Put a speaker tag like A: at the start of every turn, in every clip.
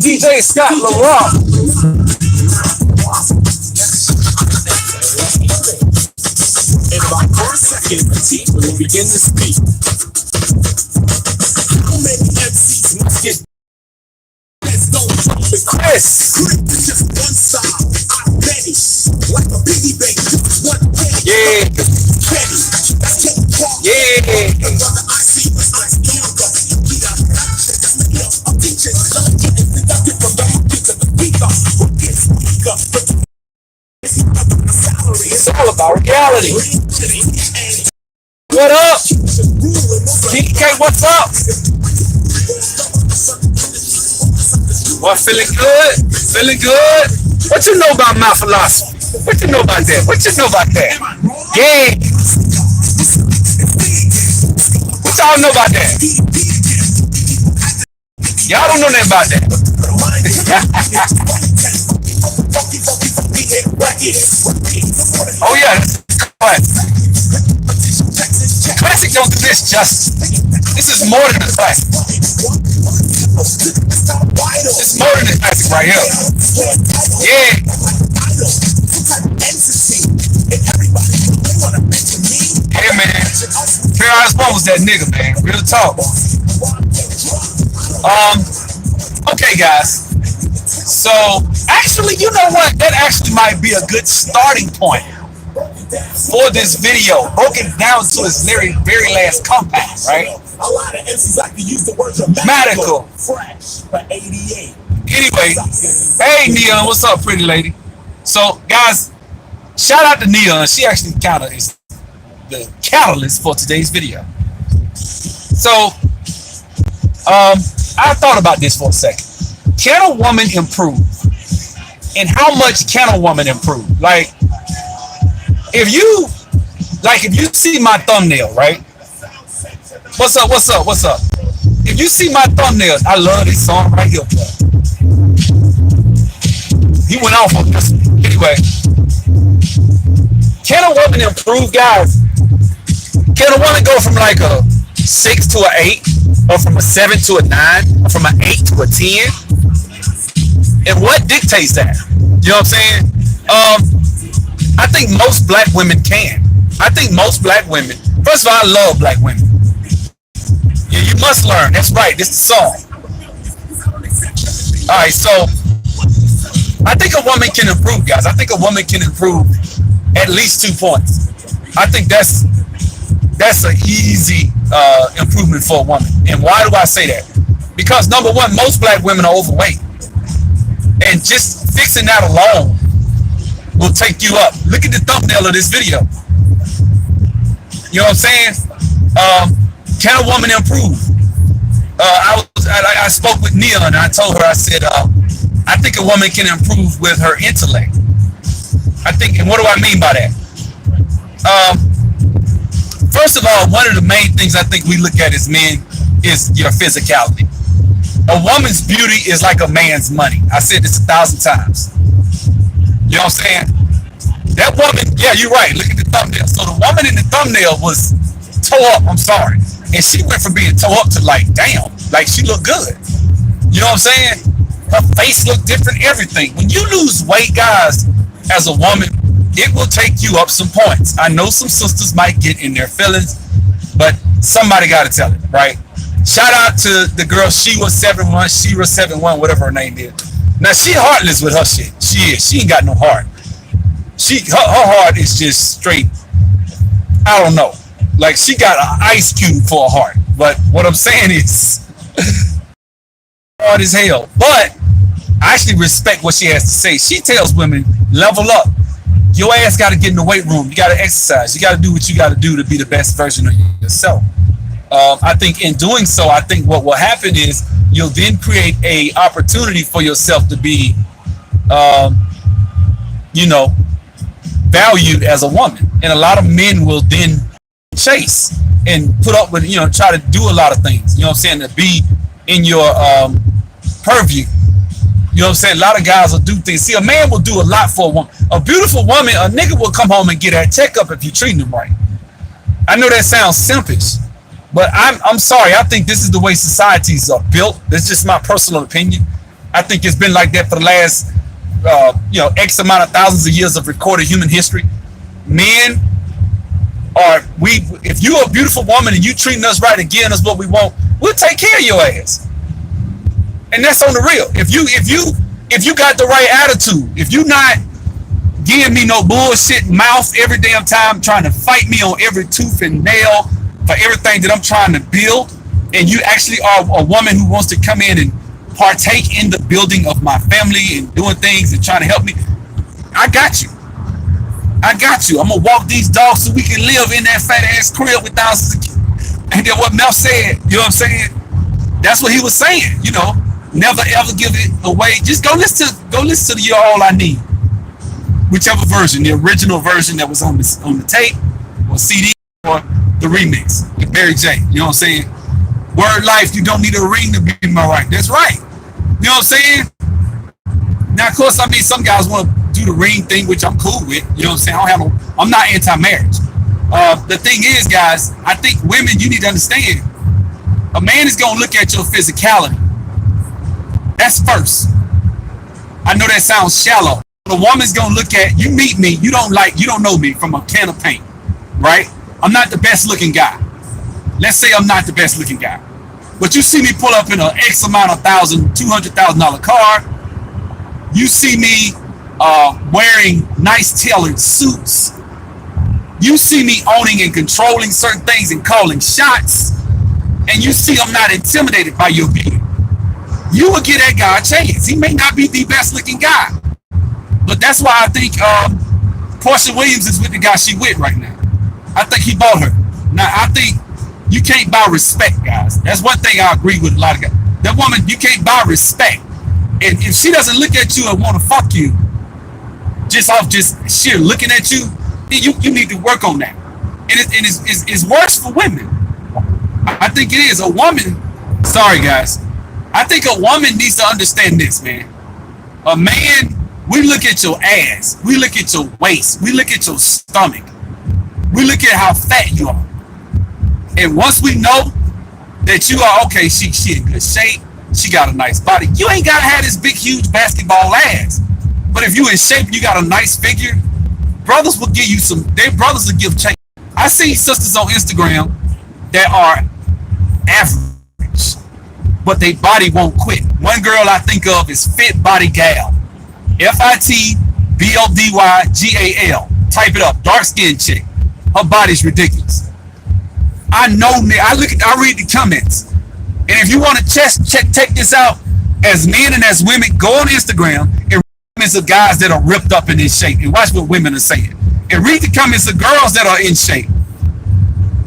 A: DJ Scott LaRock.
B: In about 4 seconds, the team will begin to speak. How many MCs must get this? Don't drop it.
A: Chris.
B: Grip is just one style. I'm Benny. Like a piggy bank, just one penny.
A: Yeah.
B: Benny. That's Kenny Park.
A: Yeah.
B: Brother, I see what's like younger. I'm teaching. I'm getting deducted from the monkey to the speaker. Who gets weaker?
A: It's all about reality. What up? DK, what's up? What, feeling good? Feeling good? What you know about my philosophy? What you know about that? What you know about that? Yeah. What y'all know about that? Y'all don't know nothing about that. Oh yeah, classic. Classic don't do this justice. This is more than a classic. It's more than a classic right here. Yeah. Hey man, Paradise One was that nigga, man. Real talk. Okay guys. So actually, you know what? That actually might be a good starting point for this video, broken down to its very last compact, right?
B: A lot of MCs like to use the word
A: Dramatic.
B: Fresh for 88.
A: Anyway, hey Neon, what's up, pretty lady? So guys, shout out to Neon. She actually kind of is the catalyst for today's video. So, I thought about this for a second. Can a woman improve? And how much can a woman improve? Like, if you see my thumbnail, right? What's up? If you see my thumbnails, I love this song right here, bro. He went off on this. Anyway, can a woman improve, guys? Can a woman go from like a 6 to an 8, or from a 7 to a 9, or from an 8 to a 10? And what dictates that? You know what I'm saying? I think most black women can. I think most black women. First of all, I love black women. Yeah, you must learn. That's right. This is the song. All right, so I think a woman can improve, guys. I think a woman can improve at least 2 points. I think that's an easy improvement for a woman. And why do I say that? Because number one, most black women are overweight. And just fixing that alone will take you up. Look at the thumbnail of this video. You know what I'm saying? Can a woman improve? I spoke with Neon and I told her, I said, I think a woman can improve with her intellect. I think, and what do I mean by that? First of all, one of the main things I think we look at as men is your physicality. A woman's beauty is like a man's money. I said this 1,000 times. You know what I'm saying? That woman, yeah, you're right. Look at the thumbnail. So the woman in the thumbnail was toe up, I'm sorry. And she went from being toe up to like, damn, like she looked good. You know what I'm saying? Her face looked different, everything. When you lose weight, guys, as a woman, it will take you up some points. I know some sisters might get in their feelings, but somebody got to tell it, right? Shout out to the girl Shira71, whatever her name is. Now she heartless with her shit. She is. She ain't got no heart. Her heart is just straight. I don't know. Like she got an ice cube for a heart. But what I'm saying is, hard as hell. But I actually respect what she has to say. She tells women, level up. Your ass got to get in the weight room. You got to exercise. You got to do what you got to do to be the best version of yourself. I think in doing so, I think what will happen is you'll then create a opportunity for yourself to be, valued as a woman. And a lot of men will then chase and put up with, try to do a lot of things, you know what I'm saying, to be in your purview. You know what I'm saying? A lot of guys will do things. See, a man will do a lot for a woman. A beautiful woman, a nigga will come home and get her checkup if you treat him right. I know that sounds selfish, but I'm sorry. I think this is the way societies are built. That's just my personal opinion. I think it's been like that for the last, X amount of thousands of years of recorded human history. Men if you're a beautiful woman and you treating us right and giving us what we want, we'll take care of your ass. And that's on the real. If you got the right attitude, if you not giving me no bullshit mouth every damn time, trying to fight me on every tooth and nail for everything that I'm trying to build, and you actually are a woman who wants to come in and partake in the building of my family and doing things and trying to help me, I got you. I got you. I'm gonna walk these dogs so we can live in that fat ass crib with thousands of kids. And then what Mel said, you know what I'm saying? That's what he was saying, never ever give it away. Just go listen to You're All I Need. Whichever version, the original version that was on the tape or CD or the remix with Mary J. You know what I'm saying? Word life, you don't need a ring to be my right. That's right. You know what I'm saying? Now, of course, some guys want to do the ring thing, which I'm cool with. You know what I'm saying? I'm not anti-marriage. The thing is, guys, I think women, you need to understand, a man is going to look at your physicality. That's first. I know that sounds shallow. A woman's going to look at, you meet me, you don't know me from a can of paint, right? I'm not the best looking guy. Let's say I'm not the best looking guy. But you see me pull up in an X amount of $200,000 car. You see me wearing nice tailored suits. You see me owning and controlling certain things and calling shots. And you see I'm not intimidated by your beauty. You will give that guy a chance. He may not be the best looking guy. But that's why I think Portia Williams is with the guy she with right now. I think he bought her. Now, I think you can't buy respect, guys. That's one thing I agree with a lot of guys. That woman, you can't buy respect. And if she doesn't look at you and want to fuck you, just sheer looking at you, then you need to work on that. And it's worse for women. I think it is. A woman, sorry guys, I think a woman needs to understand this, man. A man, we look at your ass, we look at your waist, we look at your stomach, we look at how fat you are. And once we know that you are okay, she in good shape, she got a nice body. You ain't gotta have this big, huge basketball ass. But if you in shape, you got a nice figure, brothers will give you brothers will give change. I see sisters on Instagram that are average, but their body won't quit. One girl I think of is Fit Body Gal. FITBODYGAL. Type it up. Dark skinned chick. Her body's ridiculous. I read the comments. And if you want to check this out, as men and as women, go on Instagram and read the comments of guys that are ripped up and in shape. And watch what women are saying. And read the comments of girls that are in shape.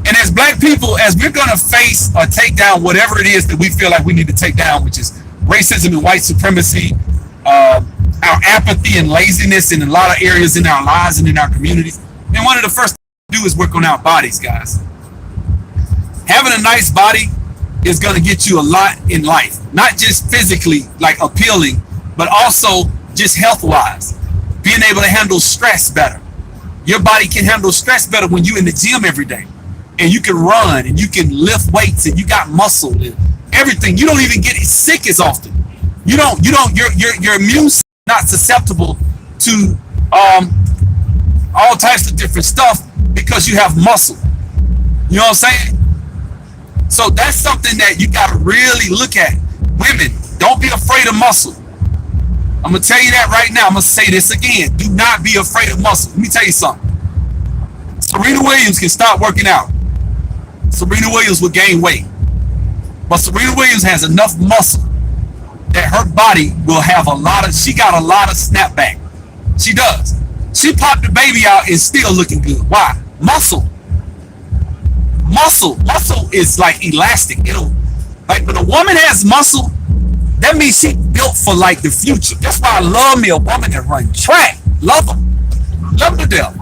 A: And as black people, as we're going to face or take down whatever it is that we feel like we need to take down, which is racism and white supremacy, our apathy and laziness in a lot of areas in our lives and in our communities, then one of the first things to do is work on our bodies, guys. Having a nice body is going to get you a lot in life, not just physically like appealing, but also just health-wise, being able to handle stress better. Your body can handle stress better when you're in the gym every day. And you can run and you can lift weights and you got muscle and everything. You don't even get sick as often. Your immune system is not susceptible to all types of different stuff because you have muscle. You know what I'm saying? So that's something that you got to really look at. Women, don't be afraid of muscle. I'm going to tell you that right now. I'm going to say this again. Do not be afraid of muscle. Let me tell you something. Serena Williams can stop working out. Serena Williams will gain weight. But Serena Williams has enough muscle that her body will have she got a lot of snapback. She does. She popped the baby out and still looking good. Why? Muscle is like elastic. Like when a woman has muscle, that means she built for like the future. That's why I love me a woman that run track. Love them to death.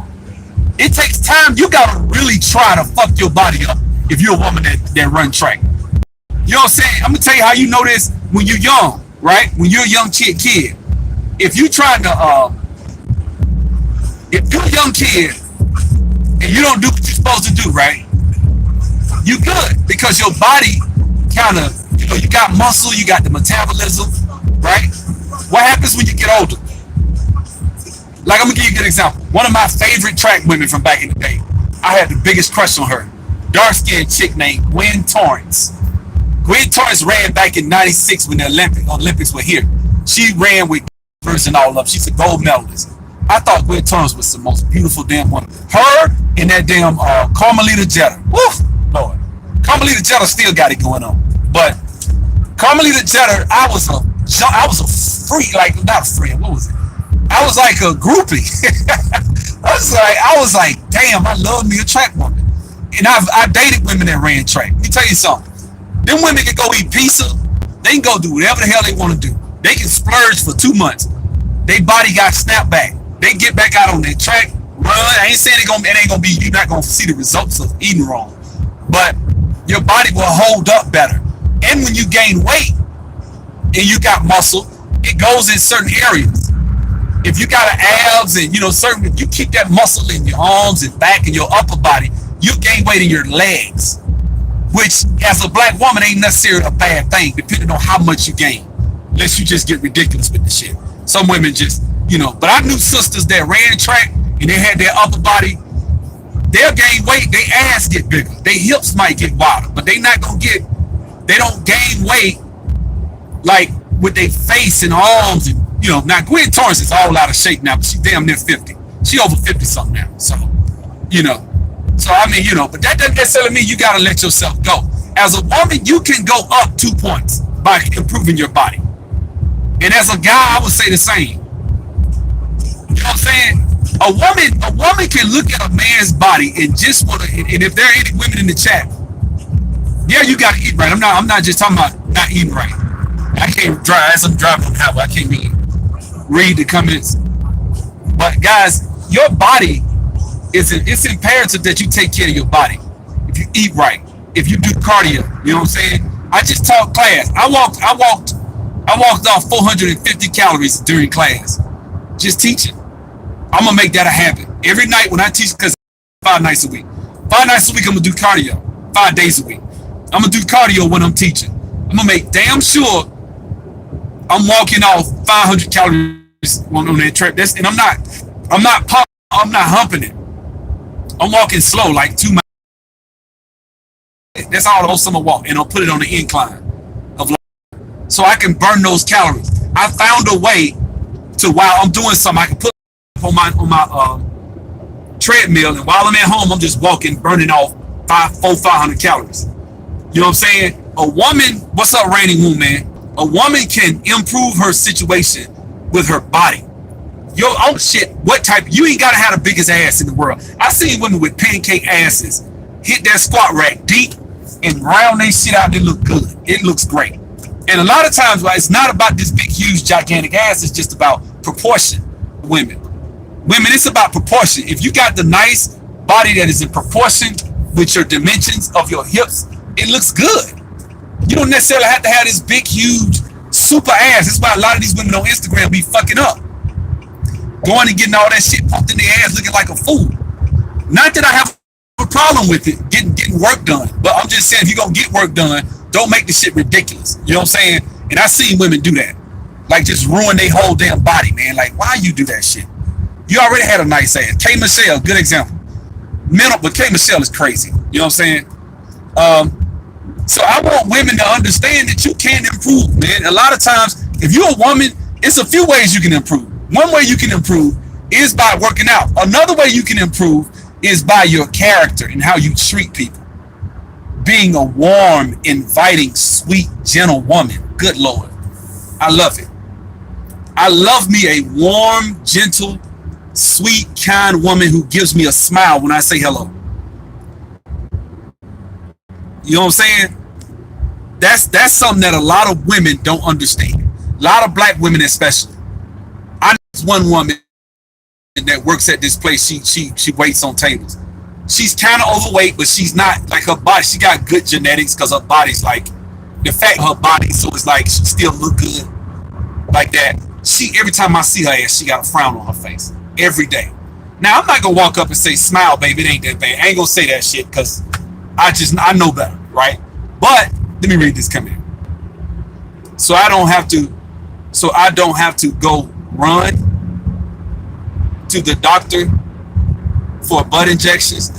A: It takes time. You gotta really try to fuck your body up if you're a woman that run track. You know what I'm saying? I'm gonna tell you how you know this when you're young, right? When you're a young kid. If you're trying to, if you're a young kid and you don't do what you're supposed to do, right? You good because your body kind of, you got muscle, you got the metabolism, right? What happens when you get older? Like, I'm gonna give you a good example. One of my favorite track women from back in the day, I had the biggest crush on her. Dark-skinned chick named Gwen Torrence. Gwen Torrence ran back in '96 when the Olympics were here. She ran with and all up. She's a gold medalist. I thought Gwen Torrence was the most beautiful damn woman. Her and that damn Carmelita Jeter. Woof, Lord. Carmelita Jeter still got it going on. But Carmelita Jeter, I was a freak, like not a friend. What was it? I was like a groupie. I was like, damn, I love me a track woman. And I dated women that ran track. Let me tell you something. Them women can go eat pizza. They can go do whatever the hell they want to do. They can splurge for 2 months. Their body got snapped back. They get back out on that track, run. I ain't saying it ain't gonna be, you're not gonna see the results of eating wrong, but your body will hold up better. And when you gain weight and you got muscle, it goes in certain areas. If you got abs and if you keep that muscle in your arms and back and your upper body, you gain weight in your legs, which as a black woman ain't necessarily a bad thing, depending on how much you gain. Unless you just get ridiculous with the shit. Some women just, but I knew sisters that ran track and they had their upper body, they'll gain weight, their ass get bigger, their hips might get wider, but they don't gain weight like with their face and arms and, now Gwen Torrence is all out of shape now, but she's damn near 50. She over 50 something now, so, but that doesn't necessarily mean you gotta let yourself go. As a woman, you can go up 2 points by improving your body. And as a guy, I would say the same. You know what I'm saying? A woman can look at a man's body and just want to, and if there are any women in the chat, yeah, you got to eat right. I'm not just talking about not eating right. I can't drive, as I'm driving on the highway, I can't even read the comments. But guys, your body it's imperative that you take care of your body. If you eat right, if you do cardio, you know what I'm saying? I just taught class. I walked off 450 calories during class, just teaching. I'm gonna make that a habit. Every night when I teach, because 5 nights a week. 5 nights a week, I'm gonna do cardio. 5 days a week. I'm gonna do cardio when I'm teaching. I'm gonna make damn sure I'm walking off 500 calories on that trip. And I'm not humping it. I'm walking slow, like 2 miles. That's all the whole summer walk, and I'll put it on the incline of life, so I can burn those calories. I found a way to, while I'm doing something, I can put on my treadmill, and while I'm at home, I'm just walking, burning off 500 calories. You know what I'm saying? A woman, what's up, Raining Moon, man? A woman can improve her situation with her body. What type? You ain't gotta have the biggest ass in the world. I seen women with pancake asses hit that squat rack deep and round they shit out. They look good. It looks great. And a lot of times, it's not about this big, huge, gigantic ass. It's just about proportion. Women, it's about proportion. If you got the nice body that is in proportion with your dimensions of your hips, it looks good. You don't necessarily have to have this big, huge, super ass. That's why a lot of these women on Instagram be fucking up, going and getting all that shit pumped in their ass, looking like a fool. Not that I have a problem with it, getting work done, but I'm just saying, if you're gonna get work done, don't make the shit ridiculous. You know what I'm saying? And I seen women do that, like just ruin their whole damn body, man. Like, why you do that shit? You already had a nice ass. K Michelle, good example. But K Michelle is crazy. You know what I'm saying? So I want women to understand that you can improve, man. A lot of times, if you're a woman, it's a few ways you can improve. One way you can improve is by working out. Another way you can improve is by your character and how you treat people. Being a warm, inviting, sweet, gentle woman. Good Lord. I love it. I love me a warm, gentle, sweet, kind woman who gives me a smile when I say hello. You know what I'm saying? That's something that a lot of women don't understand. A lot of black women especially. I know one woman that works at this place. She waits on tables. She's kind of overweight, but she's not like her body. She got good genetics because her body's like the fact of her body, so it's like she still look good like that. Every time I see her ass, she got a frown on her face every day. Now I'm not gonna walk up and say, "Smile, baby, it ain't that bad." I ain't gonna say that shit because I know better, right? But let me read this comment, so I don't have to so I don't have to go run to the doctor for butt injections.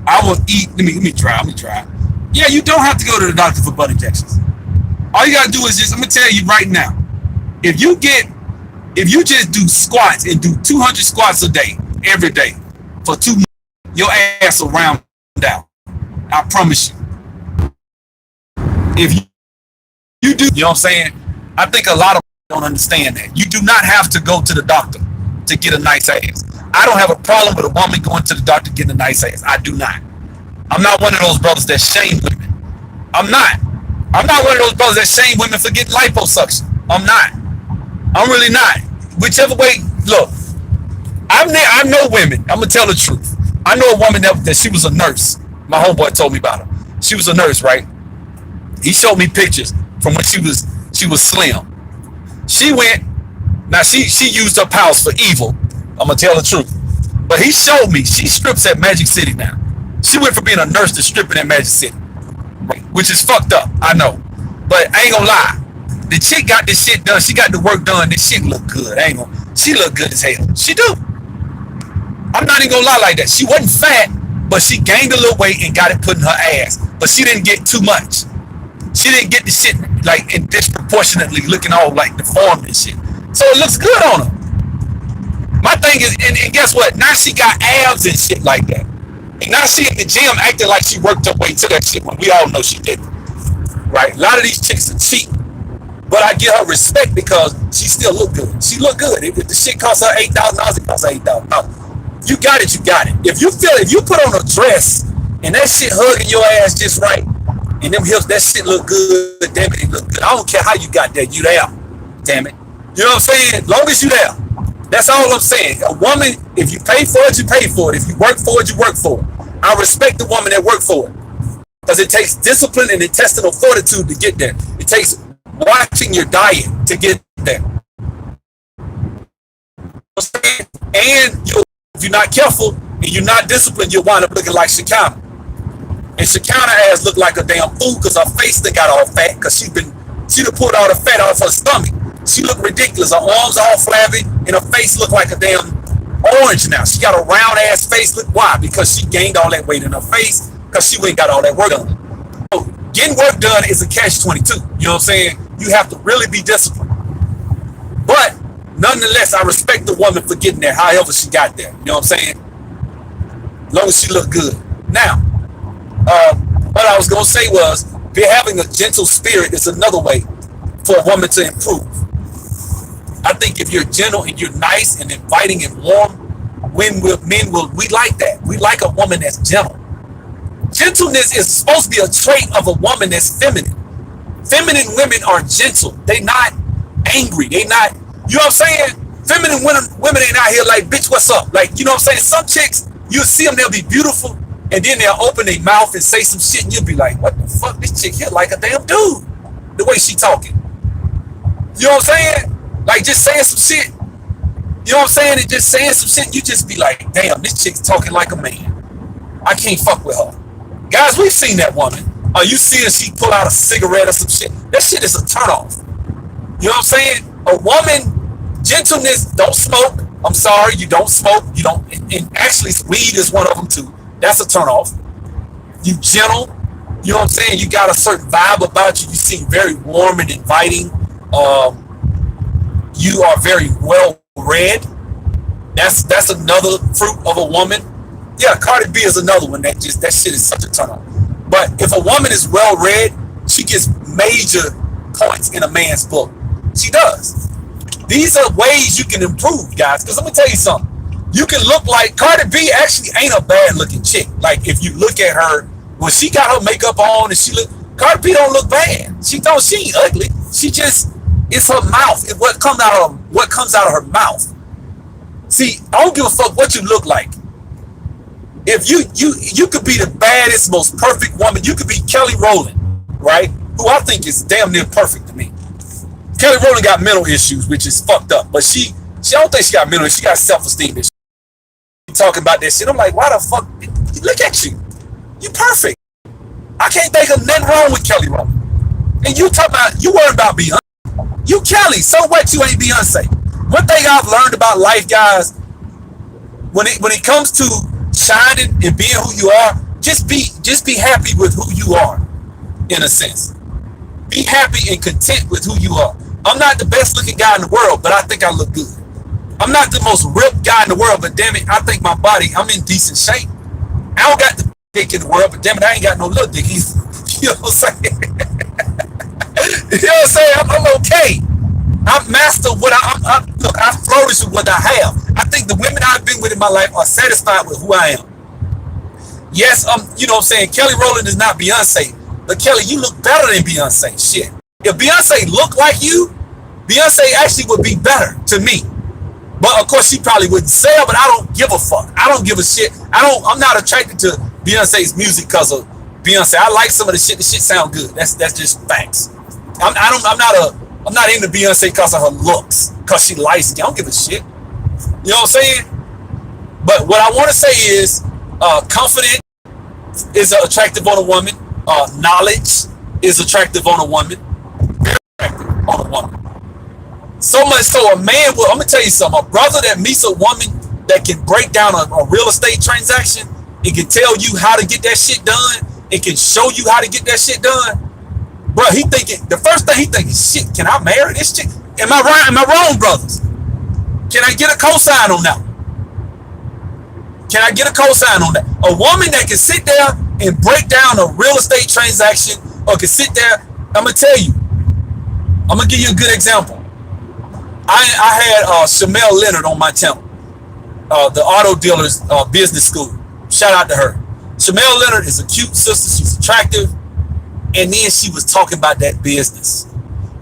A: I will eat. Let me try. Yeah, you don't have to go to the doctor for butt injections. All you gotta do is just, I'm gonna tell you right now, if you just do squats and do 200 squats a day, every day, for 2 months, your ass will round out. I promise you. If you do, you know what I'm saying? I think a lot of people don't understand that. You do not have to go to the doctor to get a nice ass. I don't have a problem with a woman going to the doctor getting a nice ass. I do not. I'm not one of those brothers that shame women. I'm not one of those brothers that shame women for getting liposuction. I'm not. I'm really not. Whichever way, look, I know women. I'm going to tell the truth. I know a woman that she was a nurse. My homeboy told me about her. She was a nurse, right? He showed me pictures from when she was slim. She went, now she used her powers for evil. I'm going to tell the truth. But he showed me she strips at Magic City now. She went from being a nurse to stripping at Magic City. Right? Which is fucked up, I know. But I ain't gonna lie. The chick got this shit done. She got the work done. This shit look good. She look good as hell. She do. I'm not even gonna lie like that. She wasn't fat, but she gained a little weight and got it put in her ass. But she didn't get too much. She didn't get the shit like in disproportionately looking all like deformed and shit. So it looks good on her. My thing is, and guess what? Now she got abs and shit like that. And now she in the gym acting like she worked her way to that shit when we all know she didn't. Right? A lot of these chicks are cheap. But I give her respect because she still look good. She look good. If the shit costs her $8,000, it costs her $8,000. You got it, you got it. If you put on a dress and that shit hugging your ass just right, and them hips, that shit look good, damn it look good. I don't care how you got there, you there. Damn it. You know what I'm saying? Long as you there. That's all I'm saying. A woman, if you pay for it, you pay for it. If you work for it, you work for it. I respect the woman that work for it. Because it takes discipline and intestinal fortitude to get there. It takes watching your diet to get there. And if you're not careful and you're not disciplined, you'll wind up looking like Shekinah. And Shekinah ass look like a damn fool because her face done got all fat because she done pulled all the fat off her stomach. She look ridiculous. Her arms all flabby and her face look like a damn orange now. She got a round ass face. Look why? Because she gained all that weight in her face because she ain't got all that work done. So getting work done is a catch-22. You know what I'm saying? You have to really be disciplined. But nonetheless, I respect the woman for getting there however she got there. You know what I'm saying? As long as she look good. Now, what I was going to say was, having a gentle spirit is another way for a woman to improve. I think if you're gentle and you're nice and inviting and warm, we like that. We like a woman that's gentle. Gentleness is supposed to be a trait of a woman that's feminine. Feminine women are gentle. They not angry. They not, you know what I'm saying? Feminine women ain't out here like, bitch, what's up? Like, you know what I'm saying? Some chicks, you'll see them, they'll be beautiful, and then they'll open their mouth and say some shit, and you'll be like, what the fuck? This chick here like a damn dude. The way she talking. You know what I'm saying? Like just saying some shit. You know what I'm saying? And just saying some shit, you just be like, damn, this chick's talking like a man. I can't fuck with her. Guys, we've seen that woman. You see her, she pull out a cigarette or some shit. That shit is a turnoff. You know what I'm saying? A woman, gentleness, don't smoke. I'm sorry, you don't smoke. You don't, and actually weed is one of them too. That's a turnoff. You gentle. You know what I'm saying? You got a certain vibe about you. You seem very warm and inviting. You are very well read. That's another fruit of a woman. Yeah, Cardi B is another one that shit is such a turn on. But if a woman is well read, she gets major points in a man's book. She does. These are ways you can improve, guys. Because let me tell you something. You can look like Cardi B actually ain't a bad looking chick. Like if you look at her when she got her makeup on and she look, Cardi B don't look bad. She ain't ugly. She just, it's her mouth. What comes out of her mouth. See, I don't give a fuck what you look like. If you could be the baddest, most perfect woman. You could be Kelly Rowland, right? Who I think is damn near perfect to me. Kelly Rowland got mental issues, which is fucked up. But I don't think she got mental issues. She got self-esteem issues. Talking about that shit, I'm like, why the fuck? Look at you. You perfect. I can't think of nothing wrong with Kelly Rowland. And you talking about, you worried about Beyonce. You Kelly, so what? You ain't Beyonce. One thing I've learned about life, guys, when it comes to shining and being who you are, just be happy with who you are, in a sense. Be happy and content with who you are. I'm not the best looking guy in the world, but I think I look good. I'm not the most ripped guy in the world, but damn it, I think my body, I'm in decent shape. I don't got the dick in the world, but damn it, I ain't got no little dick either. You know what I'm saying? You know what I'm saying? I'm okay. I've mastered what look, I flourish with what I have. I think the women I've been with in my life are satisfied with who I am. Yes, you know what I'm saying? Kelly Rowland is not Beyonce, but Kelly, you look better than Beyonce. Shit. If Beyonce looked like you, Beyonce actually would be better to me. But of course, she probably wouldn't sell, but I don't give a fuck. I don't give a shit. I'm not attracted to Beyonce's music because of Beyonce. I like some of the shit. The shit sound good. That's just facts. I'm not into Beyonce because of her looks, because she light skin. I don't give a shit. You know what I'm saying? But what I want to say is, confident is attractive on a woman. Knowledge is attractive on a woman. Very attractive on a woman. So much so, a man will, I'm going to tell you something, a brother that meets a woman that can break down a real estate transaction, it can tell you how to get that shit done, it can show you how to get that shit done. Bro, the first thing he thinking, shit, can I marry this chick? Am I right? Am I wrong, brothers? Can I get a cosign on that? Can I get a cosign on that? A woman that can sit there and break down a real estate transaction, or can sit there, I'm going to tell you, I'm going to give you a good example. I had Shamel Leonard on my channel, the auto dealers business school. Shout out to her. Shamel Leonard is a cute sister. She's attractive. And then she was talking about that business.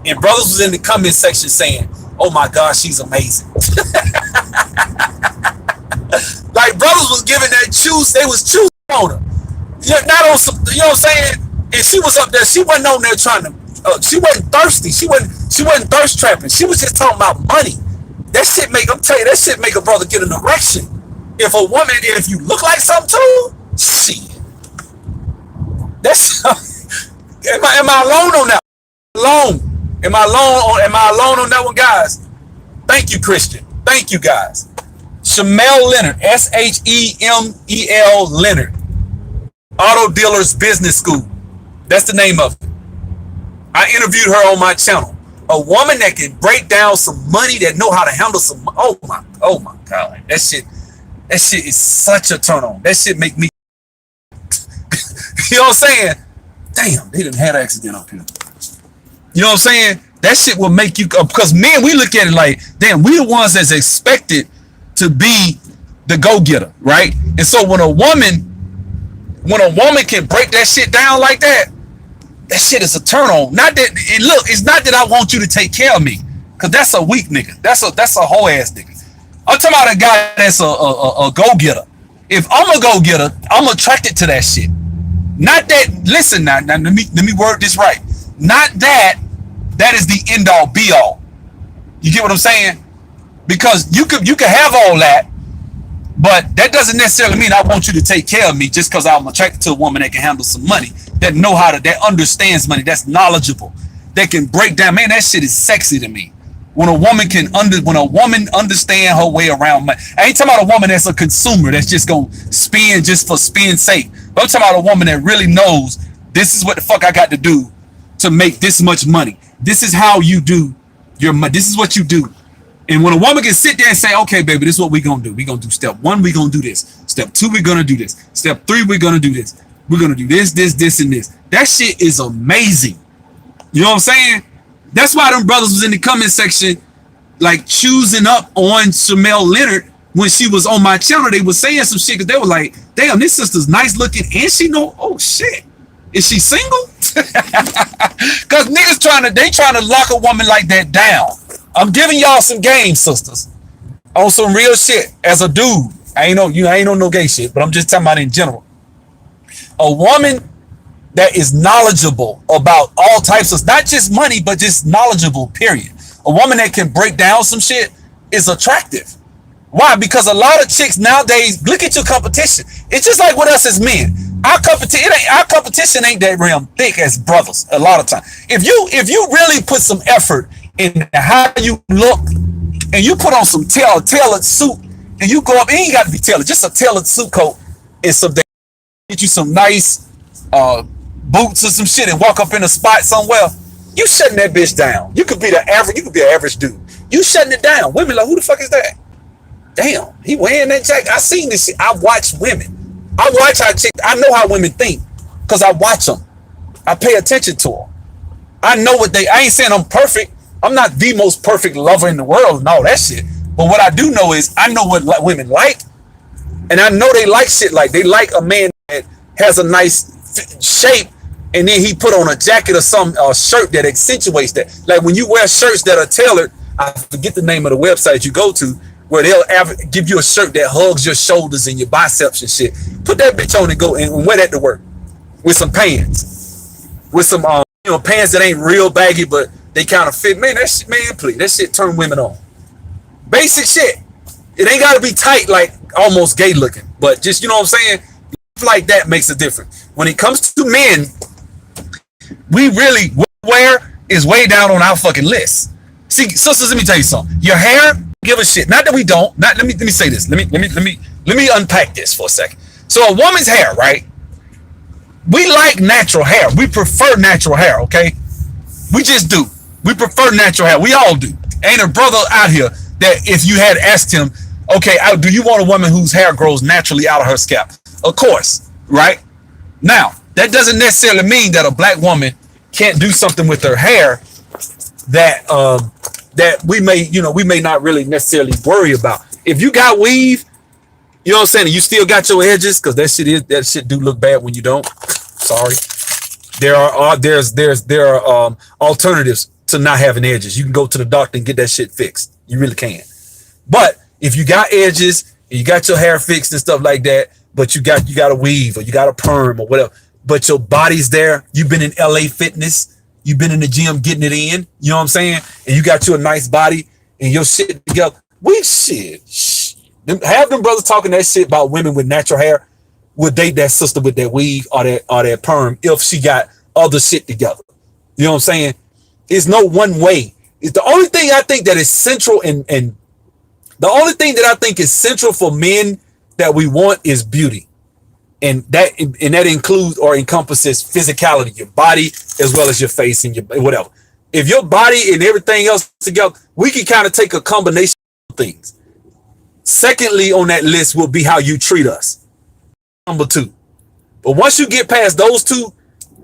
A: And brothers was in the comment section saying, oh my God, she's amazing. Like brothers was giving that choose, they was choosing on her. Yeah, not on some, you know what I'm saying? And she was up there, she wasn't on there trying to, she wasn't thirsty. She wasn't thirst trapping. She was just talking about money. That shit make, I'm telling you, that shit make a brother get an erection. If a woman, if you look like something too, shit. That's, am I alone on that? Alone. Am I alone on that one, guys? Thank you, Christian. Thank you, guys. Shamel Leonard, Shemel Leonard, Auto Dealers Business School. That's the name of it. I interviewed her on my channel. A woman that can break down some money, that know how to handle some. Oh my God, that shit is such a turn on. That shit make me. You know what I'm saying? Damn, they didn't have an accident up here. You know what I'm saying? That shit will make you, because men, we look at it like, damn, we the ones that's expected to be the go-getter, right? And so when a woman can break that shit down like that, that shit is a turn on. Not that, and look, it's not that I want you to take care of me, because that's a weak nigga. That's a whole ass nigga. I'm talking about a guy that's a go-getter. If I'm a go-getter, I'm attracted to that shit. Not that, listen now let me word this right. Not that is the end all be all. You get what I'm saying? Because you could have all that, but that doesn't necessarily mean I want you to take care of me just because I'm attracted to a woman that can handle some money, that know how to, that understands money, that's knowledgeable, that can break down. Man, that shit is sexy to me. When a woman understand her way around money. I ain't talking about a woman that's a consumer that's just gonna spend just for spend's sake. But I'm talking about a woman that really knows this is what the fuck I got to do to make this much money. This is how you do your money. This is what you do. And when a woman can sit there and say, okay, baby, this is what we're going to do. We're going to do step 1, we're going to do this. Step 2, we're going to do this. Step 3, we're going to do this. We're going to do this, and this. That shit is amazing. You know what I'm saying? That's why them brothers was in the comment section, like choosing up on Shamel Leonard when she was on my channel. They was saying some shit because they were like, damn, this sister's nice looking and she know, oh shit, is she single? Because niggas trying to lock a woman like that down. I'm giving y'all some game, sisters, on some real shit. As a dude, I ain't on no gay shit, but I'm just talking about in general. A woman that is knowledgeable about all types of, not just money, but just knowledgeable, period. A woman that can break down some shit is attractive. Why? Because a lot of chicks nowadays, look at your competition. It's just like with us as men. Our competition ain't that damn thick as brothers a lot of times. If you really put some effort and how you look, and you put on some tailored suit, and you go up, it ain't got to be tailored, just a tailored suit coat and some, get you some nice boots or some shit and walk up in a spot somewhere, you shutting that bitch down. You could be the average, you could be an average dude. You shutting it down. Women like, who the fuck is that? Damn, he wearing that jacket. I seen this shit. I watch women. I watch how chicks, I know how women think because I watch them. I pay attention to them. I know what I ain't saying I'm perfect. I'm not the most perfect lover in the world and all that shit. But what I do know is I know what women like. And I know they like shit like, they like a man that has a nice shape and then he put on a jacket or some shirt that accentuates that. Like when you wear shirts that are tailored, I forget the name of the website you go to, where they'll give you a shirt that hugs your shoulders and your biceps and shit. Put that bitch on and go and wear that to work with some pants, with some pants that ain't real baggy but they kind of fit. Man, that shit, man, please, that shit turn women on. Basic shit. It ain't got to be tight like almost gay looking, but just, you know what I'm saying? Like that makes a difference. When it comes to men, we really wear is way down on our fucking list. See, sisters, let me tell you something. Your hair, give a shit. Not that we don't. Not let me say this. Let me unpack this for a second. So a woman's hair, right? We like natural hair. We prefer natural hair, okay? We just do. We prefer natural hair. We all do. Ain't a brother out here that if you had asked him, okay, do you want a woman whose hair grows naturally out of her scalp? Of course, right? Now, that doesn't necessarily mean that a black woman can't do something with her hair that that we may not really necessarily worry about. If you got weave, you know what I'm saying, and you still got your edges, because that shit do look bad when you don't. Sorry. There are alternatives to not having edges. You can go to the doctor and get that shit fixed. You really can. But if you got edges and you got your hair fixed and stuff like that, but you got a weave or you got a perm or whatever, but your body's there, you've been in LA Fitness, you've been in the gym getting it in, you know what I'm saying? And you got you a nice body and your shit together. Have them brothers talking that shit about women with natural hair would date that sister with that weave or that perm if she got other shit together. You know what I'm saying? It's no one way. It's the only thing I think that is central and the only thing that I think is central for men that we want is beauty. And that includes or encompasses physicality, your body, as well as your face and your whatever. If your body and everything else together, we can kind of take a combination of things. Secondly, on that list will be how you treat us. Number 2. But once you get past those two,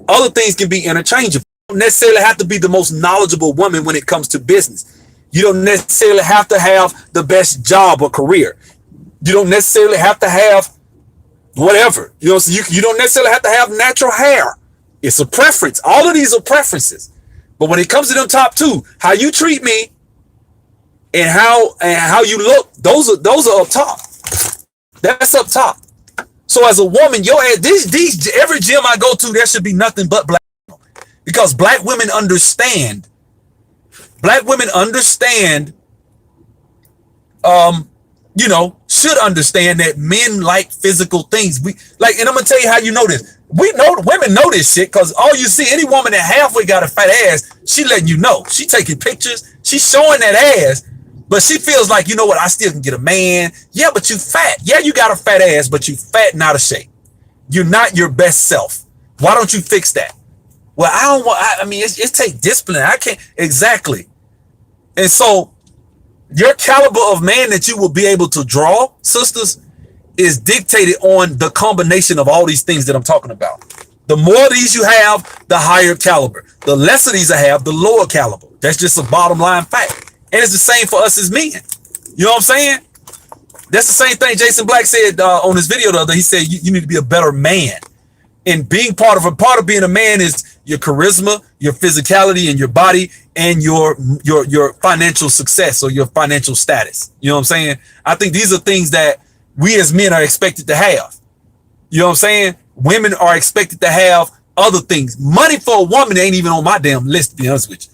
A: other things can be interchangeable. You don't necessarily have to be the most knowledgeable woman when it comes to business. You don't necessarily have to have the best job or career. You don't necessarily have to have whatever. You know, you don't necessarily have to have natural hair. It's a preference. All of these are preferences. But when it comes to them top 2, how you treat me and how you look, those are up top. That's up top. So as a woman, every gym I go to, there should be nothing but black women, because black women understand. Black women understand. Should understand that men like physical things. And I'm gonna tell you how you know this. Women know this shit, because all you see, any woman that halfway got a fat ass, she letting you know. She taking pictures. She's showing that ass, but she feels like, you know what, I still can get a man. Yeah, but you fat. Yeah, you got a fat ass, but you fat and out of shape. You're not your best self. Why don't you fix that? Well, it takes discipline. I can't. Exactly. And so your caliber of man that you will be able to draw, sisters, is dictated on the combination of all these things that I'm talking about. The more of these you have, the higher caliber. The less of these I have, the lower caliber. That's just a bottom line fact. And it's the same for us as men. You know what I'm saying? That's the same thing Jason Black said on his video the other day. He said you need to be a better man. And being part of being a man is your charisma, your physicality, and your body, and your financial success or your financial status. You know what I'm saying? I think these are things that we as men are expected to have. You know what I'm saying? Women are expected to have other things. Money for a woman ain't even on my damn list, to be honest with you.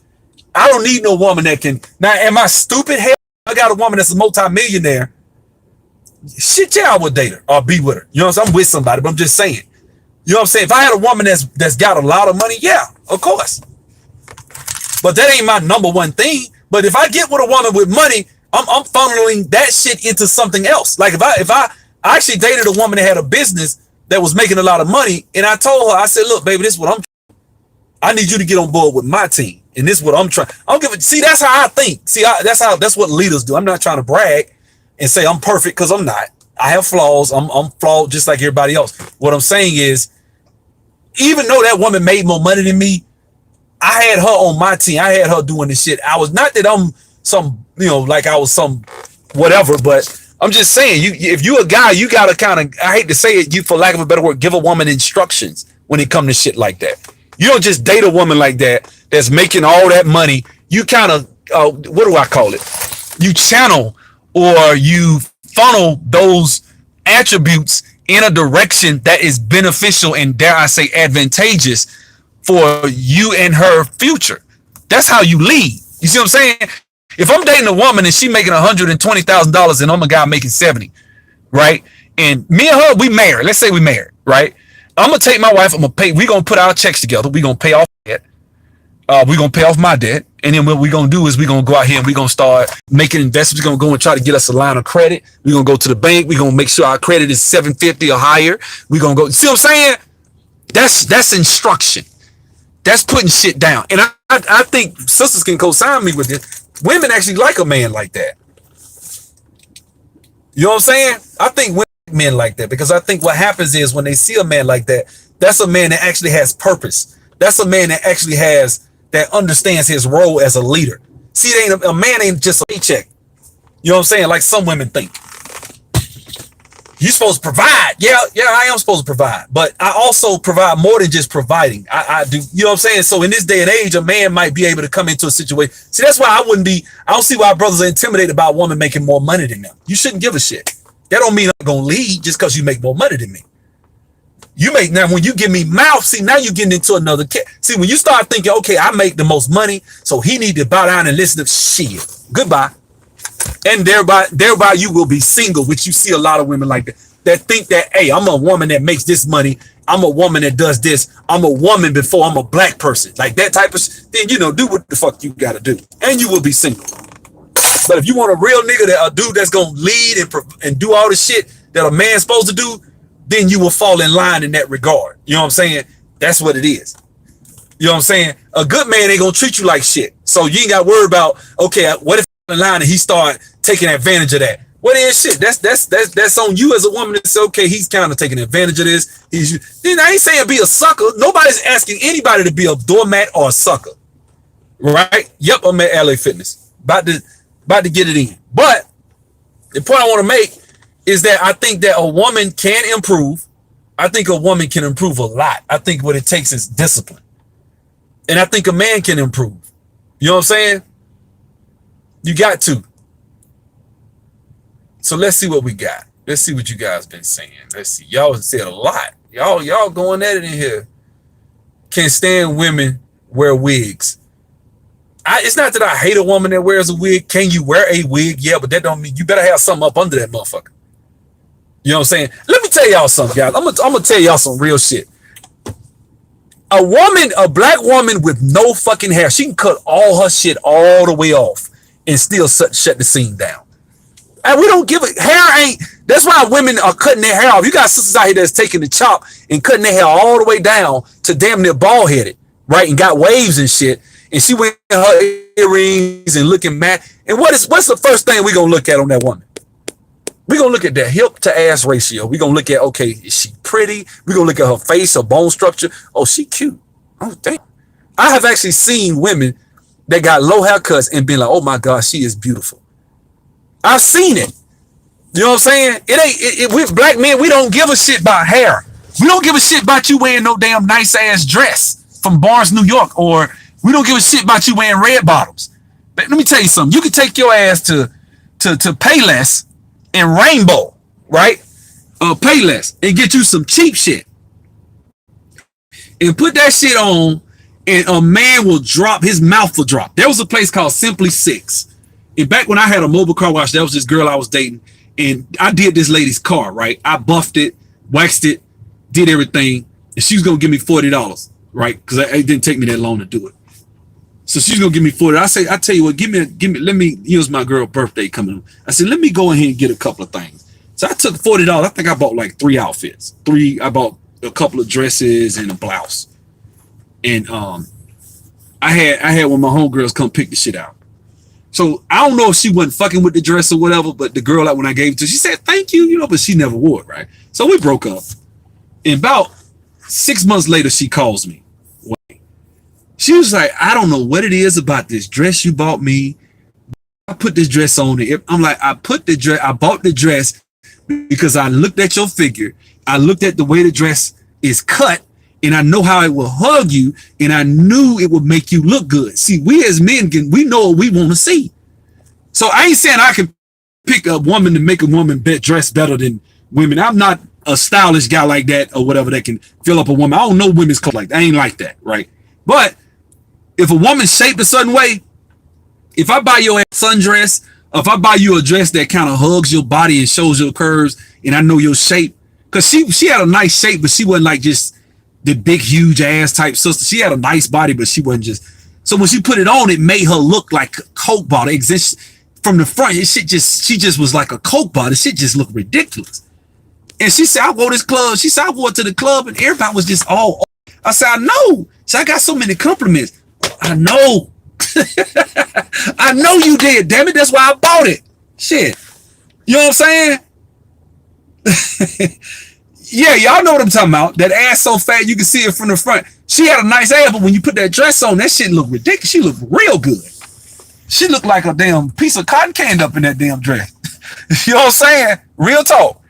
A: I don't need no woman that can. Now, am I stupid? Hell, I got a woman that's a multi-millionaire. Shit, yeah, I would date her or be with her. You know what I'm saying? I'm with somebody, but I'm just saying. You know what I'm saying? If I had a woman that's got a lot of money, yeah, of course. But that ain't my number one thing. But if I get with a woman with money, I'm funneling that shit into something else. Like if I actually dated a woman that had a business that was making a lot of money, and I told her, I said, look, baby, this is what I need you to get on board with my team. And this is what I'm trying. I don't give a, see, that's how I think. See, that's what leaders do. I'm not trying to brag and say I'm perfect, because I'm not. I have flaws. I'm flawed just like everybody else. What I'm saying is, even though that woman made more money than me, I had her on my team. I had her doing this shit. I was not that I'm some, like I was some whatever, but I'm just saying, if you a guy, you gotta kind of, I hate to say it, you, for lack of a better word, give a woman instructions when it comes to shit like that. You don't just date a woman like that that's making all that money. You kind of, what do I call it? You channel or you funnel those attributes in a direction that is beneficial and, dare I say, advantageous for you and her future. That's how you lead. You see what I'm saying? If I'm dating a woman and she making $120,000 and I'm a guy making 70, right? And me and her, we married. Let's say we married, right? I'm gonna take my wife. I'm gonna pay. We're gonna put our checks together. We're gonna pay off debt. We're gonna pay off my debt, and then what we're gonna do is we're gonna go out here and we're gonna start making investments. We're gonna go and try to get us a line of credit. We're gonna go to the bank. We're gonna make sure our credit is 750 or higher. We're gonna go. See what I'm saying? That's instruction. That's putting shit down. And I think sisters can co-sign me with this. Women actually like a man like that. You know what I'm saying? I think women like men like that, because I think what happens is when they see a man like that, that's a man that actually has purpose. That's a man that actually that understands his role as a leader. See, it ain't a man ain't just a paycheck. You know what I'm saying? Like some women think. You're supposed to provide. Yeah, I am supposed to provide. But I also provide more than just providing. I do. You know what I'm saying? So in this day and age, a man might be able to come into a situation. See, that's why I don't see why brothers are intimidated about a woman making more money than them. You shouldn't give a shit. That don't mean I'm going to lead just because you make more money than me. Now when you give me mouth, see, now you're getting into another see, when you start thinking, okay, I make the most money, so he need to bow down and listen to shit. Goodbye. And thereby you will be single, which you see a lot of women like that think that, hey, I'm a woman that makes this money. I'm a woman that does this. I'm a woman before I'm a black person. Like that type of, then, do what the fuck you got to do. And you will be single. But if you want a real nigga, a dude that's going to lead and do all the shit that a man's supposed to do, then you will fall in line in that regard. You know what I'm saying? That's what it is. You know what I'm saying? A good man ain't going to treat you like shit. So you ain't got to worry about, okay, what if in line and he start taking advantage of that? What is shit? That's on you as a woman to say, okay, he's kind of taking advantage of this. Then I ain't saying be a sucker. Nobody's asking anybody to be a doormat or a sucker. Right? Yep, I'm at LA Fitness. About to get it in. But the point I want to make is that I think that a woman can improve. I think a woman can improve a lot. I think what it takes is discipline. And I think a man can improve. You know what I'm saying? You got to. So let's see what we got. Let's see what you guys been saying. Let's see. Y'all said a lot. Y'all going at it in here. Can't stand women wear wigs. It's not that I hate a woman that wears a wig. Can you wear a wig? Yeah, but that don't mean you better have something up under that motherfucker. You know what I'm saying? Let me tell y'all something, guys. I'm gonna tell y'all some real shit. A black woman with no fucking hair, she can cut all her shit all the way off and still shut the scene down. And we don't give a hair ain't. That's why women are cutting their hair off. You got sisters out here that's taking the chop and cutting their hair all the way down to damn near bald headed, right? And got waves and shit. And she wearing her earrings and looking mad. And what's the first thing we gonna look at on that woman? We're gonna look at that hip to ass ratio. We're gonna look at, okay, is she pretty? We're gonna look at her face, her bone structure. Oh, she cute. Oh, damn. I have actually seen women that got low haircuts and been like, oh my God, she is beautiful. I've seen it. You know what I'm saying? With black men, we don't give a shit about hair. We don't give a shit about you wearing no damn nice ass dress from Barnes, New York, or we don't give a shit about you wearing red bottoms. But let me tell you something. You can take your ass to Payless and Rainbow, right? Payless, and get you some cheap shit. And put that shit on, and a man will drop, his mouth will drop. There was a place called Simply Six. And back when I had a mobile car wash, that was this girl I was dating. And I did this lady's car, right? I buffed it, waxed it, did everything. And she was going to give me $40, right? Because it didn't take me that long to do it.
C: So she's gonna give me 40. I tell you what, let me, here's my girl birthday coming. I said, let me go ahead and get a couple of things. So I took $40. I think I bought like 3 outfits. I bought a couple of dresses and a blouse. And I had one of my homegirls come pick the shit out. So I don't know if she wasn't fucking with the dress or whatever, but the girl, like when I gave it to her, she said, thank you, but she never wore it, right? So we broke up. And about 6 months later, she calls me. She was like, I don't know what it is about this dress you bought me. I put this dress on it. I'm like, I bought the dress because I looked at your figure. I looked at the way the dress is cut, and I know how it will hug you, and I knew it would make you look good. See, we as men we know what we want to see. So I ain't saying I can pick a woman to make a woman dress better than women. I'm not a stylish guy like that or whatever that can fill up a woman. I don't know women's clothes like that. I ain't like that, right? But if a woman's shaped a certain way, if I buy you a sundress, or if I buy you a dress that kind of hugs your body and shows your curves, and I know your shape, because she had a nice shape, but she wasn't like just the big, huge ass type sister. She had a nice body, but she wasn't just. So when she put it on, it made her look like a Coke bottle. From the front, she just was like a Coke bottle. Shit just looked ridiculous. And she said, I wore this club. She said, I wore it to the club, and everybody was just all. I said, I know. So I got so many compliments. I know. I know you did, damn it. That's why I bought it. Shit. You know what I'm saying? Yeah, y'all know what I'm talking about. That ass so fat you can see it from the front. She had a nice ass, but when you put that dress on, that shit looked ridiculous. She looked real good. She looked like a damn piece of cotton candy up in that damn dress. You know what I'm saying? Real talk.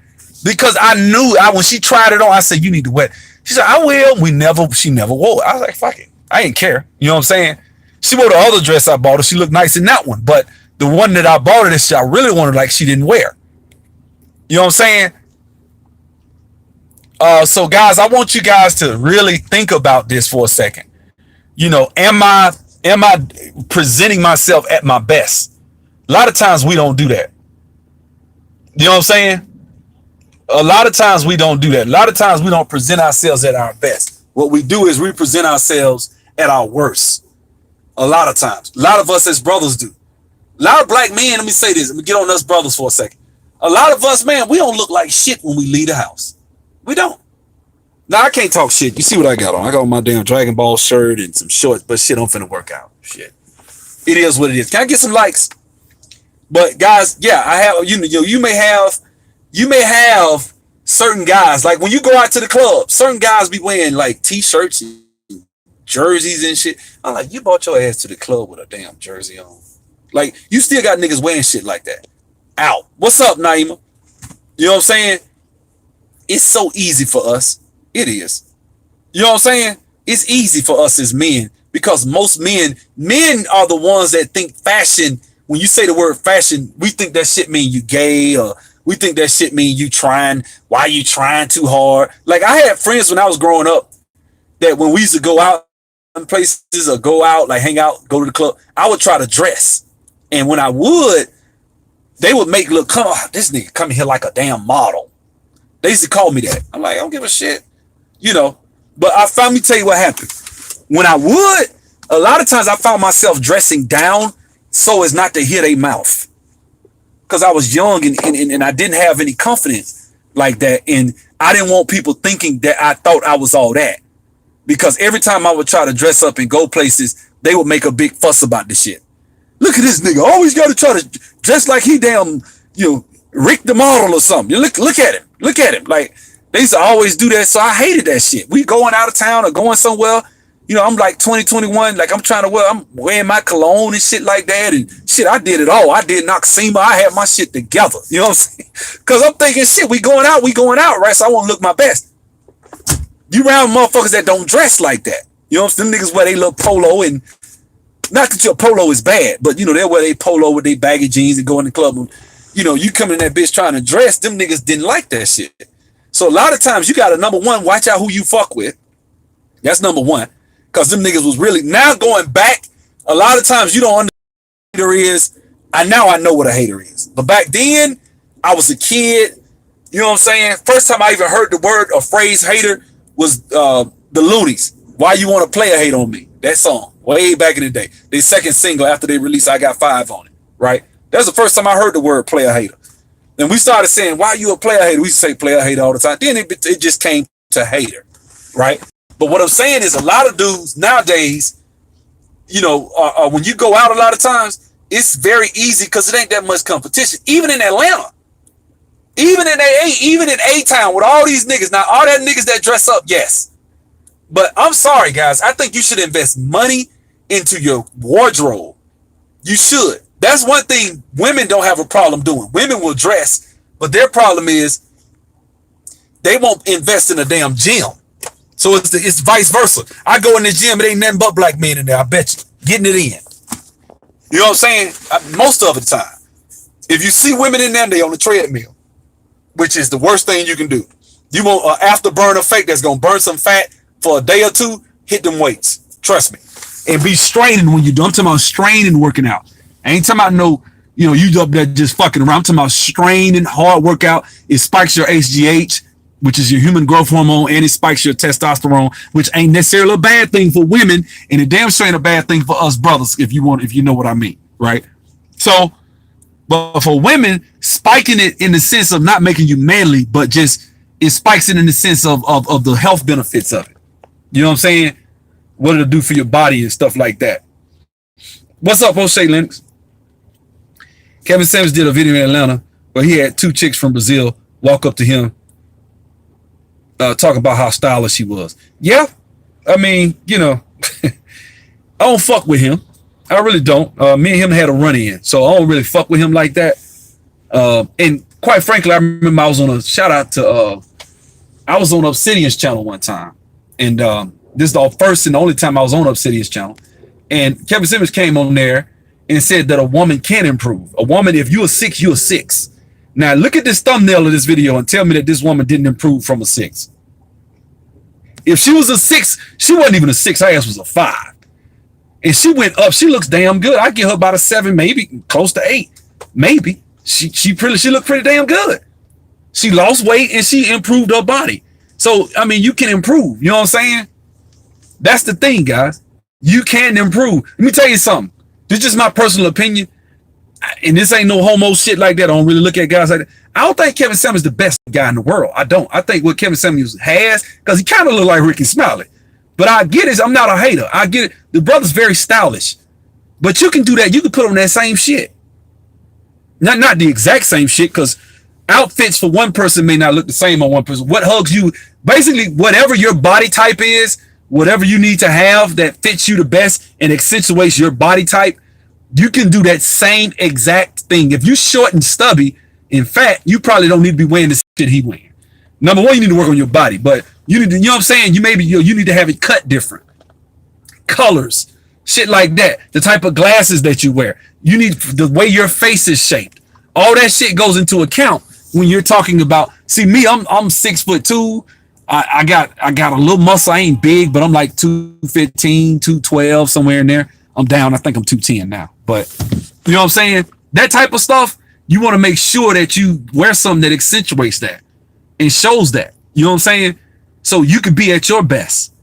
C: Because I knew when she tried it on, I said, you need to wear it. She said, I will. She never wore it. I was like, fuck it. I didn't care. You know what I'm saying? She wore the other dress I bought her. She looked nice in that one. But the one that I bought her, that shit I really wanted, like, she didn't wear. You know what I'm saying? So guys, I want you guys to really think about this for a second. You know, am I presenting myself at my best? A lot of times we don't do that. You know what I'm saying? A lot of times we don't do that. A lot of times we don't present ourselves at our best. What we do is we present ourselves at our worst. A lot of times. A lot of us as brothers do. A lot of black men, let me say this. Let me get on us brothers for a second. A lot of us, man, we don't look like shit when we leave the house. We don't. Now, I can't talk shit. You see what I got on? I got on my damn Dragon Ball shirt and some shorts, but shit, I'm finna work out. Shit. It is what it is. Can I get some likes? But guys, yeah, I have, you may have certain guys, like when you go out to the club, certain guys be wearing like t-shirts and jerseys and shit. I'm like, you brought your ass to the club with a damn jersey on. Like, you still got niggas wearing shit like that. Out. What's up, Naima? You know what I'm saying? It's so easy for us. It is. You know what I'm saying? It's easy for us as men because most men are the ones that think fashion. When you say the word fashion, we think that shit mean you gay, or we think that shit mean you trying. Why you trying too hard? Like, I had friends when I was growing up that when we used to go out in places or go out, like hang out, go to the club, I would try to dress. And when I would, they would make look, come on, this nigga coming here like a damn model. They used to call me that. I'm like, I don't give a shit, But let me tell you what happened. When I would, a lot of times I found myself dressing down so as not to hit a mouth. Because I was young and I didn't have any confidence like that. And I didn't want people thinking that I thought I was all that. Because every time I would try to dress up and go places, they would make a big fuss about this shit. Look at this nigga. Always got to try to dress like he damn, Rick the model or something. Look at him. Look at him. Like, they used to always do that. So I hated that shit. We going out of town or going somewhere. I'm like 20, 21. Like, I'm wearing my cologne and shit like that. And shit, I did it all. I did Noxema. I had my shit together. You know what I'm saying? Because I'm thinking, shit, we going out, right? So I want to look my best. You around motherfuckers that don't dress like that. You know what I'm saying? Them niggas wear they little polo, and not that your polo is bad, but they wear they polo with they baggy jeans and go in the club. And, you come in that bitch trying to dress, them niggas didn't like that shit. So a lot of times you got to, number one, watch out who you fuck with. That's number one. Because them niggas was really, now going back, a lot of times you don't understand what a hater is. Now I know what a hater is. But back then, I was a kid. You know what I'm saying? First time I even heard the word or phrase hater was the Loonies. Why you want to play a hate on me? That song. way back in the day. Their second single after they released I Got Five on it, right? That's the first time I heard the word player hater. Then we started saying, why you a player hater? We used to say player hater all the time. Then it just came to hater, right? But what I'm saying is a lot of dudes nowadays, you know, when you go out a lot of times, it's very easy because it ain't that much competition. Even in Atlanta, even in A-Town with all these niggas. Now, all that niggas that dress up, yes. But I'm sorry, guys. I think you should invest money into your wardrobe. You should. That's one thing women don't have a problem doing. Women will dress, but their problem is they won't invest in a damn gym. So it's vice versa. I go in the gym, it ain't nothing but black men in there, I bet you. Getting it in. You know what I'm saying? Most of the time. If you see women in there, they on the treadmill, which is the worst thing you can do. You want an afterburn effect that's going to burn some fat for a day or two, hit them weights. Trust me. And be straining when you do. I'm talking about straining working out. I ain't talking about no, you know, you up there just fucking around. I'm talking about straining, hard workout. It spikes your HGH, which is your human growth hormone, and it spikes your testosterone, which ain't necessarily a bad thing for women, and it damn sure ain't a bad thing for us brothers, if you know what I mean, right? So, but for women, spiking it in the sense of not making you manly, but just it spikes it in the sense of the health benefits of it. You know what I'm saying? What it'll do for your body and stuff like that. What's up, O'Shea Lennox? Kevin Samuels did a video in Atlanta where he had two chicks from Brazil walk up to him, talk about how stylish he was. Yeah, I mean, you know, I don't fuck with him. I really don't. Me and him had a run-in, so I don't really fuck with him like that. And quite frankly, I remember I was on a shout out to I was on Obsidian's channel one time, and this is the first and the only time I was on Obsidian's channel. And Kevin Samuels came on there and said that a woman can improve. A woman, if you're a 6, you're a 6. Now look at this thumbnail of this video and tell me that this woman didn't improve from a 6. If she was a 6, she wasn't even a 6. Her ass was a 5. And she went up. She looks damn good. I give her about a 7, maybe close to 8. Maybe. She looked pretty damn good. She lost weight and she improved her body. So, I mean, you can improve. You know what I'm saying? That's the thing, guys. You can improve. Let me tell you something. This is just my personal opinion. And this ain't no homo shit like that. I don't really look at guys like that. I don't think Kevin Samuels is the best guy in the world. I don't. I think what Kevin Samuels has, because he kind of look like Ricky Smiley. But I get it. I'm not a hater. I get it. The brother's very stylish. But you can do that. You can put on that same shit. Not the exact same shit, because outfits for one person may not look the same on one person. What hugs you, basically whatever your body type is, whatever you need to have that fits you the best and accentuates your body type, you can do that same exact thing. If you're short and stubby, in fact, you probably don't need to be wearing the shit he wearing. Number one, you need to work on your body, but you need to, you know what I'm saying? You need to have it cut different. Colors, shit like that. The type of glasses that you wear. You need the way your face is shaped. All that shit goes into account when you're talking about, see me, I'm 6'2". I got a little muscle. I ain't big, but I'm like 215, 212, somewhere in there. I'm down. I think I'm 210 now. But you know what I'm saying? That type of stuff, you want to make sure that you wear something that accentuates that and shows that. You know what I'm saying? So you could be at your best.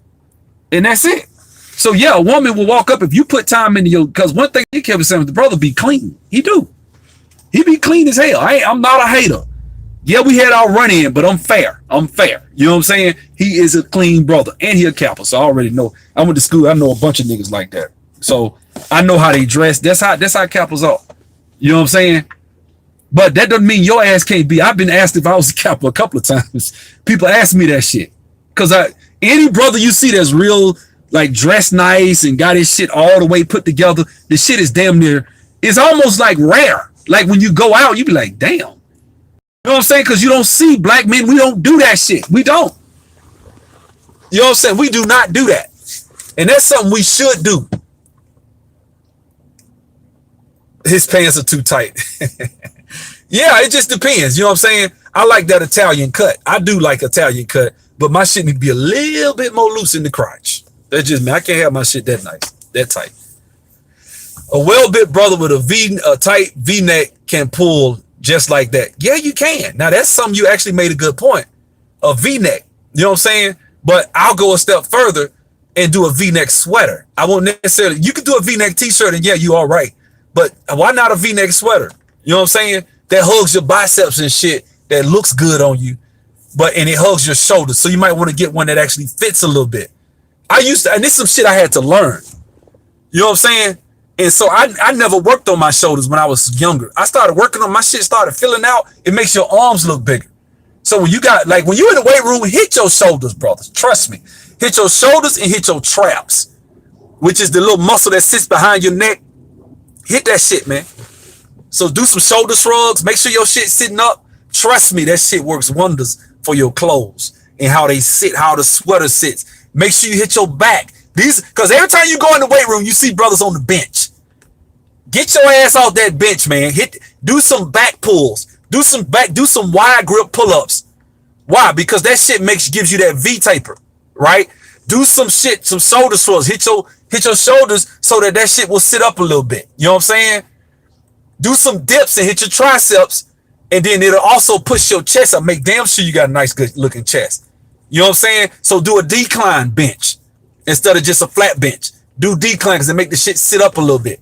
C: And that's it. So yeah, a woman will walk up if you put time into your, because one thing Kevin Samuels, the brother be clean. He do. He be clean as hell. I'm not a hater. Yeah, we had our run in, but I'm fair. You know what I'm saying? He is a clean brother, and he a Kappa. So I already know. I went to school. I know a bunch of niggas like that. So I know how they dress. That's how Kappas are. You know what I'm saying? But that doesn't mean your ass can't be. I've been asked if I was a Kappa a couple of times. People ask me that shit. Because any brother you see that's real, like dressed nice and got his shit all the way put together, the shit is damn near, it's almost like rare. Like when you go out, you be like, damn. You know what I'm saying? Because you don't see black men. We don't do that shit. We don't. You know what I'm saying? We do not do that. And that's something we should do. His pants are too tight. Yeah, it just depends. You know what I'm saying? I like that Italian cut. I do like Italian cut, but my shit need to be a little bit more loose in the crotch. That's just me. I can't have my shit that nice, that tight. A well-built brother with a tight V-neck can pull just like that. Yeah, you can. Now, that's something you actually made a good point. A V-neck. You know what I'm saying? But I'll go a step further and do a V-neck sweater. I won't necessarily, you could do a V-neck t-shirt and yeah, you all right. But why not a V-neck sweater? You know what I'm saying? That hugs your biceps and shit, that looks good on you, and it hugs your shoulders. So you might want to get one that actually fits a little bit. And this is some shit I had to learn. You know what I'm saying? And so I never worked on my shoulders when I was younger. I started working on my shit, started filling out. It makes your arms look bigger. So when you're in the weight room, hit your shoulders, brothers. Trust me. Hit your shoulders and hit your traps, which is the little muscle that sits behind your neck. Hit that shit, man. So do some shoulder shrugs. Make sure your shit's sitting up. Trust me, that shit works wonders for your clothes and how they sit, how the sweater sits. Make sure you hit your back. Because every time you go in the weight room, you see brothers on the bench. Get your ass off that bench, man. Do some back pulls. Do some wide grip pull-ups. Why? Because that shit gives you that V taper, right? Do some shit, some shoulder shrugs. Hit your shoulders so that shit will sit up a little bit. You know what I'm saying? Do some dips and hit your triceps, and then it'll also push your chest up. Make damn sure you got a nice, good looking chest. You know what I'm saying? So do a decline bench instead of just a flat bench. Do decline because it make the shit sit up a little bit,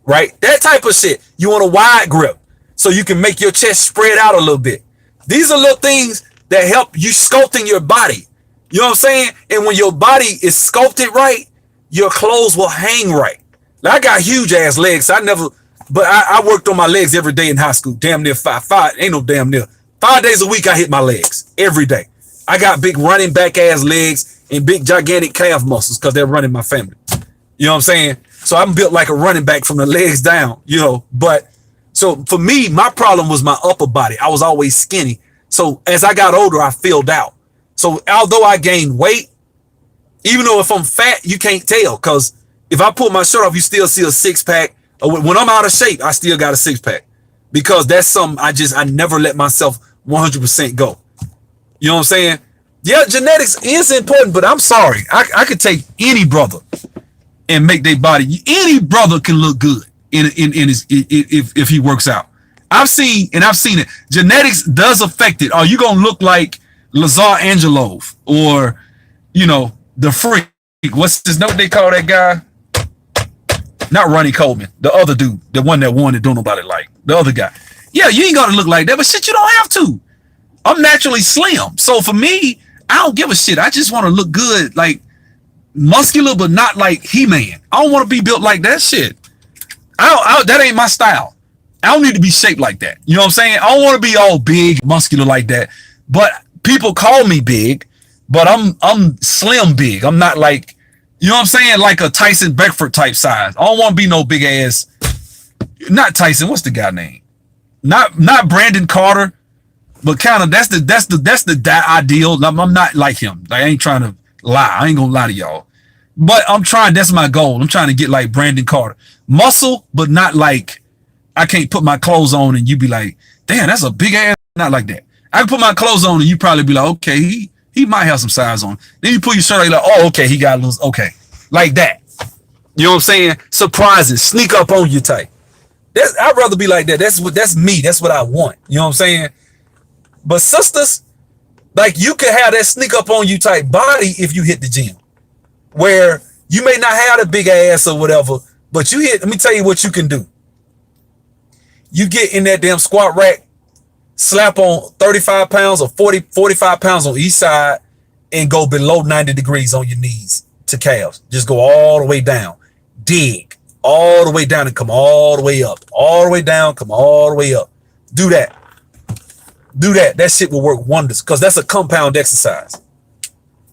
C: right? That type of shit. You want a wide grip so you can make your chest spread out a little bit. These are little things that help you sculpting your body. You know what I'm saying? And when your body is sculpted right, your clothes will hang right. Now, I got huge ass legs. I worked on my legs every day in high school. Damn near five, ain't no damn near. 5 days a week I hit my legs every day. I got big running back ass legs and big gigantic calf muscles because they're running my family. You know what I'm saying? So I'm built like a running back from the legs down, you know. But so for me, my problem was my upper body. I was always skinny. So as I got older, I filled out. So although I gained weight, even though if I'm fat, you can't tell, because if I pull my shirt off, you still see a six pack. When I'm out of shape, I still got a six pack, because that's something I never let myself 100% go. You know what I'm saying? Yeah, genetics is important, but I'm sorry. I could take any brother and make their body. Any brother can look good in his if he works out. I've seen it. Genetics does affect it. Are you gonna look like Lazar Angelov or, you know, the Freak? What's his note they call that guy? Not Ronnie Coleman, the other dude, the one that won that don't nobody like. The other guy. Yeah, you ain't gonna look like that, but shit, you don't have to. I'm naturally slim. So for me, I don't give a shit. I just want to look good, like muscular, but not like He-Man. I don't want to be built like that shit. That ain't my style. I don't need to be shaped like that. You know what I'm saying? I don't want to be all big, muscular like that. But people call me big, but I'm slim big. I'm not like, you know what I'm saying? Like a Tyson Beckford type size. I don't want to be no big ass. Not Tyson. What's the guy name? Not Brandon Carter, but kind of that's the ideal. I'm not like him. Like, I ain't trying to lie. I ain't gonna lie to y'all. But I'm trying. That's my goal. I'm trying to get like Brandon Carter, muscle, but not like I can't put my clothes on and you be like, damn, that's a big ass. Not like that. I can put my clothes on and you probably be like, okay, he might have some size on. Then you pull your shirt out, you're like, oh, okay, he got a little, okay, like that. You know what I'm saying? Surprises, sneak up on you type. I'd rather be like that. That's me. That's what I want. You know what I'm saying? But sisters, like, you can have that sneak up on you type body if you hit the gym, where you may not have a big ass or whatever, but let me tell you what you can do. You get in that damn squat rack, slap on 35 pounds or 45 pounds on each side, and go below 90 degrees on your knees to calves. Just go all the way down. Dig all the way down and come all the way up. All the way down, come all the way up. Do that. Do that. That shit will work wonders, because that's a compound exercise.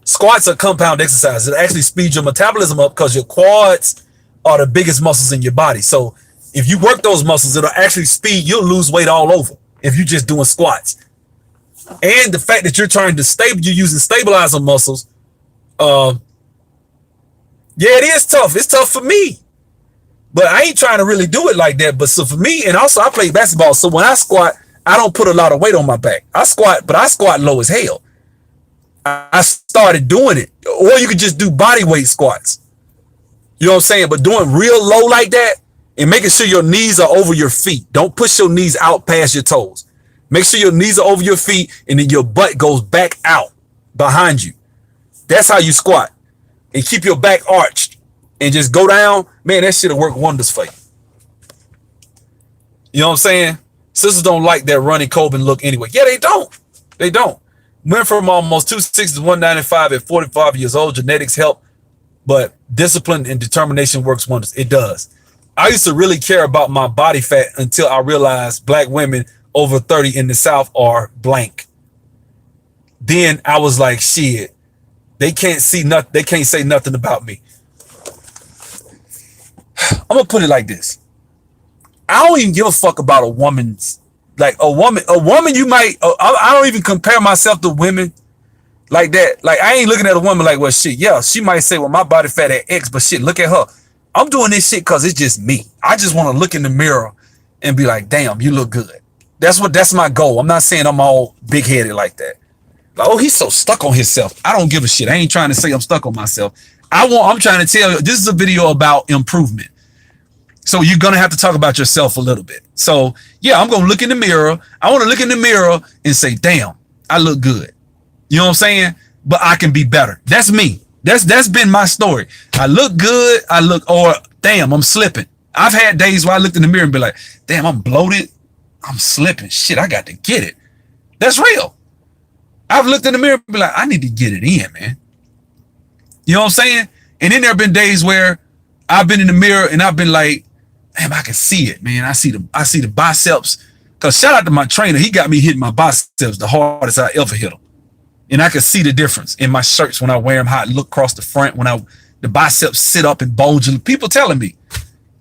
C: Squats are compound exercise. It actually speeds your metabolism up because your quads are the biggest muscles in your body. So if you work those muscles, it'll actually speed. You'll lose weight all over if you're just doing squats. And the fact that you're using stabilizer muscles. Yeah, it is tough. It's tough for me. But I ain't trying to really do it like that. But so for me, and also I play basketball. So when I squat, I don't put a lot of weight on my back. I squat low as hell. I started doing it. Or you could just do body weight squats. You know what I'm saying? But doing real low like that and making sure your knees are over your feet. Don't push your knees out past your toes. Make sure your knees are over your feet and then your butt goes back out behind you. That's how you squat. and keep your back arched and just go down, man, that shit'll work wonders for you. You know what I'm saying? Sisters don't like that Ronnie Coleman look anyway. Yeah, they don't. They don't. Went from almost 260 to 195 at 45 years old. Genetics help, but discipline and determination works wonders. It does. I used to really care about my body fat until I realized black women over 30 in the South are blank. Then I was like, shit, they can't see nothing. They can't say nothing about me. I'm gonna put it like this. I don't even give a fuck about a woman's, like a woman you might, I don't even compare myself to women like that. Like I ain't looking at a woman like, well, shit, yeah, she might say, well, my body fat at X, but shit, look at her. I'm doing this shit because it's just me. I just want to look in the mirror and be like, damn, you look good. That's my goal. I'm not saying I'm all big headed like that. Like, oh, he's so stuck on himself. I don't give a shit. I ain't trying to say I'm stuck on myself. I'm trying to tell you, this is a video about improvement. So you're going to have to talk about yourself a little bit. So yeah, I'm going to look in the mirror. I want to look in the mirror and say, damn, I look good. You know what I'm saying? But I can be better. That's me. That's been my story. I look good. Or damn, I'm slipping. I've had days where I looked in the mirror and be like, damn, I'm bloated. I'm slipping. Shit, I got to get it. That's real. I've looked in the mirror and be like, I need to get it in, man. You know what I'm saying? And then there have been days where I've been in the mirror and I've been like, damn, I can see it, man. I see the biceps. Cause shout out to my trainer. He got me hitting my biceps the hardest I ever hit them. And I can see the difference in my shirts when I wear them, how I look across the front, when the biceps sit up and bulge. People telling me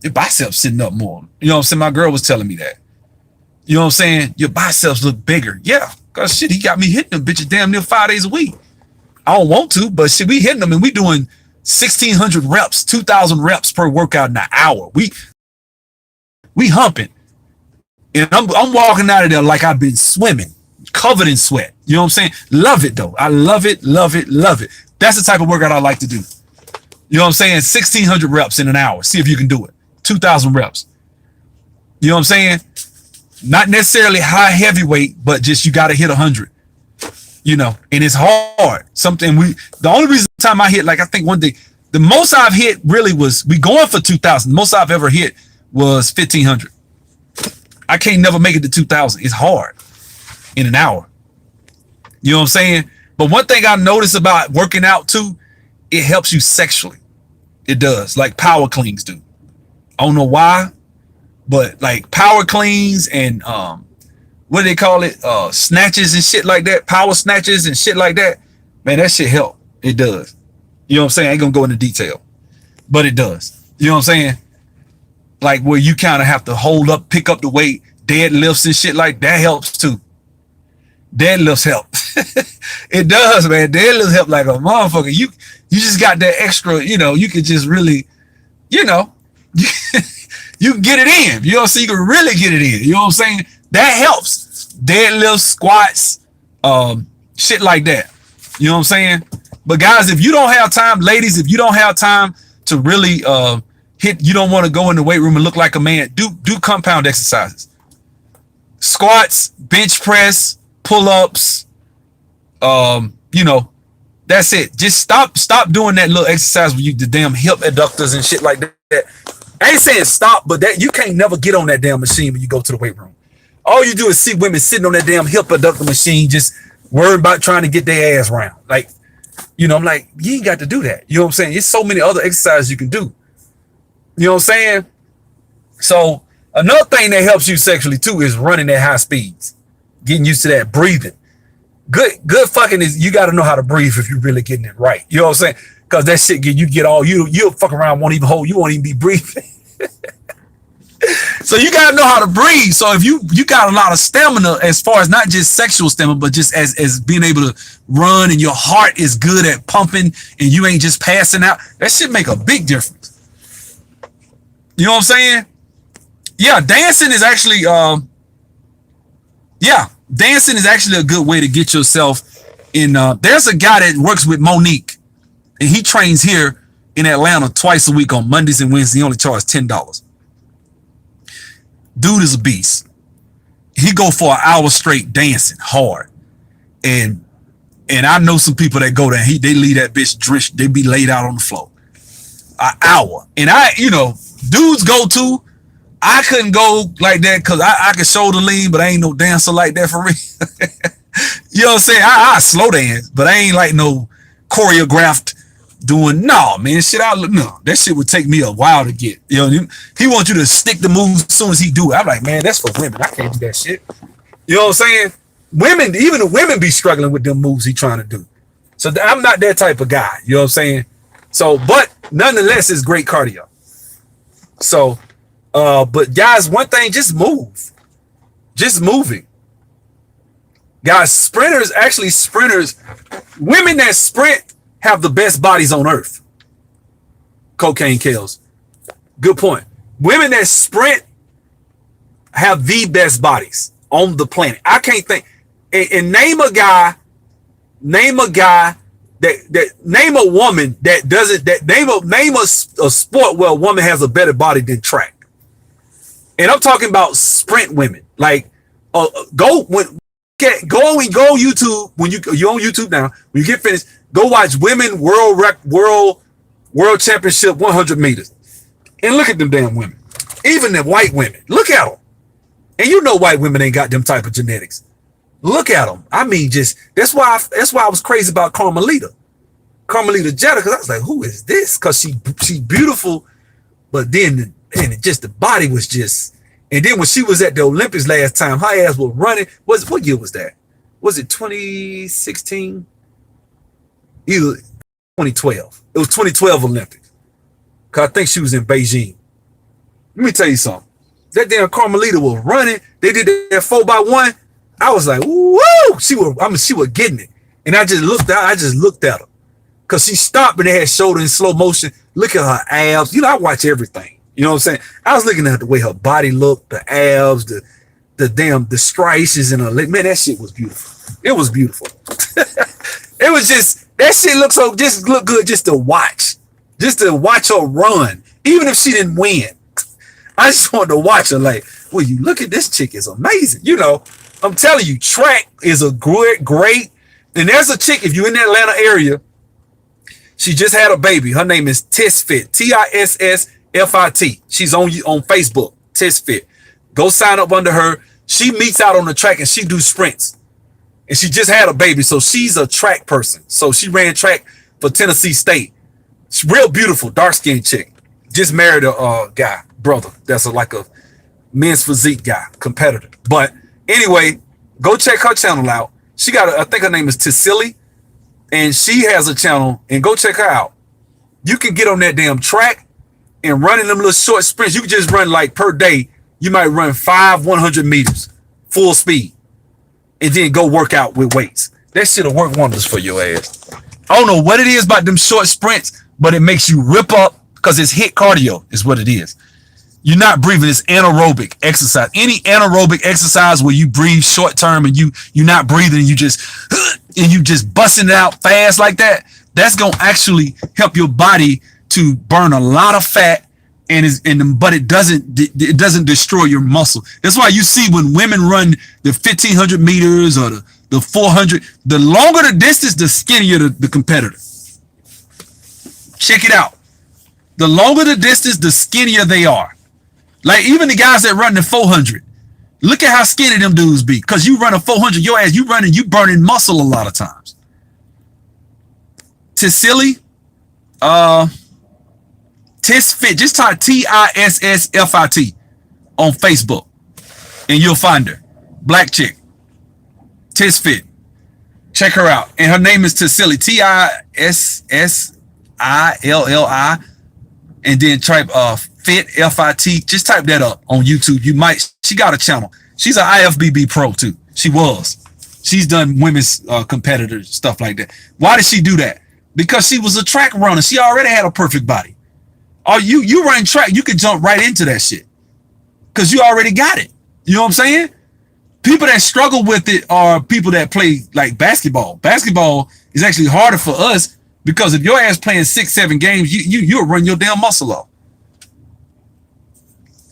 C: your biceps sitting up more. You know what I'm saying? My girl was telling me that. You know what I'm saying? Your biceps look bigger. Yeah. Cause shit, he got me hitting them bitches damn near 5 days a week. I don't want to, but shit, we hitting them and we doing 1,600 reps, 2,000 reps per workout in an hour. We humping. And I'm walking out of there like I've been swimming, covered in sweat. You know what I'm saying? Love it though. I love it, love it, love it. That's the type of workout I like to do. You know what I'm saying? 1,600 reps in an hour. See if you can do it. 2,000 reps. You know what I'm saying? Not necessarily high heavyweight, but just you got to hit 100. You know, and it's hard. The only reason time I hit, like I think one day, the most I've hit really was, we going for 2,000. Most I've ever hit was 1,500. I can't never make it to 2,000. It's hard in an hour. You know what I'm saying? But one thing I notice about working out too, it helps you sexually. It does, like power cleans do. I don't know why, but like power cleans and what do they call it? Snatches and shit like that. Power snatches and shit like that. Man, that shit help. It does. You know what I'm saying? I ain't gonna go into detail, but it does. You know what I'm saying? Like where you kind of have to hold up, pick up the weight, deadlifts and shit like that helps too. Deadlifts help. It does, man. Deadlifts help like a motherfucker. You just got that extra, you know, you could just really, you know, you can get it in. You know what I'm saying? You can really get it in. You know what I'm saying? That helps. Deadlifts, squats, shit like that. You know what I'm saying? But guys, if you don't have time, ladies, if you don't have time to really you don't want to go in the weight room and look like a man, do compound exercises. Squats, bench press, pull-ups, you know, that's it. Just stop doing that little exercise with the damn hip adductors and shit like that. I ain't saying stop, but that you can't never get on that damn machine when you go to the weight room. All you do is see women sitting on that damn hip adductor machine, just worried about trying to get their ass round. Like, you know, I'm like, you ain't got to do that. You know what I'm saying? There's so many other exercises you can do. You know what I'm saying? So another thing that helps you sexually too is running at high speeds, getting used to that breathing. Good fucking is, you got to know how to breathe if you're really getting it right. You know what I'm saying? Because that shit you'll fuck around, won't even be breathing. So you gotta know how to breathe. So if you got a lot of stamina, as far as not just sexual stamina, but just as being able to run and your heart is good at pumping and you ain't just passing out, that shit make a big difference. You know what I'm saying? Yeah, dancing is actually a good way to get yourself in. There's a guy that works with Monique, and he trains here in Atlanta twice a week on Mondays and Wednesdays. He only charges $10. Dude is a beast. He go for an hour straight dancing hard, and And I know some people that go there, they leave that bitch drenched, they be laid out on the floor. An hour. And dudes go too. I couldn't go like that because I can shoulder lean, but I ain't no dancer like that for real. You know what I'm saying? I slow dance, but I ain't like no choreographed doing. No, man, that shit would take me a while to get. You know, he wants you to stick the moves as soon as he do it. I'm like, man, that's for women. I can't do that shit. You know what I'm saying? Women, even the women be struggling with them moves he trying to do. So I'm not that type of guy. You know what I'm saying? So, but nonetheless, it's great cardio. So, but guys, one thing, just move. Just moving. Guys, sprinters, women that sprint have the best bodies on earth. Cocaine kills. Good point. Women that sprint have the best bodies on the planet. I can't think. And name a woman that doesn't, name a sport where a woman has a better body than track. And I'm talking about sprint women. Like, go YouTube when you're on YouTube now. When you get finished, go watch Women World Championship 100 meters, and look at them damn women. Even the white women, look at them. And you know white women ain't got them type of genetics. Look at them. I mean, that's why I was crazy about Carmelita Jeter, because I was like, who is this? Because she's beautiful, but then just the body was just. And then when she was at the Olympics last time, her ass was running. What year was that? Was it 2016? Either 2012. It was 2012 Olympics. Because I think she was in Beijing. Let me tell you something. That damn Carmelita was running. They did that 4x1. I was like, woo! She was getting it. And I just looked at her. Because she stopped and they had showed her in slow motion. Look at her abs. You know, I watch everything. You know what I'm saying? I was looking at the way her body looked, the abs, the striations in her leg. Man, that shit was beautiful. It was beautiful. It was just, that shit looked good just to watch. Just to watch her run. Even if she didn't win. I just wanted to watch her like, well, you look at this chick, is amazing. You know, I'm telling you, track is a great. And there's a chick, if you're in the Atlanta area, she just had a baby. Her name is Tisfit, TISSFIT. She's on Facebook, Tisfit. Go sign up under her. She meets out on the track and she do sprints. And she just had a baby, so she's a track person. So she ran track for Tennessee State. She's real beautiful, dark-skinned chick. Just married a guy, brother. That's like a men's physique guy, competitor. But anyway, go check her channel out. She got, I think her name is Tassili, and she has a channel, and go check her out. You can get on that damn track and running them little short sprints. You can just run like per day. You might run 100 meters, full speed, and then go work out with weights. That shit'll work wonders for your ass. I don't know what it is about them short sprints, but it makes you rip up because it's HIIT cardio is what it is. You're not breathing. It's anaerobic exercise. Any anaerobic exercise where you breathe short term and you're not breathing and you just busting it out fast like that, that's gonna actually help your body to burn a lot of fat but it doesn't destroy your muscle. That's why you see when women run the 1500 meters or the 400, the longer the distance, the skinnier the competitor. Check it out. The longer the distance, the skinnier they are. Like even the guys that run the 400, look at how skinny them dudes be. Because you run a 400, your ass, you burning muscle a lot of times. Tassili, Tisfit, just type TISSFIT on Facebook and you'll find her. Black chick. Tisfit. Check her out. And her name is Tassili, TISSILLI, and then type Fit FIT. Just type that up on YouTube. She got a channel. She's an IFBB pro too. She's done women's competitors, stuff like that. Why did she do that? Because she was a track runner. She already had a perfect body. Or you run track, you can jump right into that shit. Because you already got it. You know what I'm saying? People that struggle with it are people that play like basketball. Basketball is actually harder for us because if your ass playing 6-7 games, you'll run your damn muscle off.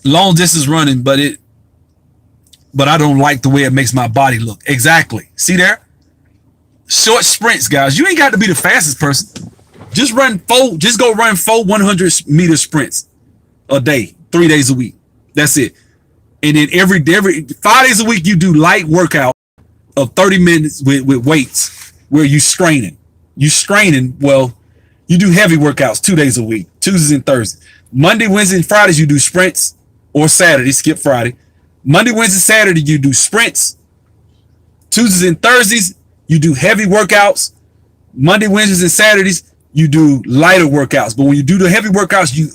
C: Long distance running, but I don't like the way it makes my body look. Exactly. See there? short sprints, guys. You ain't got to be the fastest person. Just go run 100-meter sprints a day, 3 days a week. That's it. And then every 5 days a week, you do light workout of 30 minutes with weights where you straining. Well, you do heavy workouts 2 days a week, Tuesdays and Thursdays. Monday, Wednesday, and Fridays, you do sprints, or Saturday, skip Friday. Monday, Wednesday, Saturday, you do sprints. Tuesdays and Thursdays, you do heavy workouts. Monday, Wednesdays, and Saturdays, you do lighter workouts. But when you do the heavy workouts, you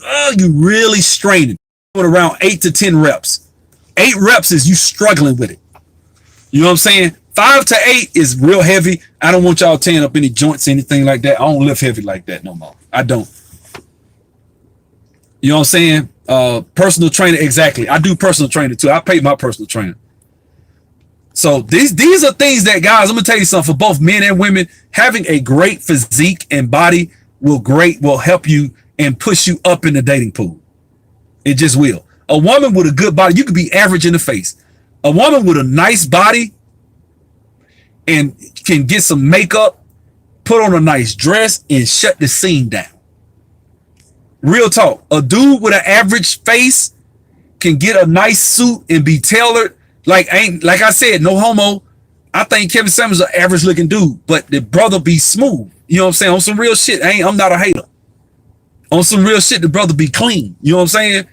C: really straining. Around 8 to 10 reps. 8 reps is you struggling with it. You know what I'm saying? 5 to 8 is real heavy. I don't want y'all tearing up any joints, anything like that. I don't lift heavy like that no more. I don't. You know what I'm saying? Personal trainer, exactly. I do personal training too. I pay my personal trainer. So these are things that, guys, I'm gonna tell you something, for both men and women, having a great physique and body will help you and push you up in the dating pool. It just will. A woman with a good body, you could be average in the face. A woman with a nice body and can get some makeup, put on a nice dress, and shut the scene down. Real talk. A dude with an average face can get a nice suit and be tailored. Like I said, no homo. I think Kevin Samuels is an average looking dude, but the brother be smooth. You know what I'm saying? On some real shit. I'm not a hater. On some real shit, the brother be clean. You know what I'm saying?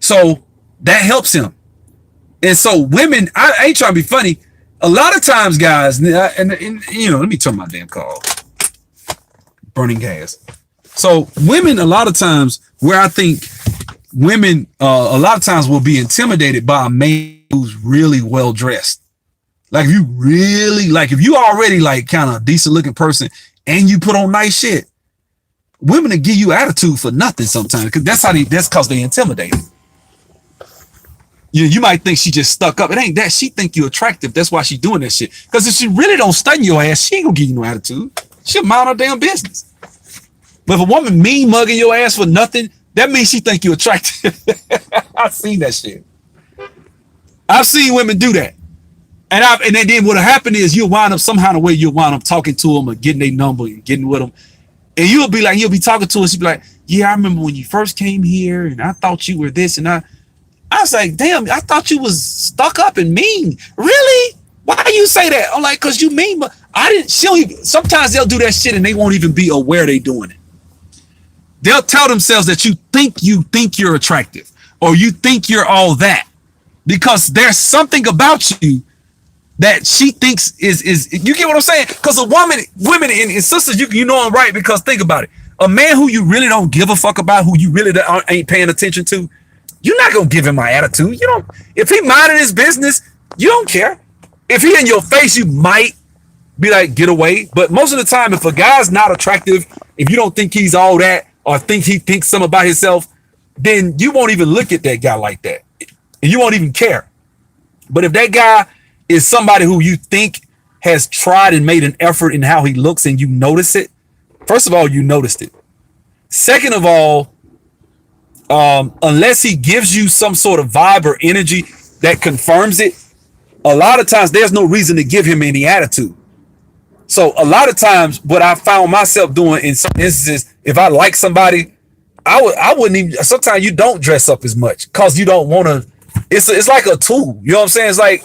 C: So that helps him. And so women, I ain't trying to be funny. A lot of times, guys, and you know, let me turn my damn car off. Burning gas. So women, a lot of times, where I think women, a lot of times will be intimidated by a man who's really well dressed. Like if you already like kind of decent looking person and you put on nice shit, women will give you attitude for nothing sometimes, because that's because they intimidated. You might think she just stuck up. It ain't that. She think you attractive. That's why she doing that shit. Because if she really don't stun your ass, she ain't gonna give you no attitude. She'll mind her damn business. But if a woman mean mugging your ass for nothing, that means she think you attractive. I've seen that shit. I've seen women do that. And then what'll happen is you'll wind up somehow in a way, you'll wind up talking to them or getting their number and getting with them. And you'll be talking to her. She'll be like, yeah, I remember when you first came here and I thought you were this, and I was like, damn, I thought you was stuck up and mean. Really? Why do you say that? I'm like, because you mean, but sometimes they'll do that shit and they won't even be aware they doing it. They'll tell themselves that you think you're attractive or you think you're all that because there's something about you that she thinks is you get what I'm saying? Because women and sisters, you know I'm right, because think about it. A man who you really don't give a fuck about, who you really ain't paying attention to, you're not gonna give him my attitude. You don't. If he minding his business, you don't care. If he in your face, you might be like, get away. But most of the time, if a guy's not attractive, if you don't think he's all that, or think he thinks something about himself, then you won't even look at that guy like that. And you won't even care. But if that guy is somebody who you think has tried and made an effort in how he looks and you notice it, first of all, you noticed it. Second of all, unless he gives you some sort of vibe or energy that confirms it, a lot of times there's no reason to give him any attitude. So a lot of times what I found myself doing in some instances, if I like somebody, I wouldn't even, sometimes you don't dress up as much because you don't want to, it's like a tool. You know what I'm saying?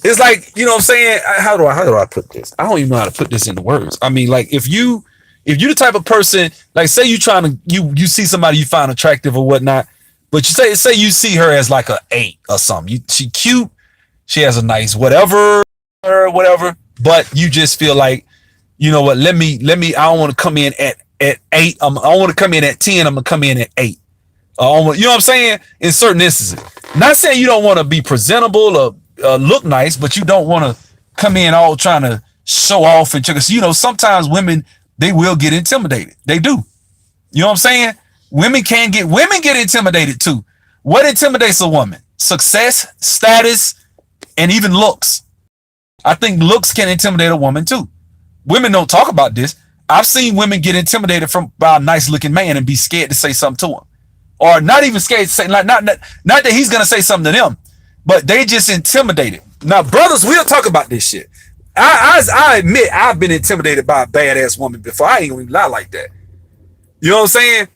C: It's like, you know what I'm saying? How do I put this? I don't even know how to put this into words. I mean, like if you're the type of person, like say you see somebody you find attractive or whatnot, but you say you see her as like a 8 or something. She cute, she has a nice whatever, but you just feel like, you know what, let me, I don't want to come in at 8. I don't want to come in at 10. I'm going to come in at 8. You know what I'm saying? In certain instances. Not saying you don't want to be presentable or look nice, but you don't want to come in all trying to show off and because, you know, sometimes women, they will get intimidated. They do. You know what I'm saying? Women get intimidated too. What intimidates a woman? Success, status, and even looks. I think looks can intimidate a woman too. Women don't talk about this. I've seen women get intimidated by a nice looking man and be scared to say something to him. Or not even scared to say, like, not that he's going to say something to them, but they just intimidated. Now, brothers, we'll talk about this shit. I admit I've been intimidated by a badass woman before. I ain't gonna lie like that. You know what I'm saying?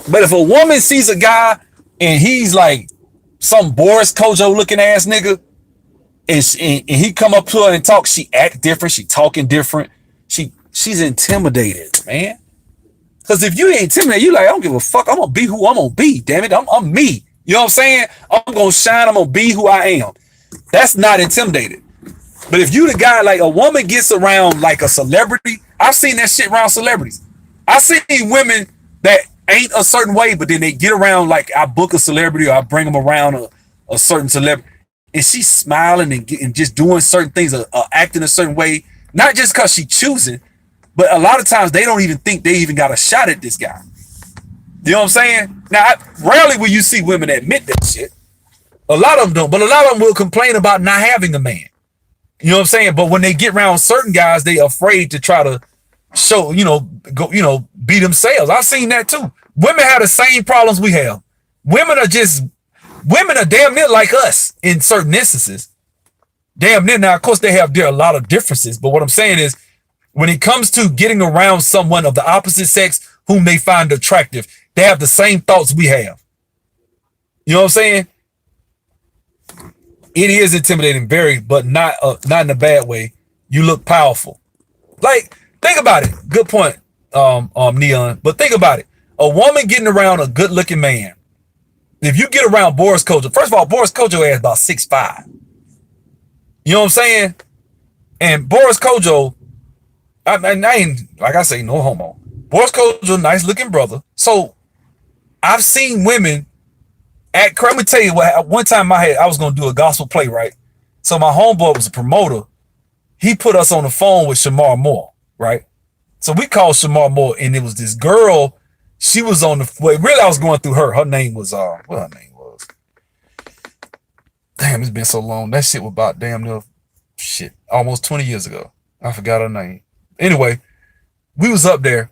C: But if a woman sees a guy and he's like some Boris Kojo looking ass nigga, and he come up to her and talk, she act different, she talking different, she's intimidated, man. Because if you ain't intimidated, you like, I don't give a fuck. I'm gonna be who I'm gonna be. Damn it, I'm me. You know what I'm saying? I'm gonna shine. I'm gonna be who I am. That's not intimidated. But if you the guy, like a woman gets around like a celebrity, I've seen that shit around celebrities. I've seen women that ain't a certain way, but then they get around, like I book a celebrity or I bring them around a certain celebrity, and she's smiling and just doing certain things, acting a certain way, not just because she choosing, but a lot of times they don't even think they even got a shot at this guy. You know what I'm saying? Now, rarely will you see women admit that shit. A lot of them don't, but a lot of them will complain about not having a man. You know what I'm saying? But when they get around certain guys, they afraid to try to show, be themselves. I've seen that too. Women have the same problems we have. Women are damn near like us in certain instances. Damn near. Now, of course, there are a lot of differences. But what I'm saying is, when it comes to getting around someone of the opposite sex whom they find attractive, they have the same thoughts we have. You know what I'm saying? It is intimidating, very, but not in a bad way. You look powerful. Like, think about it. Good point, Neon. But think about it. A woman getting around a good-looking man. If you get around Boris Kojo, first of all, Boris Kojo is about 6'5". You know what I'm saying? And Boris Kojo, I ain't, like I say, no homo. Boris Kojo, nice-looking brother. So, I've seen women let me tell you what, one time I was going to do a gospel play, right? So my homeboy was a promoter. He put us on the phone with Shamar Moore, right? So we called Shamar Moore, and it was this girl. She was on the, well, really I was going through her. Her name was, what her name was? Damn, it's been so long. That shit was about damn near, almost 20 years ago. I forgot her name. Anyway, we was up there,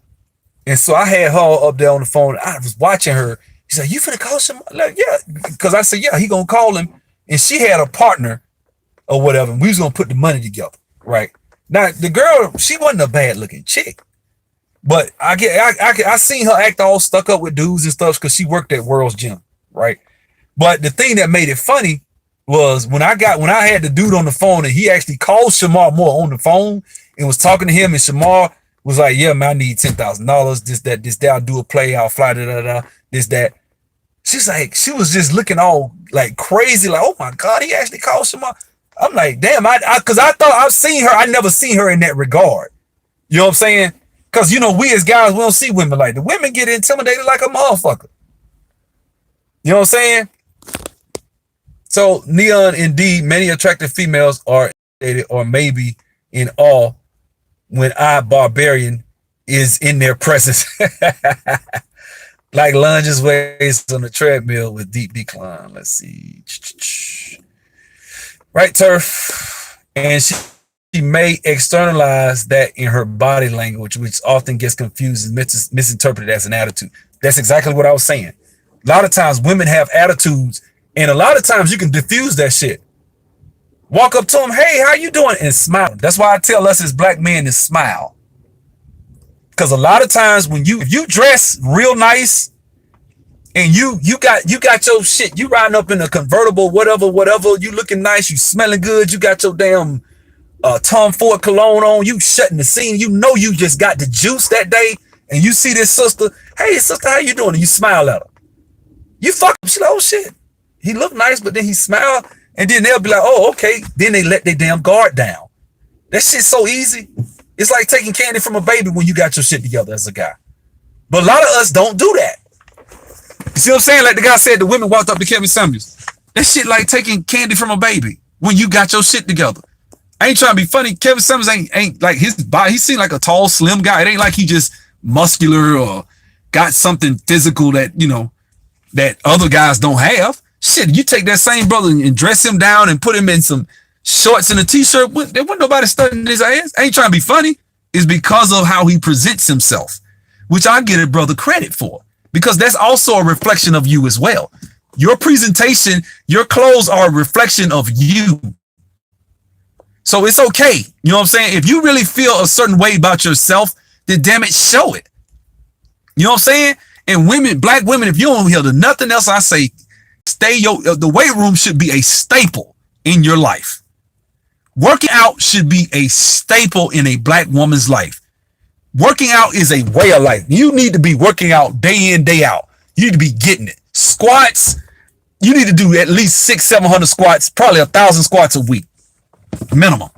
C: and so I had her up there on the phone. I was watching her. He's like, you finna call some? Like, yeah. Because I said, yeah, he gonna call him. And she had a partner or whatever. And we was gonna put the money together, right? Now, the girl, she wasn't a bad looking chick. But I seen her act all stuck up with dudes and stuff because she worked at World's Gym, right? But the thing that made it funny was when I had the dude on the phone and he actually called Shamar Moore on the phone and was talking to him, and Shamar was like, yeah, man, I need $10,000, this, that, I'll do a play, I'll fly, this, that. She's like, she was just looking all like crazy, like, oh my God, he actually called Shamar. I'm like, damn, because I thought I've seen her, I never seen her in that regard. You know what I'm saying? Because, we as guys, we don't see women like that. Women get intimidated like a motherfucker. You know what I'm saying? So, Neon, indeed, many attractive females are intimidated or maybe in awe when I, Barbarian, is in their presence. Like lunges waist on the treadmill with deep decline. Let's see. Right, Turf. And she may externalize that in her body language, which often gets confused and misinterpreted as an attitude. That's exactly what I was saying. A lot of times women have attitudes, and a lot of times you can diffuse that shit. Walk up to them, hey, how you doing? And smile. That's why I tell us as black men to smile. Because a lot of times if you dress real nice and you got your shit, you riding up in a convertible, whatever, you looking nice, you smelling good, you got your damn Tom Ford cologne on, you shutting the scene, you just got the juice that day, and you see this sister, hey sister, how you doing? And you smile at her. You fuck, she like, oh shit, he look nice, but then he smile, and then they'll be like, oh, okay. Then they let their damn guard down. That shit's so easy. It's like taking candy from a baby when you got your shit together as a guy. But a lot of us don't do that. You see what I'm saying? Like the guy said, the women walked up to Kevin Samuels. That shit like taking candy from a baby when you got your shit together. I ain't trying to be funny. Kevin Samuels ain't like his body. He seemed like a tall, slim guy. It ain't like he just muscular or got something physical that, that other guys don't have. Shit, you take that same brother and dress him down and put him in some shorts and a t-shirt, there wasn't nobody studying his ass. I ain't trying to be funny. It's because of how he presents himself, which I give a brother credit for, because that's also a reflection of you as well. Your presentation, your clothes are a reflection of you. So it's okay. You know what I'm saying? If you really feel a certain way about yourself, then damn it, show it. You know what I'm saying? And women, black women, if you don't hear to nothing else I say, the weight room should be a staple in your life. Working out should be a staple in a black woman's life. Working out is a way of life. You need to be working out day in, day out. You need to be getting it. Squats, you need to do at least 600-700 squats, probably 1,000 squats a week, minimum.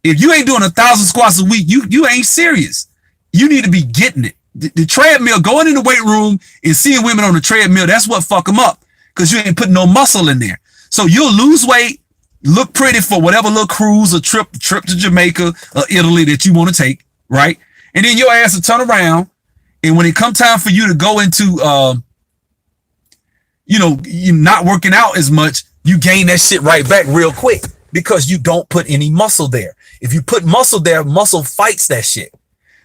C: If you ain't doing 1,000 squats a week, you ain't serious. You need to be getting it. The treadmill, going in the weight room and seeing women on the treadmill, that's what fuck them up, because you ain't putting no muscle in there. So you'll lose weight, look pretty for whatever little cruise or trip to Jamaica or Italy that you want to take, right? And then your ass will turn around, and when it come time for you to go into, you not working out as much, you gain that shit right back real quick because you don't put any muscle there. If you put muscle there, muscle fights that shit.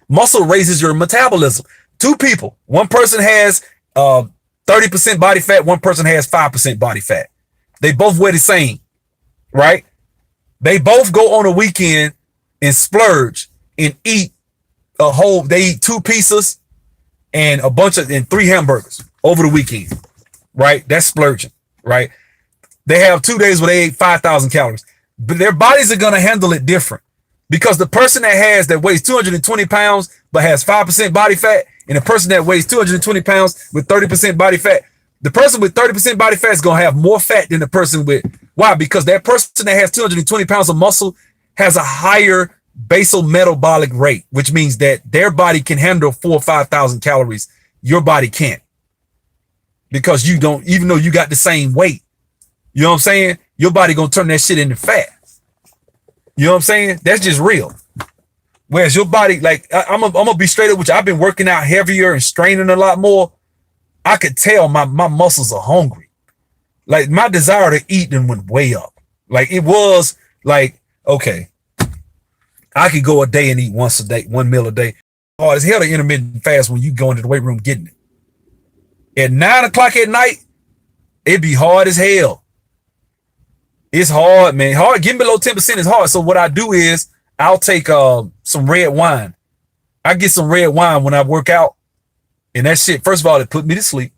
C: Muscle raises your metabolism. Two people, one person has 30% body fat, one person has 5% body fat. They both weigh the same, right? They both go on a weekend and splurge and eat they eat 2 pizzas and and 3 hamburgers over the weekend, right? That's splurging, right? They have 2 days where they ate 5,000 calories, but their bodies are going to handle it different, because the person that weighs 220 pounds but has 5% body fat, and the person that weighs 220 pounds with 30% body fat, the person with 30% body fat is going to have more fat than the person with, why? Because that person that has 220 pounds of muscle has a higher basal metabolic rate, which means that their body can handle 4,000 or 5,000 calories. Your body can't, because you don't, even though you got the same weight, you know what I'm saying? Your body going to turn that shit into fat. You know what I'm saying? That's just real. Whereas your body, like, I'm gonna be straight up with you. I've been working out heavier and straining a lot more. I could tell my muscles are hungry. Like, my desire to eat then went way up. Like, it was like, okay, I could go a day and eat once a day, 1 meal a day. Hard as hell to intermittent fast when you go into the weight room getting it. At 9 o'clock at night, it'd be hard as hell. It's hard, man. Hard. Getting below 10% is hard. So what I do is I'll take some red wine. I get some red wine when I work out. And that shit, first of all, it put me to sleep.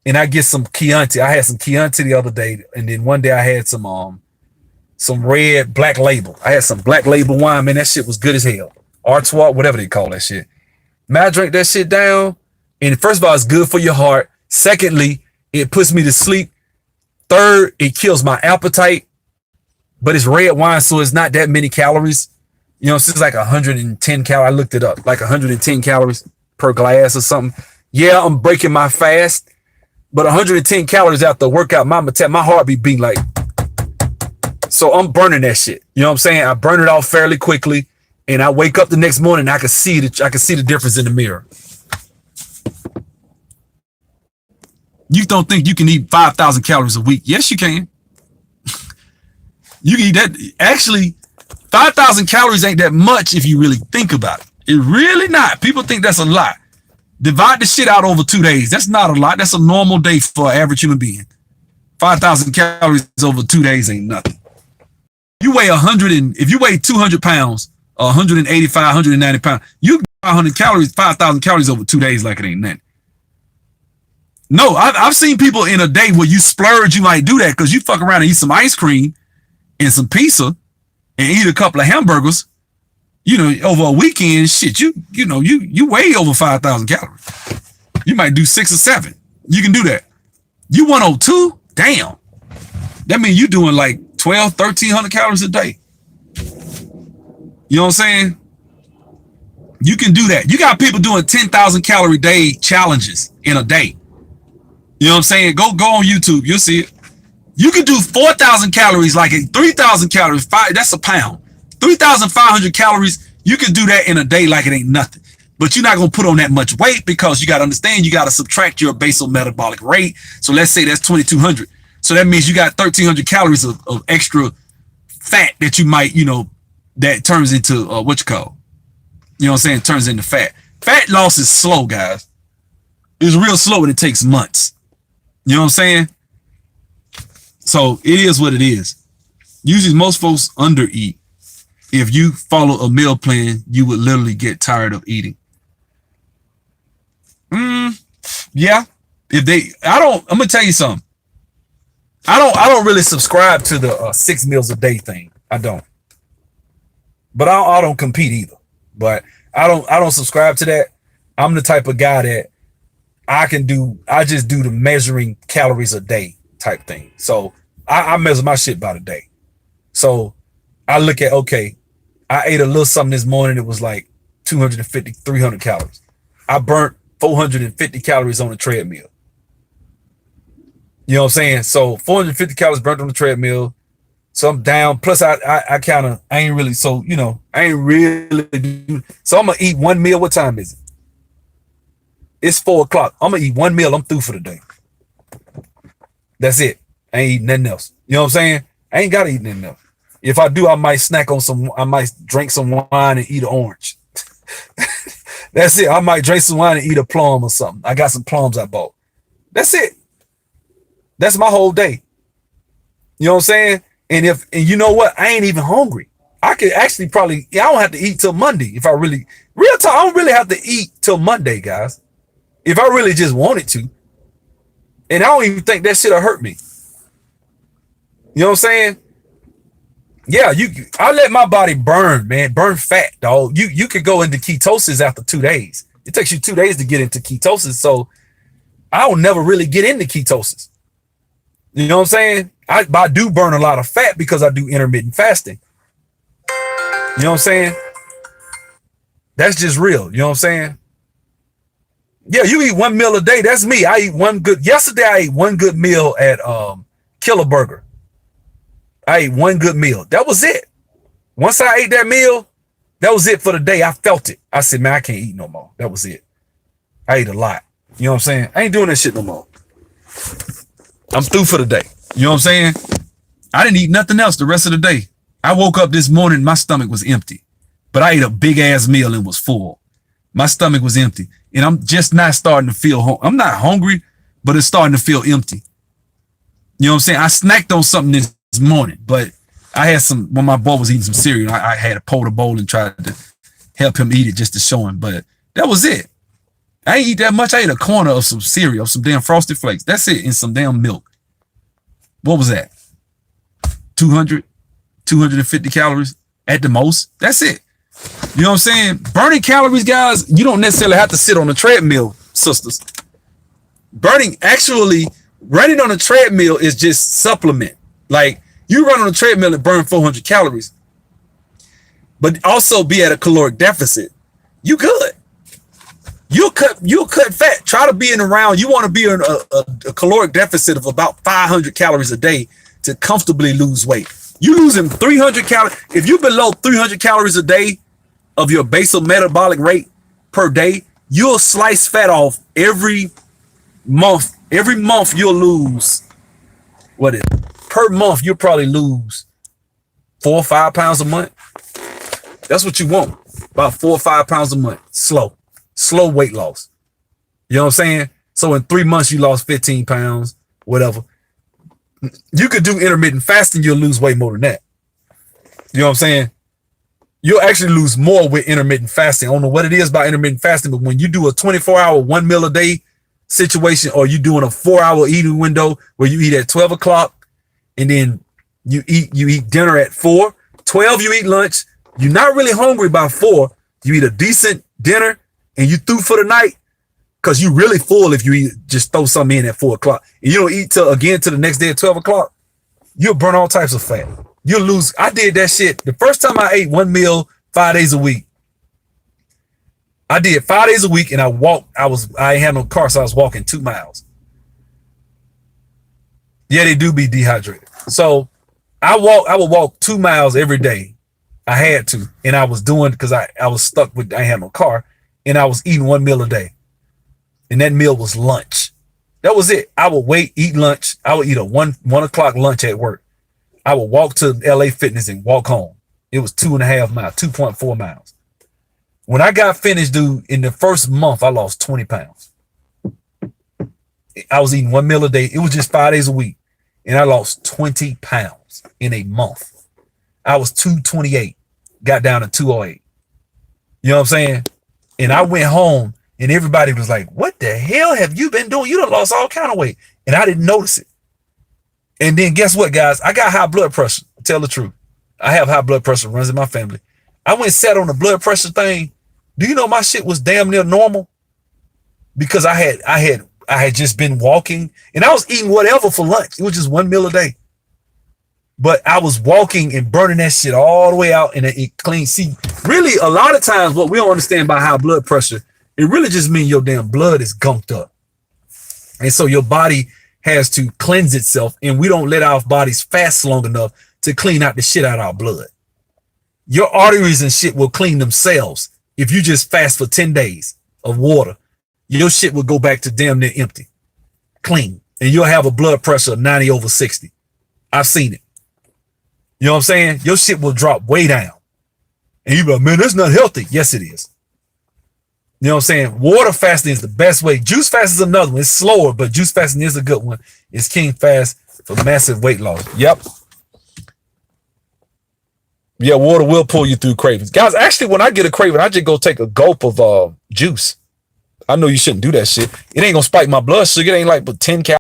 C: And I get some Chianti. I had some Chianti the other day. And then one day I had some red Black Label. I had some Black Label wine, man. That shit was good as hell. Artois, whatever they call that shit. Man, I drank that shit down. And first of all, it's good for your heart. Secondly, it puts me to sleep. Third, it kills my appetite, but it's red wine, so it's not that many calories. You know, it's like 110 calories. I looked it up, like 110 calories per glass or something. Yeah, I'm breaking my fast, but 110 calories after a workout, my heart be beating like, so I'm burning that shit. You know what I'm saying? I burn it off fairly quickly, and I wake up the next morning, and I can see the difference in the mirror. You don't think you can eat 5,000 calories a week? Yes, you can. You can eat that. Actually, 5,000 calories ain't that much if you really think about it. It really not. People think that's a lot. Divide the shit out over 2 days. That's not a lot. That's a normal day for an average human being. 5,000 calories over 2 days ain't nothing. You weigh if you weigh 200 pounds, 185, 190 pounds, you 5,000 calories over 2 days like it ain't nothing. No, I've seen people in a day where you splurge, you might do that because you fuck around and eat some ice cream and some pizza and eat a couple of hamburgers, you know, over a weekend. Shit, you weigh over 5,000 calories. You might do 6 or 7. You can do that. You 102? Damn. That means you doing like 1,300 calories a day. You know what I'm saying? You can do that. You got people doing 10,000 calorie day challenges in a day. You know what I'm saying? Go on YouTube. You'll see it. You can do 4,000 calories, like 3,000 calories. That's a pound. 3,500 calories. You can do that in a day like it ain't nothing. But you're not going to put on that much weight because you got to understand you got to subtract your basal metabolic rate. So let's say that's 2,200. So that means you got 1,300 calories of extra fat that you might, that turns into what you call. You know what I'm saying? Turns into fat. Fat loss is slow, guys. It's real slow and it takes months. You know what I'm saying? So it is what it is. Usually most folks undereat. If you follow a meal plan, you would literally get tired of eating. Yeah. I'm gonna tell you something. I don't really subscribe to the 6 meals a day thing. I don't. But I don't compete either. But I don't subscribe to that. I'm the type of guy that I just do the measuring calories a day type thing. So I measure my shit by the day. So I look at, okay, I ate a little something this morning. It was like 250, 300 calories. I burnt 450 calories on the treadmill. You know what I'm saying? So 450 calories burnt on the treadmill. So I'm down. Plus I ain't really, so, you know, I ain't really do. So I'm going to eat one meal. What time is it? It's 4 o'clock. I'm going to eat one meal. I'm through for the day. That's it. I ain't eating nothing else. You know what I'm saying? I ain't got to eat nothing else. If I do, I might I might drink some wine and eat an orange. That's it. I might drink some wine and eat a plum or something. I got some plums I bought. That's it. That's my whole day. You know what I'm saying? And you know what? I ain't even hungry. I could actually I don't have to eat till Monday if I really, real talk, I don't really have to eat till Monday, guys. If I really just wanted to. And I don't even think that shit'll hurt me. You know what I'm saying? Yeah, I let my body burn, man. Burn fat, dog. You could go into ketosis after 2 days. It takes you 2 days to get into ketosis. So I will never really get into ketosis. You know what I'm saying? I do burn a lot of fat because I do intermittent fasting. You know what I'm saying? That's just real. You know what I'm saying? Yeah, you eat one meal a day. That's me. Yesterday I ate one good meal at Killer Burger. I ate one good meal. That was it. Once I ate that meal, that was it for the day. I felt it. I said, man, I can't eat no more. That was it. I ate a lot. You know what I'm saying? I ain't doing that shit no more. I'm through for the day. You know what I'm saying? I didn't eat nothing else the rest of the day. I woke up this morning, my stomach was empty. But I ate a big ass meal and was full. My stomach was empty. And I'm just not starting to feel I'm not hungry, but it's starting to feel empty. You know what I'm saying? I snacked on something this morning, but I had when my boy was eating some cereal, I had to pull the bowl and try to help him eat it just to show him. But that was it. I ain't eat that much. I ate a corner of some cereal, some damn Frosted Flakes. That's it. And some damn milk. What was that? 200, 250 calories at the most. That's it. You know what I'm saying? Burning calories, guys, you don't necessarily have to sit on a treadmill, sisters. Running on a treadmill is just supplement. Like, you run on a treadmill and burn 400 calories, but also be at a caloric deficit. You good. You'll cut fat. Try to be in around, you want to be in a caloric deficit of about 500 calories a day to comfortably lose weight. You losing 300 calories. If you're below 300 calories a day of your basal metabolic rate per day, you'll slice fat off every month. Every month you'll lose, per month you'll probably lose 4 or 5 pounds a month. That's what you want. About 4 or 5 pounds a month. Slow weight loss. You know what I'm saying? So in 3 months you lost 15 pounds, whatever. You could do intermittent fasting, you'll lose way more than that. You know what I'm saying? You'll actually lose more with intermittent fasting. I don't know what it is about intermittent fasting, but when you do a 24-hour, 1 meal a day situation, or you doing a 4-hour eating window where you eat at 12 o'clock and then you eat dinner at 4, 12 you eat lunch, you're not really hungry by 4, you eat a decent dinner and you through for the night, because you really full if you just throw something in at 4 o'clock and you don't eat till the next day at 12 o'clock, you'll burn all types of fat. You'll lose. I did that shit. The first time I ate one meal 5 days a week, I did 5 days a week, and I walked. I ain't had no car, so I was walking 2 miles. Yeah, they do be dehydrated. So I would walk 2 miles every day. I had to, and I was doing, because I was stuck with, I ain't had no car, and I was eating 1 meal a day. And that meal was lunch. That was it. I would eat lunch. I would eat a 1 o'clock lunch at work. I would walk to LA Fitness and walk home. It was 2.5 miles, 2.4 miles. When I got finished, dude, in the first month, I lost 20 pounds. I was eating 1 meal a day. It was just 5 days a week. And I lost 20 pounds. pounds in a month. I was 228, got down to 208. You know what I'm saying? And I went home and everybody was like, what the hell have you been doing? You done lost all kind of weight. And I didn't notice it. And then guess what, guys? I got high blood pressure. Tell the truth. I have high blood pressure, runs in my family. I went and sat on the blood pressure thing. Do you know my shit was damn near normal? Because I had just been walking and I was eating whatever for lunch. It was just one meal a day. But I was walking and burning that shit all the way out and it clean. See, really, a lot of times what we don't understand about high blood pressure, it really just means your damn blood is gunked up. And so your body has to cleanse itself, and we don't let our bodies fast long enough to clean out the shit out of our blood. Your arteries and shit will clean themselves. If you just fast for 10 days of water, your shit will go back to damn near empty, clean. And you'll have a blood pressure of 90/60. I've seen it. You know what I'm saying? Your shit will drop way down. And you be like, man, that's not healthy. Yes, it is. You know what I'm saying? Water fasting is the best way. Juice fast is another one. It's slower, but juice fasting is a good one. It's King Fast for massive weight loss. Yep. Yeah, water will pull you through cravings. Guys, actually, when I get a craving, I just go take a gulp of juice. I know you shouldn't do that shit. It ain't gonna spike my blood sugar. It ain't like but 10 calories.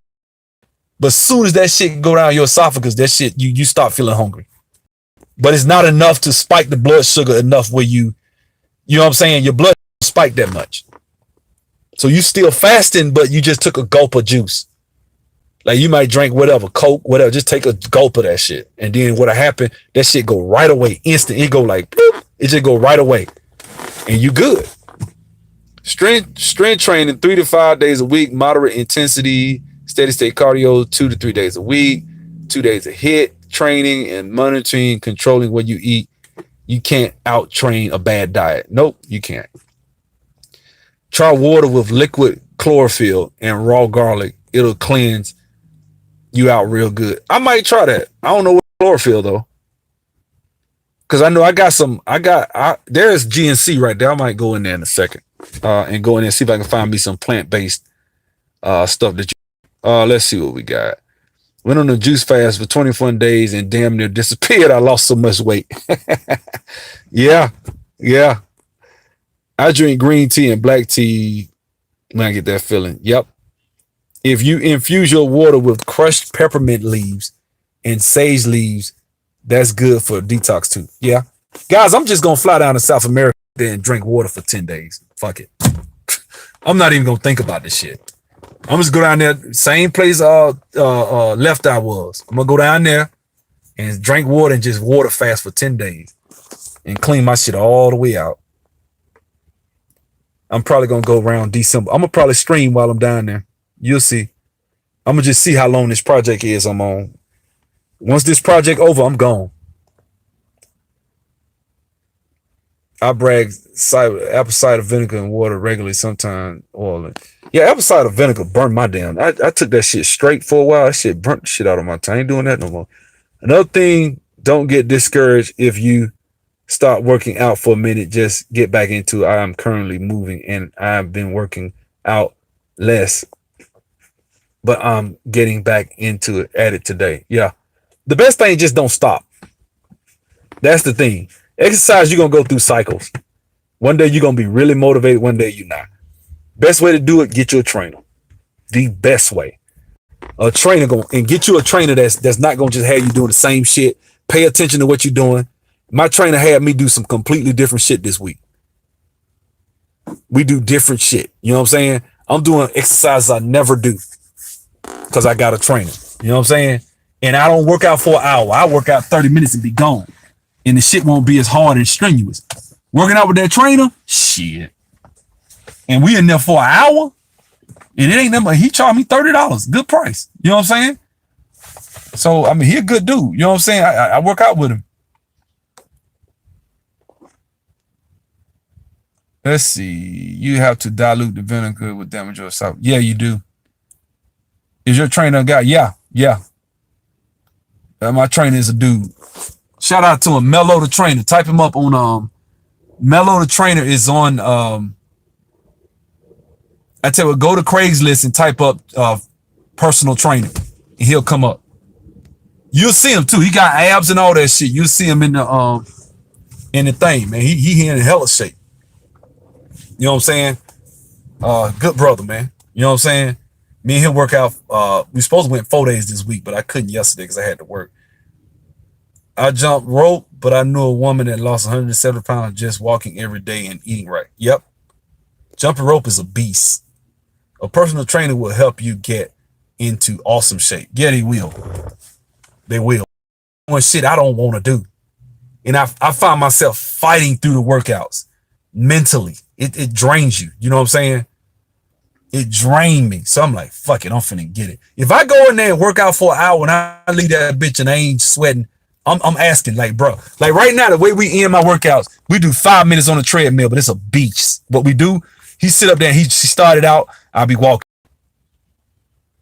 C: But as soon as that shit go down your esophagus, that shit, you start feeling hungry. But it's not enough to spike the blood sugar enough where you know what I'm saying? Your blood don't spike that much. So you still fasting, but you just took a gulp of juice. Like you might drink whatever, Coke, whatever, just take a gulp of that shit. And then what'll happen, that shit go right away, instant. It go like, boop, it just go right away. And you good. Strength training 3 to 5 days a week, moderate intensity, steady state cardio 2 to 3 days a week, 2 days a hit, training and monitoring, controlling what you eat. You can't out train a bad diet. Nope, you can't. Try water with liquid chlorophyll and raw garlic. It'll cleanse you out real good. I might try that. I don't know what chlorophyll though. Cause I know there's GNC right there. I might go in there in a second and go in there and see if I can find me some plant-based stuff that let's see what we got. Went on a juice fast for 21 days and damn near disappeared. I lost so much weight. Yeah. I drink green tea and black tea when I get that feeling. Yep. If you infuse your water with crushed peppermint leaves and sage leaves, that's good for detox too. Yeah. Guys, I'm just going to fly down to South America and drink water for 10 days. Fuck it. I'm not even going to think about this shit. I'm just go down there, same place left I was. I'm going to go down there and drink water and just water fast for 10 days and clean my shit all the way out. I'm probably going to go around December. I'm going to probably stream while I'm down there. You'll see. I'm going to just see how long this project is I'm on. Once this project over, I'm gone. I brag apple cider vinegar and water regularly, sometimes oil. Yeah, apple cider vinegar burnt my damn. I took that shit straight for a while. That shit burnt the shit out of my tongue. I ain't doing that no more. Another thing, don't get discouraged if you start working out for a minute. Just get back into it. I am currently moving and I've been working out less, but I'm getting back into it at it today. Yeah. The best thing, just don't stop. That's the thing. Exercise, you're going to go through cycles. One day you're going to be really motivated. One day you're not. Best way to do it, get you a trainer. The best way. A trainer and get you a trainer that's not going to just have you doing the same shit. Pay attention to what you're doing. My trainer had me do some completely different shit this week. We do different shit. You know what I'm saying? I'm doing exercises I never do because I got a trainer. You know what I'm saying? And I don't work out for an hour. I work out 30 minutes and be gone. And the shit won't be as hard and strenuous. Working out with that trainer, shit. And we in there for an hour, and it ain't nothing but he charged me $30. Good price. You know what I'm saying? So, I mean, he a good dude. You know what I'm saying? I work out with him. Let's see. You have to dilute the vinegar with damage or salt. Yeah, you do. Is your trainer a guy? Yeah. My trainer is a dude. Shout out to him, Mello the Trainer. Type him up on Mello the Trainer is on I tell you what, go to Craigslist and type up personal training and he'll come up. You'll see him too. He got abs and all that shit. You'll see him in the thing, man. He in hella shape. You know what I'm saying? Good brother, man. You know what I'm saying? Me and him work out. We supposed to went 4 days this week, but I couldn't yesterday because I had to work. I jumped rope, but I knew a woman that lost 170 pounds just walking every day and eating right. Yep. Jumping rope is a beast. A personal trainer will help you get into awesome shape. Yeah, they will. They will. Doing shit I don't want to do. And I find myself fighting through the workouts mentally. It drains you. You know what I'm saying? It drained me. So I'm like, fuck it, I'm finna get it. If I go in there and work out for an hour and I leave that bitch and I ain't sweating, I'm asking, like, bro, like right now, the way we end my workouts, we do 5 minutes on the treadmill, but it's a beach. What we do, he sit up there, she started out, I'll be walking.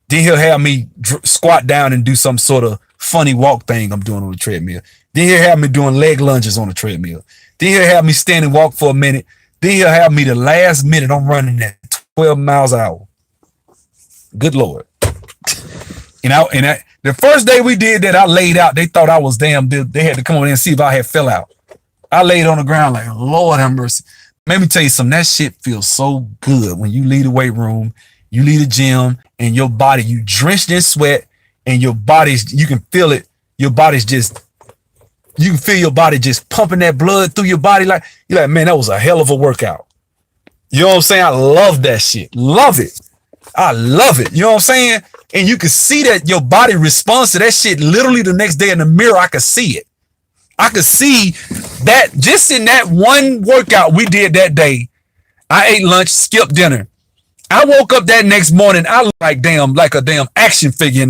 C: Then he'll have me squat down and do some sort of funny walk thing I'm doing on the treadmill. Then he'll have me doing leg lunges on the treadmill. Then he'll have me stand and walk for a minute. Then he'll have me the last minute I'm running at 12 miles an hour. Good Lord. And the first day we did that, I laid out. They thought I was damn. They had to come over there and see if I had fell out. I laid on the ground like, Lord have mercy. Let me tell you something. That shit feels so good when you leave the weight room, you leave the gym, and your body, you drenched in sweat, and your body's, you can feel it. Your body's just, you can feel your body just pumping that blood through your body. Like, you're like, man, that was a hell of a workout. You know what I'm saying? I love that shit. Love it. I love it. You know what I'm saying? And you can see that your body responds to that shit literally the next day in the mirror. I could see it. I could see that just in that one workout we did that day. I ate lunch, skipped dinner. I woke up that next morning. I looked like a damn action figure.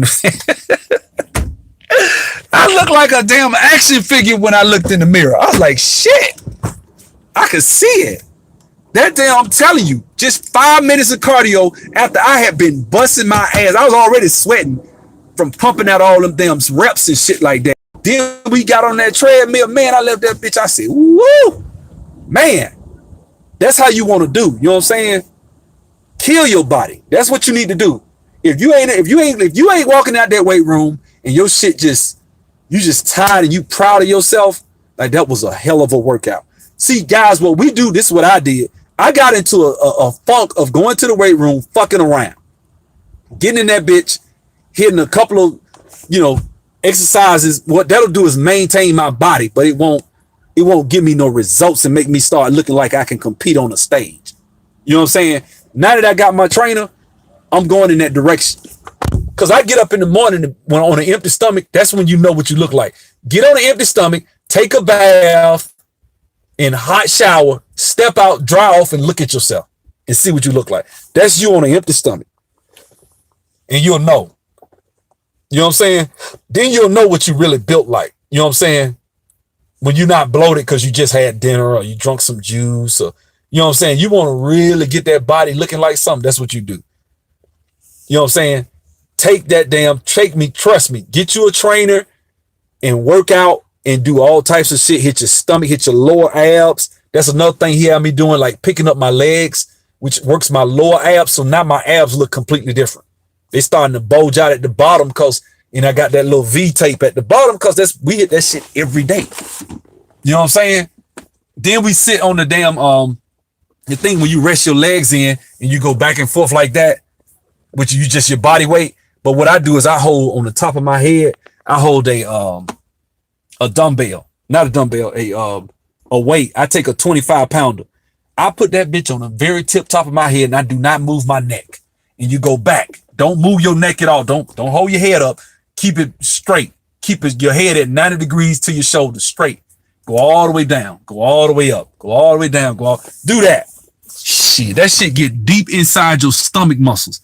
C: I looked like a damn action figure when I looked in the mirror. I was like, shit. I could see it. That damn, I'm telling you, just 5 minutes of cardio after I had been busting my ass. I was already sweating from pumping out all them damn reps and shit like that. Then we got on that treadmill. Man, I left that bitch. I said, woo, man, that's how you want to do. You know what I'm saying? Kill your body. That's what you need to do. If you ain't walking out that weight room and your shit you just tired and you proud of yourself, like that was a hell of a workout. See, guys, what we do, this is what I did. I got into a funk of going to the weight room, fucking around, getting in that bitch, hitting a couple of, exercises. What that'll do is maintain my body, but it won't give me no results and make me start looking like I can compete on a stage. You know what I'm saying? Now that I got my trainer, I'm going in that direction. Cause I get up in the morning when on an empty stomach. That's when you know what you look like. Get on an empty stomach, take a bath, in hot shower, step out, dry off, and look at yourself and see what you look like. That's you on an empty stomach. And you'll know. You know what I'm saying? Then you'll know what you really built like. You know what I'm saying? When you're not bloated because you just had dinner or you drunk some juice or, you know what I'm saying? You want to really get that body looking like something. That's what you do. You know what I'm saying? Trust me, get you a trainer and work out and do all types of shit. Hit your stomach, hit your lower abs. That's another thing he had me doing, like picking up my legs, which works my lower abs. So now my abs look completely different. They starting to bulge out at the bottom because, I got that little V tape at the bottom because we hit that shit every day. You know what I'm saying? Then we sit on the damn, the thing when you rest your legs in and you go back and forth like that, which you just your body weight. But what I do is I hold on the top of my head, I hold a dumbbell, not a dumbbell, a weight. I take a 25 pounder. I put that bitch on the very tip top of my head and I do not move my neck. And you go back. Don't move your neck at all. Don't hold your head up. Keep it straight. Keep your head at 90 degrees to your shoulder straight. Go all the way down. Go all the way up. Go all the way down. Do that. Shit, that shit get deep inside your stomach muscles.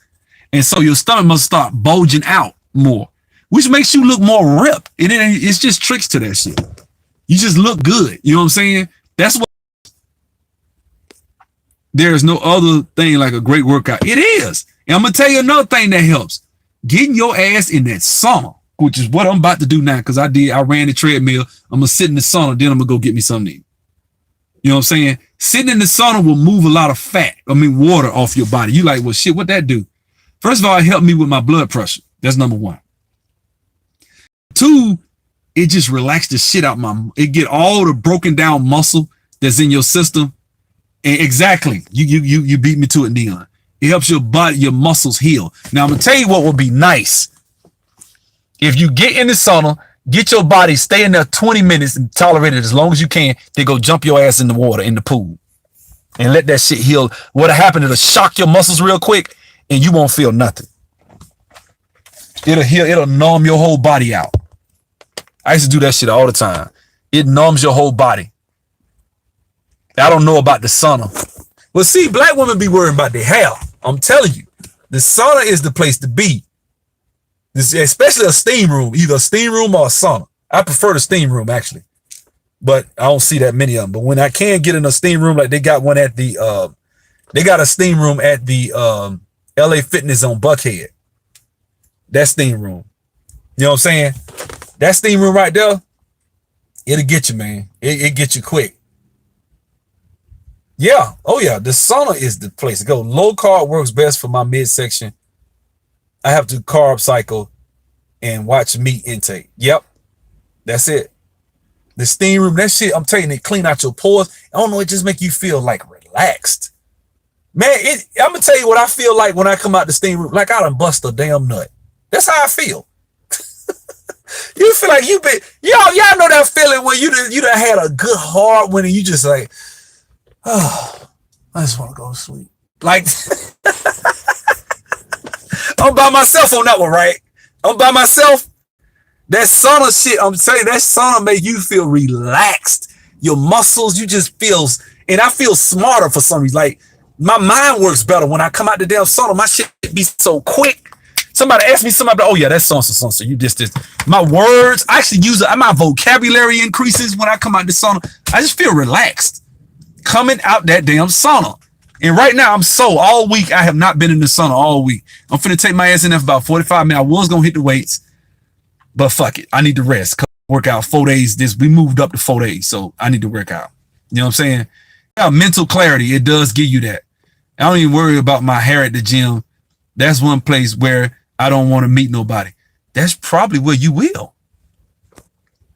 C: And so your stomach muscles start bulging out more, which makes you look more ripped. It's just tricks to that shit. You just look good. You know what I'm saying? That's what. There's no other thing like a great workout. It is. And I'm going to tell you another thing that helps. Getting your ass in that sauna, which is what I'm about to do now because I ran the treadmill. I'm going to sit in the sauna, then I'm going to go get me something to eat. You know what I'm saying? Sitting in the sauna will move a lot of water off your body. You like, well, shit, what that do? First of all, it helped me with my blood pressure. That's number one. Two, it just relax the shit out it get all the broken down muscle that's in your system. And exactly, you beat me to it, Neon. It helps your body, your muscles heal. Now I'm gonna tell you what would be nice. If you get in the sauna, get your body, stay in there 20 minutes and tolerate it as long as you can, then go jump your ass in the water, in the pool. And let that shit heal. What'll happen, it'll shock your muscles real quick and you won't feel nothing. It'll heal, it'll numb your whole body out. I used to do that shit all the time. It numbs your whole body. I don't know about the sauna. Well, see, black women be worrying about their hair. I'm telling you, the sauna is the place to be. This, especially a steam room, either a steam room or a sauna. I prefer the steam room, actually. But I don't see that many of them. But when I can get in a steam room, like they got one at the, they got a steam room at the LA Fitness on Buckhead. That steam room. You know what I'm saying? That steam room right there, it'll get you, man. It get you quick. Yeah. Oh, yeah. The sauna is the place to go. Low carb works best for my midsection. I have to carb cycle and watch meat intake. Yep. That's it. The steam room, that shit, I'm telling you, it clean out your pores. I don't know, it just make you feel like relaxed. Man, I'm going to tell you what I feel like when I come out the steam room. Like I done bust a damn nut. That's how I feel. You feel like you been, y'all know that feeling when you done had a good hard one and you just like, oh, I just want to go to sleep. Like, I'm by myself on that one, right? I'm by myself. That sauna shit, I'm saying that sauna make you feel relaxed. Your muscles, you just feel, and I feel smarter for some reason. Like my mind works better when I come out the damn sauna. My shit be so quick. Somebody asked me something about, oh yeah, that's so. You just my words, I actually use it. My vocabulary increases when I come out the sauna. I just feel relaxed coming out that damn sauna. And right now I'm all week. I have not been in the sauna all week. I'm finna take my ass in there for about 45 minutes. I was gonna hit the weights, but fuck it. I need to rest. Work out 4 days. We moved up to 4 days, so I need to work out. You know what I'm saying? Yeah, mental clarity. It does give you that. I don't even worry about my hair at the gym. That's one place where I don't want to meet nobody. That's probably where you will.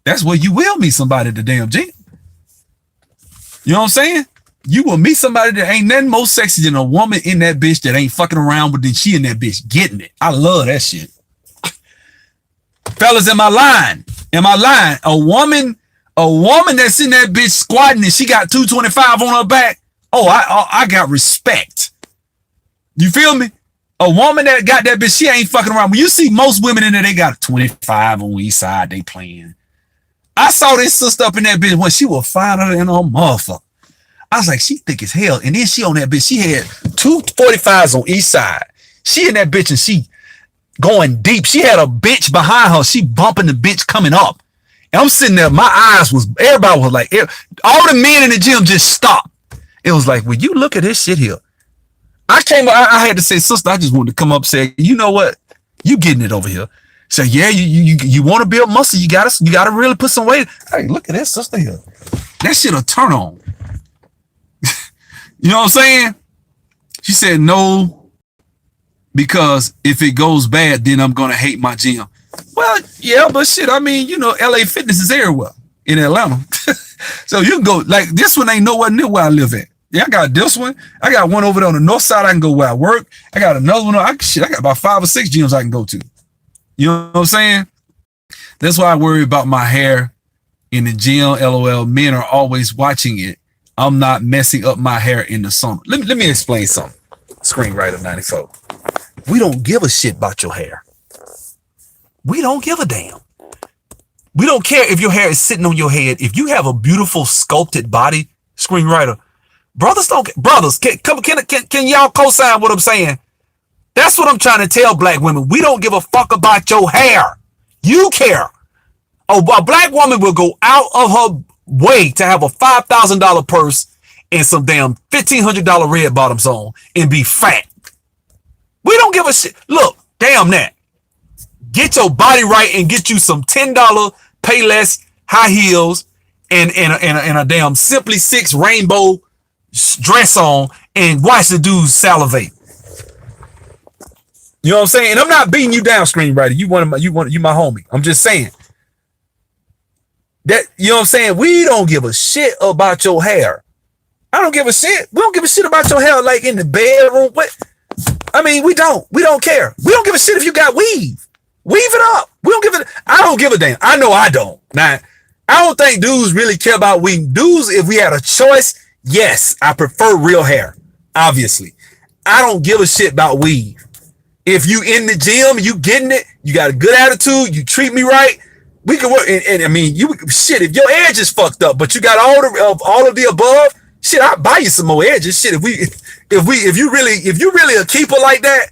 C: That's where you will meet somebody at the damn gym. You know what I'm saying? You will meet somebody that ain't nothing more sexy than a woman in that bitch that ain't fucking around with, than she in that bitch getting it. I love that shit. Fellas, am I lying? Am I lying? A woman that's in that bitch squatting and she got 225 on her back. Oh, I got respect. You feel me? A woman that got that bitch, she ain't fucking around. When you see most women in there, they got a 25 on each side, they playing. I saw this sister up in that bitch when she was finer than a motherfucker. I was like, she thick as hell. And then she on that bitch, she had 245s on each side. She in that bitch and she going deep. She had a bench behind her. She bumping the bench coming up. And I'm sitting there, my eyes was, everybody was like, all the men in the gym just stopped. It was like, well, you look at this shit here. I had to say, sister, I just wanted to come up and say, you know what? You getting it over here. Say, yeah, you want to build muscle. You gotta really put some weight. Hey, look at that sister here. That shit'll turn on. You know what I'm saying? She said, no, because if it goes bad, then I'm going to hate my gym. Well, yeah, but shit, I mean, you know, LA Fitness is everywhere in Atlanta. So you can go, like, this one ain't nowhere near where I live at. Yeah, I got this one. I got one over there on the north side I can go where I work. I got another one. I got about 5 or 6 gyms I can go to. You know what I'm saying? That's why I worry about my hair in the gym. LOL. Men are always watching it. I'm not messing up my hair in the sauna. Let me explain something. Screenwriter 94. We don't give a shit about your hair. We don't give a damn. We don't care if your hair is sitting on your head. If you have a beautiful sculpted body, screenwriter, brothers, can y'all co-sign what I'm saying? That's what I'm trying to tell black women. We don't give a fuck about your hair. You care. A black woman will go out of her way to have a $5,000 purse and some damn $1,500 red bottoms on and be fat. We don't give a shit. Look, damn that. Get your body right and get you some $10 pay less high heels and a damn Simply Six rainbow dress on and watch the dudes salivate. You know what I'm saying? And I'm not beating you down, screenwriter. You my homie. I'm just saying, That, you know what I'm saying? We don't give a shit about your hair. I don't give a shit. We don't give a shit about your hair like in the bedroom. What? I mean, we don't. We don't care. We don't give a shit if you got weave. Weave it up. We don't give it. I don't give a damn. I know I don't. Now, I don't think dudes really care about weave. Dudes, if we had a choice, yes, I prefer real hair. Obviously. I don't give a shit about weave. If you in the gym, you getting it, you got a good attitude, you treat me right, we can work. And I mean, you shit, if your edge is fucked up, but you got all of the above, shit, I'll buy you some more edges. Shit, if you really a keeper like that,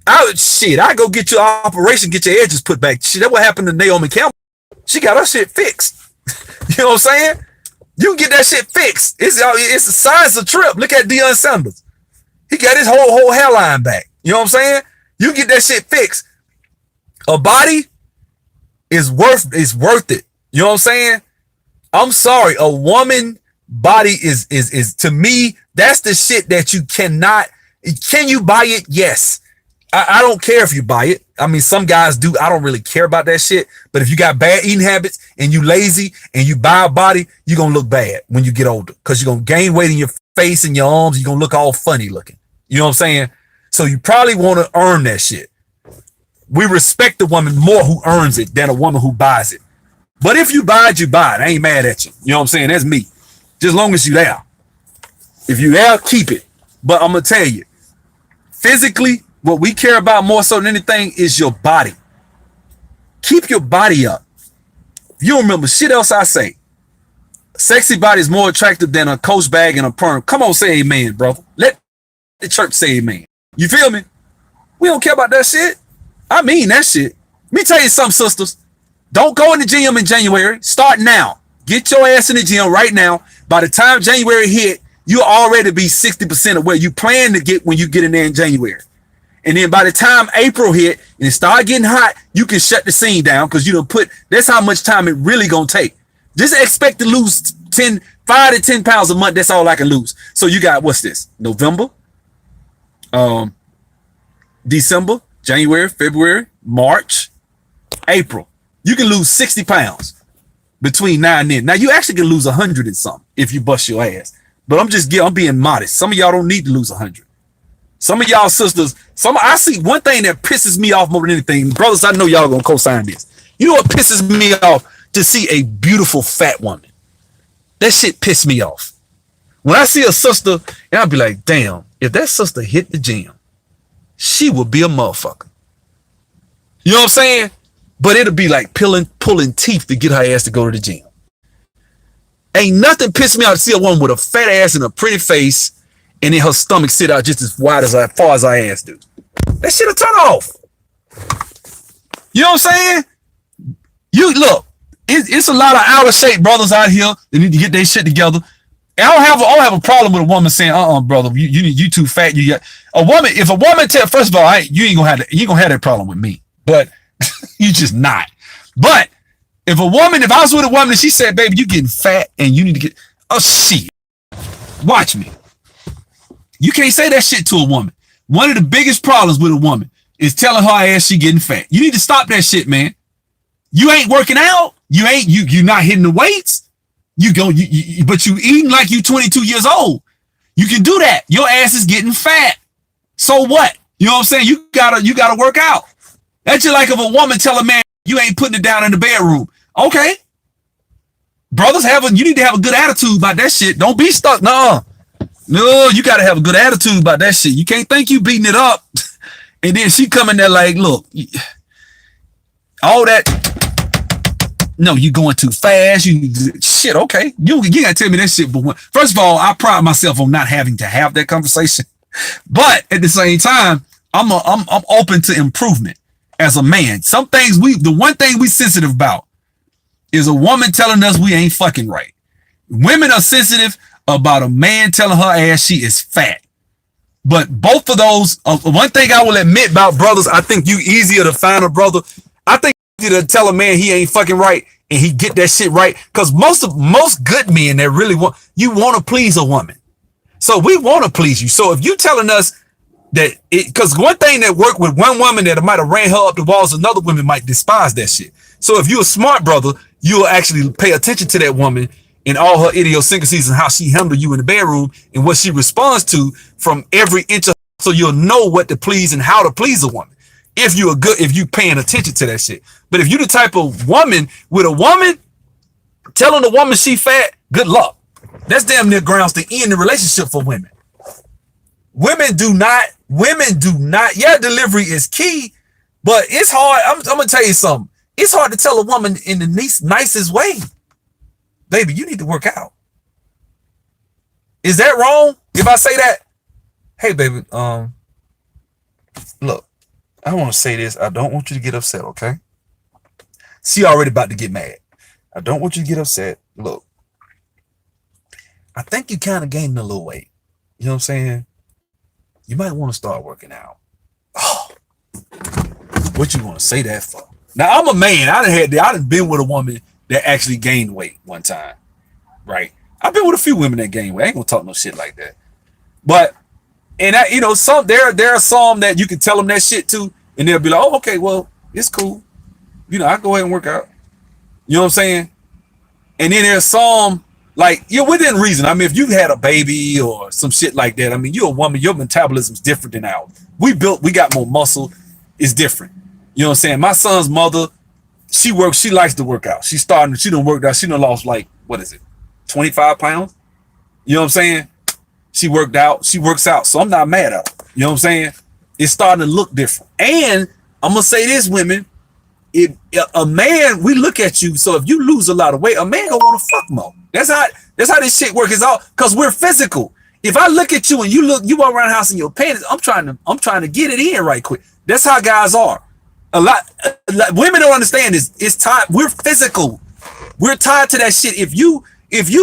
C: I go get your operation, get your edges put back. Shit, that what happened to Naomi Campbell. She got her shit fixed. You know what I'm saying? You can get that shit fixed. It's the size of a trip. Look at Deion Sanders. He got his whole hairline back. You know what I'm saying? You get that shit fixed. A body is worth it. You know what I'm saying? I'm sorry. A woman body is to me, that's the shit that you cannot. Can you buy it? Yes. I don't care if you buy it. I mean, some guys do. I don't really care about that shit. But if you got bad eating habits and you lazy and you buy a body, you're going to look bad when you get older because you're going to gain weight in your face and your arms. You're going to look all funny looking. You know what I'm saying? So you probably want to earn that shit. We respect the woman more who earns it than a woman who buys it. But if you buy it, you buy it. I ain't mad at you. You know what I'm saying? That's me. Just as long as you there. If you there, keep it. But I'm going to tell you, physically, what we care about more so than anything is your body. Keep your body up. You don't remember shit else I say. A sexy body is more attractive than a Coach bag and a perm. Come on, say amen, brother. Let the church say amen. You feel me? We don't care about that shit. I mean that shit. Let me tell you something, sisters. Don't go in the gym in January. Start now. Get your ass in the gym right now. By the time January hit, you'll already be 60% of where you plan to get when you get in there in January. And then by the time April hit and it start getting hot, you can shut the scene down because you don't that's how much time it really gonna take. Just expect to lose 5 to 10 pounds a month. That's all I can lose. So you got, what's this? November, December, January, February, March, April. You can lose 60 pounds between now and then. Now you actually can lose 100 and something if you bust your ass. But I'm being modest. Some of y'all don't need to lose 100. Some of y'all sisters, I see one thing that pisses me off more than anything. Brothers, I know y'all gonna co-sign this. You know what pisses me off? To see a beautiful fat woman. That shit pissed me off. When I see a sister, and I'll be like, damn, if that sister hit the gym, she would be a motherfucker. You know what I'm saying? But it'll be like pulling teeth to get her ass to go to the gym. Ain't nothing pissed me off to see a woman with a fat ass and a pretty face and then her stomach sit out just as wide as far as her ass do. That shit'll turn off. You know what I'm saying? You look, it's a lot of out of shape brothers out here that need to get their shit together. And I don't have a problem with a woman saying, brother, you too fat. If a woman tell, first of all, you ain't gonna have that problem with me. But you just not. But if I was with a woman and she said, baby, you getting fat and you need to get, oh shit. Watch me. You can't say that shit to a woman. One of the biggest problems with a woman is telling her ass she getting fat. You need to stop that shit, man. You ain't working out. You not hitting the weights. But you eating like you 22 years old. You can do that. Your ass is getting fat. So what? You know what I'm saying? You gotta work out. That's just like if a woman tell a man you ain't putting it down in the bedroom. Okay. Brothers you need to have a good attitude about that shit. Don't be stuck. No, you gotta have a good attitude about that shit. You can't think you beating it up. And then she coming there like, look, all that. No, you going too fast. Shit, okay. You gotta tell me that shit. But first of all, I pride myself on not having to have that conversation. But at the same time, I'm open to improvement as a man. Some things the one thing we sensitive about is a woman telling us we ain't fucking right. Women are sensitive about a man telling her ass she is fat. But both of those, one thing I will admit about brothers, I think you easier to find a brother. I think easier to tell a man he ain't fucking right and he get that shit right. Because most good men that really want to please a woman. So we want to please you. So if you telling us that because one thing that worked with one woman that might have ran her up the walls, another woman might despise that shit. So if you a smart brother, you'll actually pay attention to that woman and all her idiosyncrasies and how she handles you in the bedroom and what she responds to from every inch of, so you'll know what to please and how to please a woman. If you paying attention to that shit. But if you the type of woman with a woman telling a woman she fat, good luck. That's damn near grounds to end the relationship for women. Women do not, yeah, delivery is key, but it's hard. I'm gonna tell you something. It's hard to tell a woman in the nicest way, baby, you need to work out. Is that wrong if I say that? Hey, baby, look, I want to say this. I don't want you to get upset, okay? She already about to get mad. I don't want you to get upset. Look, I think you kind of gained a little weight. You know what I'm saying? You might want to start working out. Oh, what you want to say that for? Now, I'm a man. I done been with a woman that actually gained weight one time, right? I've been with a few women that gained weight. I ain't gonna talk no shit like that. But, and that, you know, there are some that you can tell them that shit to, and they'll be like, oh, okay, well, it's cool. You know, I go ahead and work out. You know what I'm saying? And then there's some, like, you're within reason. I mean, if you've had a baby or some shit like that, I mean, you're a woman, your metabolism's different than ours. We got more muscle. It's different. You know what I'm saying? My son's mother, she likes to work out. She done worked out. She done lost, like, what is it, 25 pounds? You know what I'm saying? She worked out. She works out. So I'm not mad at her. You know what I'm saying? It's starting to look different. And I'm going to say this, women, if a man, we look at you, so if you lose a lot of weight, a man gonna want to fuck more. That's how this shit works. It's all because we're physical. If I look at you and you walk around the house in your panties, I'm trying to get it in right quick. That's how guys are. A lot women don't understand this. It's tied. We're physical. We're tied to that shit. If you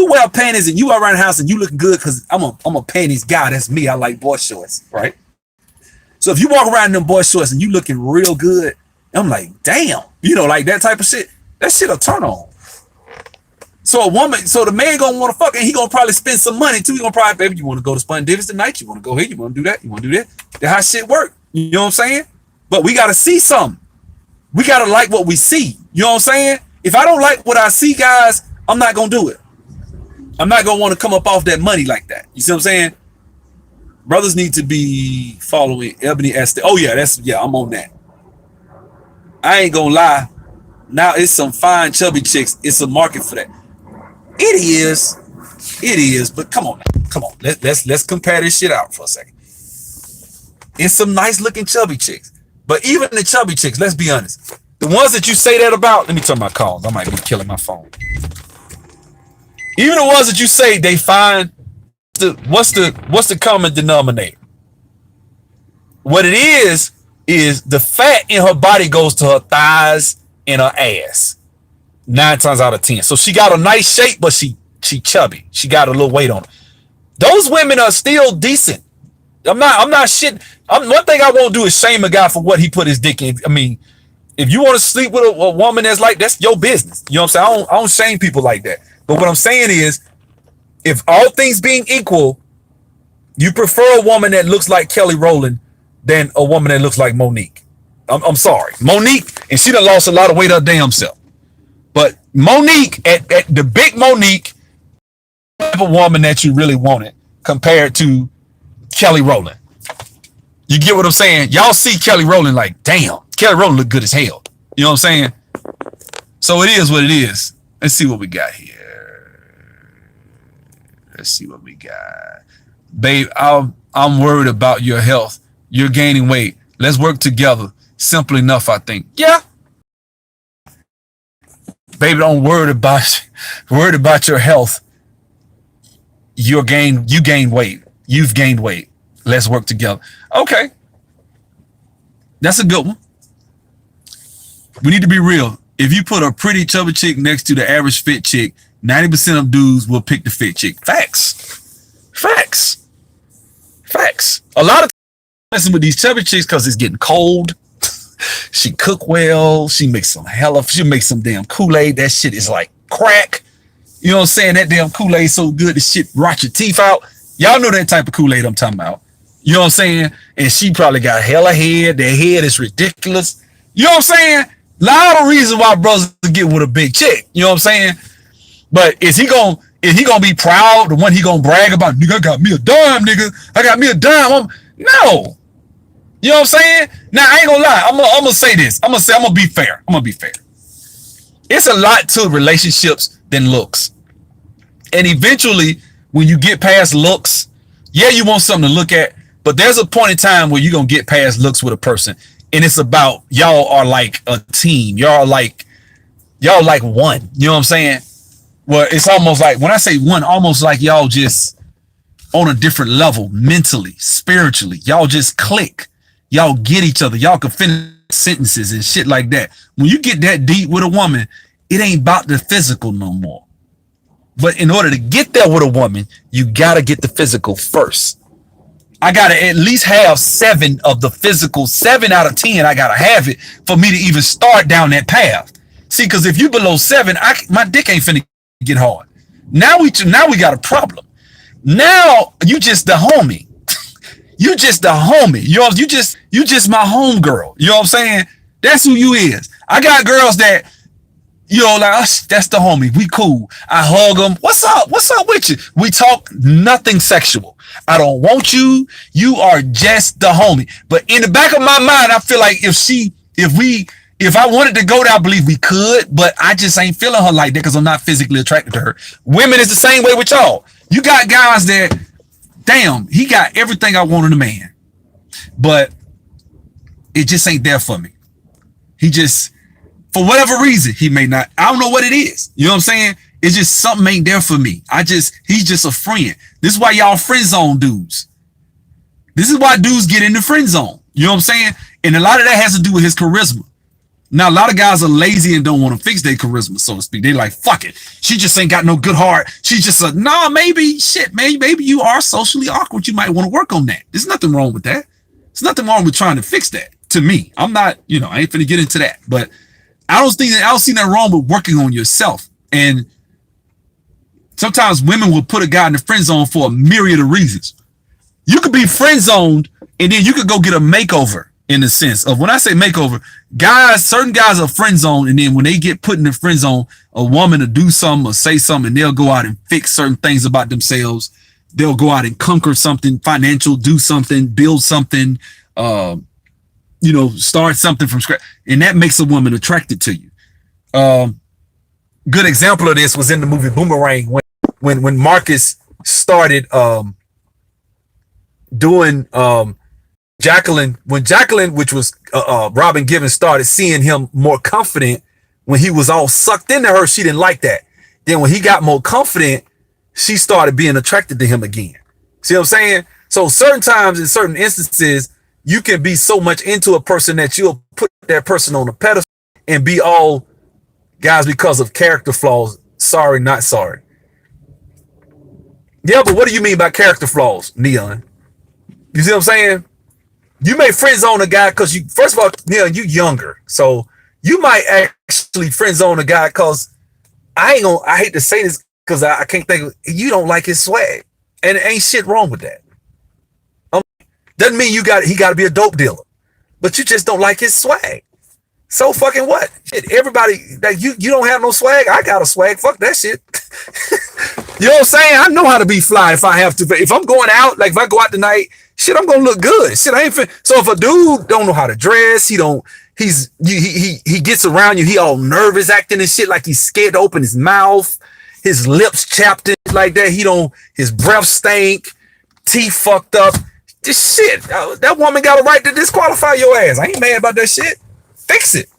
C: wear panties and you are around the house and you looking good, because I'm a panties guy. That's me. I like boy shorts, right? So if you walk around in them boy shorts and you looking real good, I'm like, damn, you know, like that type of shit. That shit a turn on. So the man gonna want to fuck, and he gonna probably spend some money too. He gonna probably, baby, you want to go to Spun Davis tonight? You want to go here? You want to do that? You want to do that? That's how shit work. You know what I'm saying? But we gotta see something. We gotta like what we see. You know what I'm saying? If I don't like what I see, guys, I'm not gonna do it. I'm not gonna want to come up off that money like that. You see what I'm saying? Brothers need to be following Ebony Esther. Oh yeah, I'm on that. I ain't gonna lie. Now it's some fine chubby chicks. It's a market for that. It is. But come on. Let's compare this shit out for a second. It's some nice looking chubby chicks. But even the chubby chicks, let's be honest. The ones that you say that about, let me turn my calls. I might be killing my phone. Even the ones that you say they fine, what's the common denominator? What it is the fat in her body goes to her thighs and her ass 9 times out of 10. So she got a nice shape, but she chubby. She got a little weight on her. Those women are still decent. I'm not shit. One thing I won't do is shame a guy for what he put his dick in. I mean, if you want to sleep with a woman that's your business. You know what I'm saying? I don't shame people like that. But what I'm saying is, if all things being equal, you prefer a woman that looks like Kelly Rowland than a woman that looks like Monique. I'm sorry. Monique, and she done lost a lot of weight her damn self. But Monique, at the big Monique, type of woman that you really wanted compared to Kelly Rowland. You get what I'm saying? Y'all see Kelly Rowland like, damn, Kelly Rowland look good as hell. You know what I'm saying? So it is what it is. Let's see what we got here. Let's see what we got. Babe, I'm worried about your health. You're gaining weight. Let's work together. Simple enough, I think. Yeah. Baby, don't worry about your health. You gain weight. You've gained weight. Let's work together. Okay. That's a good one. We need to be real. If you put a pretty chubby chick next to the average fit chick, 90% of dudes will pick the fit chick. Facts. A lot of times messing with these chubby chicks because it's getting cold. She cook well. She makes some damn Kool-Aid. That shit is like crack. You know what I'm saying? That damn Kool-Aid so good, the shit rot your teeth out. Y'all know that type of Kool-Aid I'm talking about. You know what I'm saying? And she probably got hella head. Their head is ridiculous. You know what I'm saying? Lot of reasons why brothers get with a big chick. You know what I'm saying? But is he gonna be proud? The one he gonna brag about? Nigga, I got me a dime, nigga. I got me a dime. No. You know what I'm saying? Now I ain't gonna lie. I'm gonna say this. I'm gonna be fair. It's a lot to relationships than looks. And eventually, when you get past looks, yeah, you want something to look at, but there's a point in time where you're gonna get past looks with a person, and it's about y'all are like a team. Y'all like one. You know what I'm saying? Well, it's almost like, when I say one, almost like y'all just on a different level, mentally, spiritually. Y'all just click. Y'all get each other. Y'all can finish sentences and shit like that. When you get that deep with a woman, it ain't about the physical no more. But in order to get there with a woman, you gotta get the physical first. I gotta at least have 7 of the physical. 7 out of 10, I gotta have it for me to even start down that path. See, because if you below 7, my dick ain't finna get hard. Now we got a problem. Now you just the homie. You just the homie. You just my home girl. You know what I'm saying? That's who you is. I got girls that, you know, like, oh, that's the homie. We cool. I hug them. What's up? What's up with you? We talk nothing sexual. I don't want you. You are just the homie. But in the back of my mind, I feel like if I wanted to go there, I believe we could, but I just ain't feeling her like that because I'm not physically attracted to her. Women is the same way with y'all. You got guys that, damn, he got everything I want in a man, but it just ain't there for me. He just, for whatever reason, he may not, I don't know what it is. You know what I'm saying? It's just something ain't there for me. He's just a friend. This is why y'all friend zone dudes. This is why dudes get in the friend zone. You know what I'm saying? And a lot of that has to do with his charisma. Now, a lot of guys are lazy and don't want to fix their charisma, so to speak. They like, fuck it. She just ain't got no good heart. She's just maybe you are socially awkward. You might want to work on that. There's nothing wrong with that. There's nothing wrong with trying to fix that. To me, I'm not, I ain't finna get into that, but I don't see nothing wrong with working on yourself. And sometimes women will put a guy in the friend zone for a myriad of reasons. You could be friend zoned and then you could go get a makeover. In the sense of, when I say makeover, certain guys are friend zone, and then when they get put in the friend zone, a woman to do something or say something, and they'll go out and fix certain things about themselves. They'll go out and conquer something financial, do something, build something, start something from scratch, and that makes a woman attracted to you. Good example of this was in the movie Boomerang when Marcus started doing Jacqueline, which was Robin Givens, started seeing him more confident when he was all sucked into her. She didn't like that. Then when he got more confident, she started being attracted to him again. See what I'm saying? So certain times, in certain instances, you can be so much into a person that you'll put that person on a pedestal and be all guys because of character flaws. Sorry, not sorry. Yeah, but what do you mean by character flaws, Neon? You see what I'm saying? You may friend zone a guy because first of all, you younger. So you might actually friend zone a guy because I hate to say this because I can't think you don't like his swag. And it ain't shit wrong with that. Doesn't mean he got to be a dope dealer, but you just don't like his swag. So fucking what? Shit, everybody, like you don't have no swag. I got a swag. Fuck that shit. You know what I'm saying? I know how to be fly if I have to. But if I'm going out, like if I go out tonight, shit, I'm gonna look good. Shit, I ain't fin. So if a dude don't know how to dress, he gets around you, he all nervous, acting and shit like he's scared to open his mouth, his lips chapped in like that. His breath stink, teeth fucked up. This shit, that woman got a right to disqualify your ass. I ain't mad about that shit. Fix it.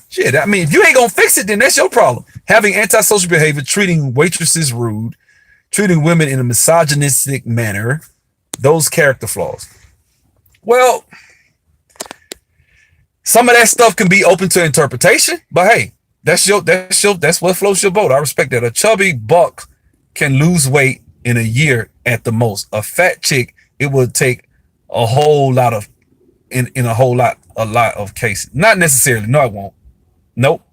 C: Shit, I mean, if you ain't gonna fix it, then that's your problem. Having antisocial behavior, treating waitresses rude, treating women in a misogynistic manner, those character flaws. Well, some of that stuff can be open to interpretation, but hey, that's what floats your boat. I respect that. A chubby buck can lose weight in a year at the most. A fat chick, it would take a whole lot of, a lot of cases. Not necessarily. No, it won't. Nope.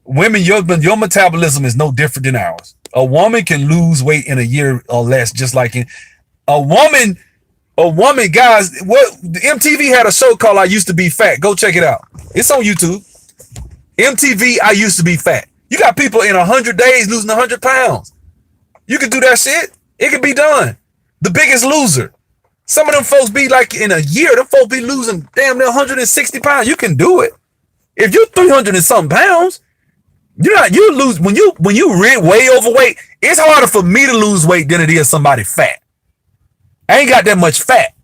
C: Women, your metabolism is no different than ours. A woman can lose weight in a year or less, just like a woman, guys. What MTV had a show called "I Used to Be Fat." Go check it out. It's on YouTube. MTV, I used to be fat. You got people in 100 days losing 100 pounds. You can do that shit. It can be done. The Biggest Loser. Some of them folks be like in a year, them folks be losing damn near 160 pounds. You can do it. If you're 300 and something pounds, you lose when you way overweight. It's harder for me to lose weight than it is somebody fat. I ain't got that much fat.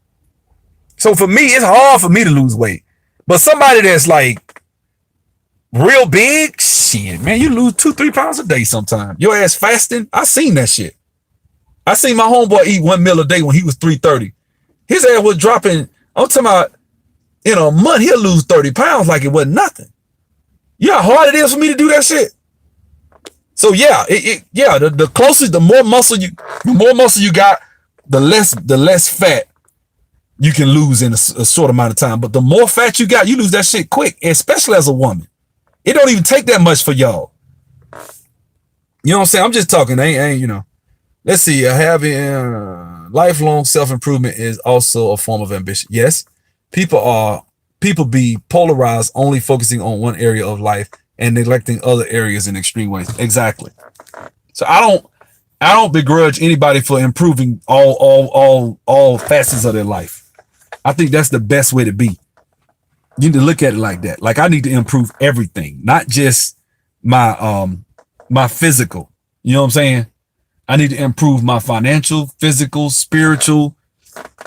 C: So for me, it's hard for me to lose weight. But somebody that's like real big, shit, man, you lose 2-3 pounds a day sometimes. Your ass fasting, I seen that shit. I seen my homeboy eat 1 meal a day when he was 330. His ass was dropping, I'm talking about in a month, he'll lose 30 pounds like it wasn't nothing. You know how hard it is for me to do that shit? So yeah, the closer, the more muscle you got, the less fat you can lose in a short amount of time. But the more fat you got, you lose that shit quick, especially as a woman. It don't even take that much for y'all. You know what I'm saying? I'm just talking. Ain't you know. Let's see. Having lifelong self-improvement is also a form of ambition. Yes, people be polarized, only focusing on one area of life and neglecting other areas in extreme ways. Exactly. So I don't begrudge anybody for improving all facets of their life. I think that's the best way to be. You need to look at it like that. Like I need to improve everything, not just my physical. You know what I'm saying? I need to improve my financial, physical, spiritual,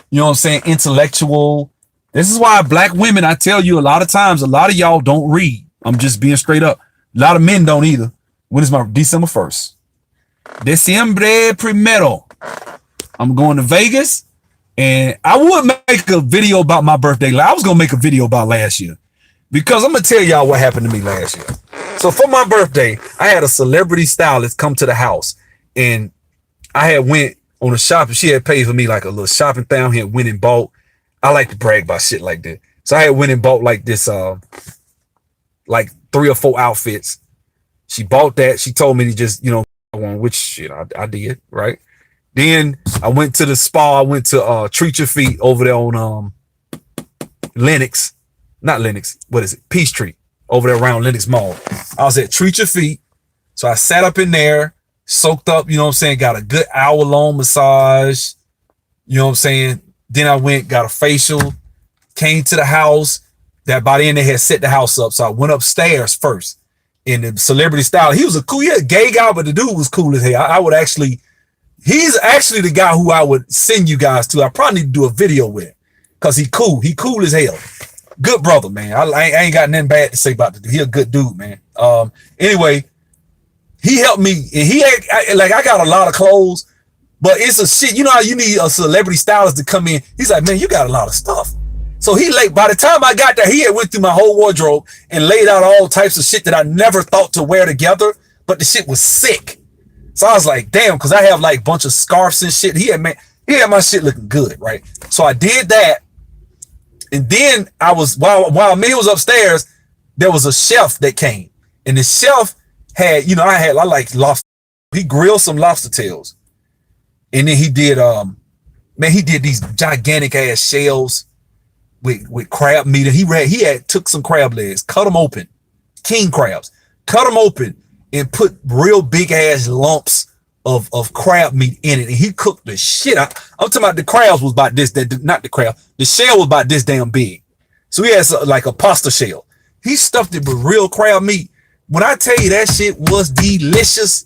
C: you know what I'm saying, intellectual. This is why black women, I tell you a lot of times, a lot of y'all don't read. I'm just being straight up. A lot of men don't either. When is my December 1st? Diciembre primero. I'm going to Vegas. And I would make a video about my birthday. I was going to make a video about last year. Because I'm going to tell y'all what happened to me last year. So for my birthday, I had a celebrity stylist come to the house. And I had went on a shopping. She had paid for me like a little shopping thing. I had went and bought. I like to brag about shit like that. So I had went and bought like this, like 3 or 4 outfits. She bought that. She told me to just, you know, which shit I did, right? Then I went to the spa. I went to Treat Your Feet over there on Lenox. Not Lenox. What is it? Peachtree. Over there around Lenox Mall. I was at Treat Your Feet. So I sat up in there, soaked up, you know what I'm saying? Got a good hour-long massage. You know what I'm saying? Then I went, got a facial, came to the house. That by then they had set the house up. So I went upstairs first. And the celebrity style, he was a gay guy, but the dude was cool as hell. I would actually, he's actually the guy who I would send you guys to. I probably need to do a video with because he cool as hell. Good brother, man. I ain't got nothing bad to say about the dude. He a good dude, man. Anyway, he helped me, and I got a lot of clothes, but it's a shit. You know how you need a celebrity stylist to come in? He's like, man, you got a lot of stuff. So by the time I got there, he had went through my whole wardrobe and laid out all types of shit that I never thought to wear together, but the shit was sick. So I was like, damn, because I have like a bunch of scarves and shit. He had my shit looking good, right? So I did that. And then while me was upstairs, there was a chef that came. And the chef had, you know, I like lobster. He grilled some lobster tails. And then he did these gigantic ass shells with crab meat. And he had took some crab legs, cut them open, king crabs, cut them open and put real big ass lumps of crab meat in it. And he cooked the shit out. I'm talking about the crabs was about this, not the crab. The shell was about this damn big. So he had like a pasta shell. He stuffed it with real crab meat. When I tell you that shit was delicious,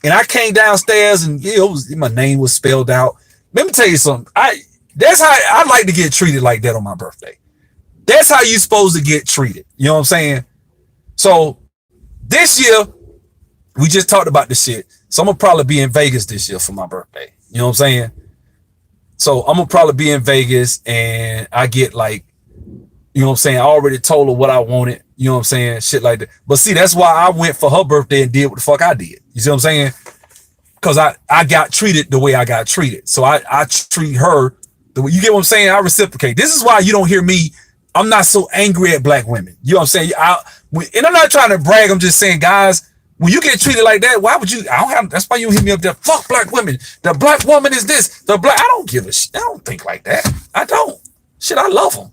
C: and I came downstairs and my name was spelled out. Let me tell you something. That's how I like to get treated like that on my birthday. That's how you supposed to get treated. You know what I'm saying? So this year, we just talked about this shit. So I'm gonna probably be in Vegas this year for my birthday. You know what I'm saying? So I'm gonna probably be in Vegas and I get like, you know what I'm saying? I already told her what I wanted. You know what I'm saying? Shit like that. But see, that's why I went for her birthday and did what the fuck I did. You see what I'm saying? Because I got treated the way I got treated. So I treat her the way, you get what I'm saying? I reciprocate. This is why you don't hear me. I'm not so angry at black women. You know what I'm saying? And I'm not trying to brag. I'm just saying, guys, when you get treated like that, why would you? That's why you hit me up there. Fuck black women. The black woman is this. I don't give a shit. I don't think like that. I don't. Shit, I love them.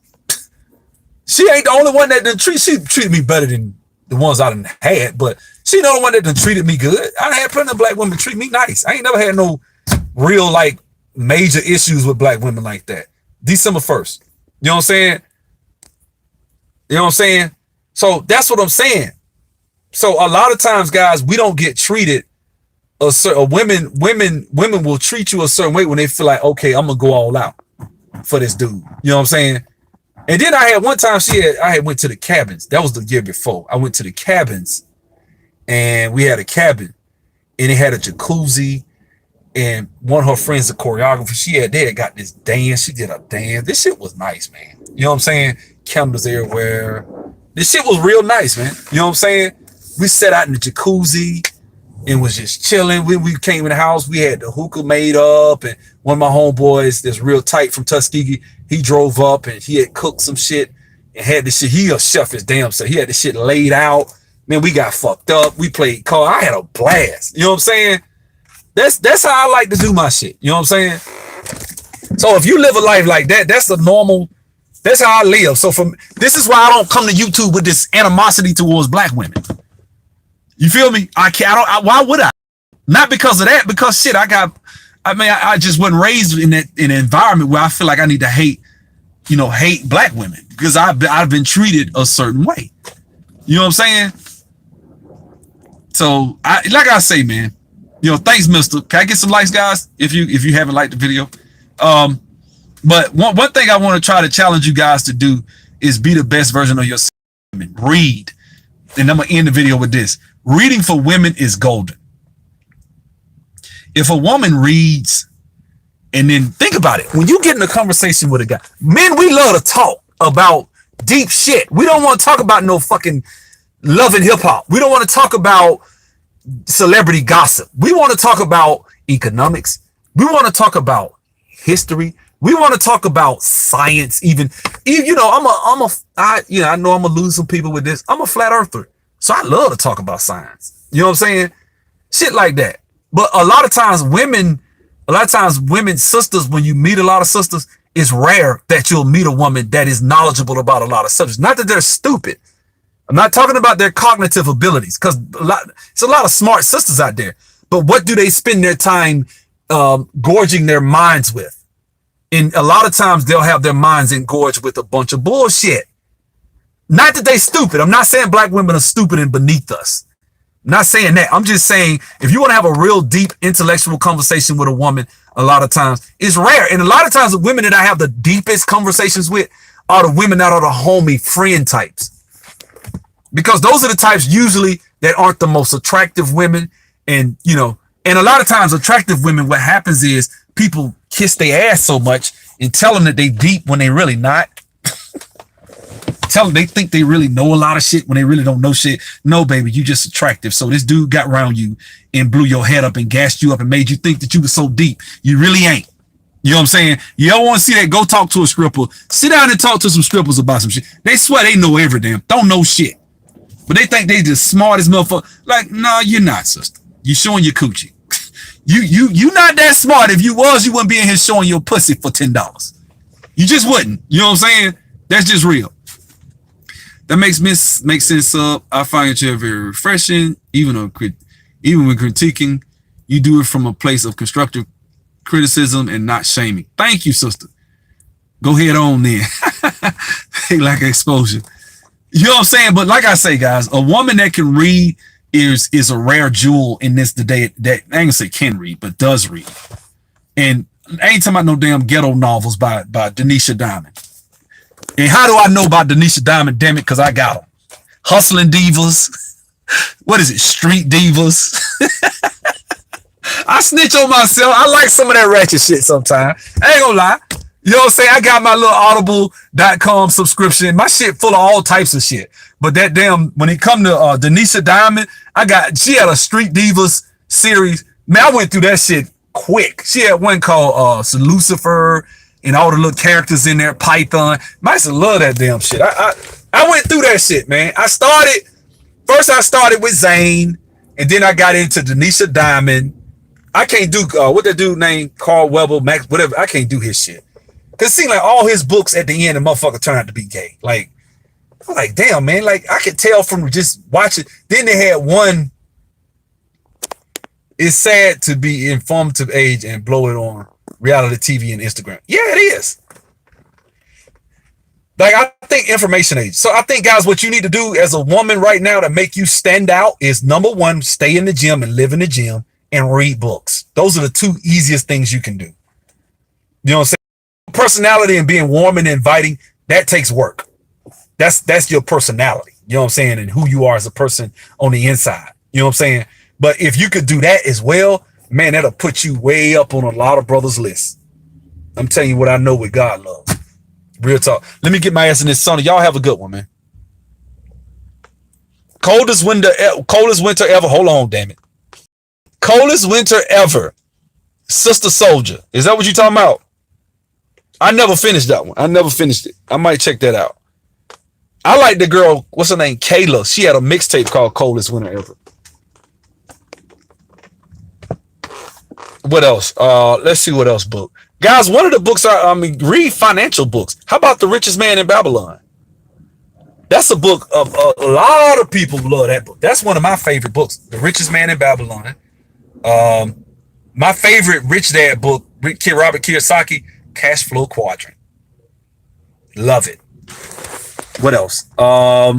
C: She ain't the only one that she treated me better than the ones I done had, but she know the one that done treated me good. I done had plenty of black women treat me nice. I ain't never had no real like major issues with black women like that. December 1st. You know what I'm saying? You know what I'm saying? So that's what I'm saying. So a lot of times, guys, we don't get treated a certain women will treat you a certain way when they feel like, okay, I'm gonna go all out for this dude. You know what I'm saying? And then I had one time I had went to the cabins. That was the year before. I went to the cabins and we had a cabin and it had a jacuzzi and one of her friends, a choreographer, they had got this dance. She did a dance. This shit was nice, man. You know what I'm saying? Candles everywhere. This shit was real nice, man. You know what I'm saying? We sat out in the jacuzzi and was just chilling. When we came in the house, we had the hookah made up, and one of my homeboys that's real tight from Tuskegee, he drove up and he had cooked some shit and had this shit. He a chef his damn self. He had this shit laid out. Man, we got fucked up. We played cards. I had a blast. You know what I'm saying? That's how I like to do my shit. You know what I'm saying? So if you live a life like that, that's how I live. So this is why I don't come to YouTube with this animosity towards black women. You feel me? Why would I? Not because of that, because shit, I just wasn't raised in an environment where I feel like I need to hate black women because I've been treated a certain way. You know what I'm saying? So like I say, man, thanks, mister. Can I get some likes, guys? If you haven't liked the video. But one thing I want to try to challenge you guys to do is be the best version of yourself. Read. And I'm going to end the video with this. Reading for women is golden. If a woman reads, and then think about it, when you get in a conversation with a guy, men, we love to talk about deep shit. We don't want to talk about no fucking love and hip hop. We don't want to talk about celebrity gossip. We want to talk about economics. We want to talk about history. We want to talk about science. Even I know I'm gonna lose some people with this. I'm a flat earther, so I love to talk about science. You know what I'm saying? Shit like that. But a lot of times women, sisters, when you meet a lot of sisters, it's rare that you'll meet a woman that is knowledgeable about a lot of subjects. Not that they're stupid. I'm not talking about their cognitive abilities, because it's a lot of smart sisters out there. But what do they spend their time gorging their minds with? And a lot of times they'll have their minds engorged with a bunch of bullshit. Not that they stupid. I'm not saying black women are stupid and beneath us. I'm not saying that. I'm just saying if you want to have a real deep intellectual conversation with a woman, a lot of times it's rare. And a lot of times the women that I have the deepest conversations with are the women that are the homie friend types. Because those are the types usually that aren't the most attractive women. And, and a lot of times attractive women, what happens is people kiss their ass so much and tell them that they deep when they really not. Tell them they think they really know a lot of shit when they really don't know shit. No, baby, you just attractive. So this dude got around you and blew your head up and gassed you up and made you think that you were so deep. You really ain't. You know what I'm saying? You don't want to see that? Go talk to a stripper. Sit down and talk to some strippers about some shit. They swear they know everything. Don't know shit. But they think they the smartest motherfucker. Like, no, you're not, sister. You showing your coochie. You not that smart. If you was, you wouldn't be in here showing your pussy for $10. You just wouldn't. You know what I'm saying? That's just real. That makes sense. I find it very refreshing. Even when critiquing, you do it from a place of constructive criticism and not shaming. Thank you, sister. Go ahead on then. They like exposure. You know what I'm saying? But like I say, guys, a woman that can read is a rare jewel in this today. That I ain't gonna say can read, but does read. And I ain't talking about no damn ghetto novels by Denisha Diamond. And how do I know about Denisha Diamond? Damn it, because I got them. Hustling Divas. What is it? Street Divas. I snitch on myself. I like some of that ratchet shit sometimes. I ain't gonna lie. You know what I'm saying? I got my little audible.com subscription. My shit full of all types of shit. But that damn, when it come to Denisha Diamond, she had a Street Divas series. Man, I went through that shit quick. She had one called Lucifer and all the little characters in there, Python. I used to love that damn shit. I went through that shit, man. I started with Zane, and then I got into Denisha Diamond. I can't do what that dude named Carl Weber, Max, whatever. I can't do his shit. Cause it seemed like all his books at the end, the motherfucker turned out to be gay. Like, I'm like, damn, man. Like, I could tell from just watching. Then they had one. It's sad to be informative age and blow it on reality TV and Instagram. Yeah, it is. Like, I think information age. So I think, guys, what you need to do as a woman right now to make you stand out is, number one, stay in the gym and live in the gym and read books. Those are the two easiest things you can do. You know what I'm saying? Personality and being warm and inviting, that takes work. That's your personality. You know what I'm saying? And who you are as a person on the inside. You know what I'm saying? But if you could do that as well, man, that'll put you way up on a lot of brothers' lists. I'm telling you what I know with God love. Real talk. Let me get my ass in this sauna. Y'all have a good one, man. Coldest winter ever. Hold on, damn it. Coldest winter ever. Sister Soldier. Is that what you talking about? I never finished that one. I never finished it. I might check that out. I like the girl, what's her name? Kayla. She had a mixtape called Coldest Winter Ever. What else? Let's see what else book. Guys, one of the books, read financial books. How about The Richest Man in Babylon? That's a book of a lot of people love that book. That's one of my favorite books, The Richest Man in Babylon. My favorite Rich Dad book, Robert Kiyosaki, Cash Flow Quadrant. Love it. What else? How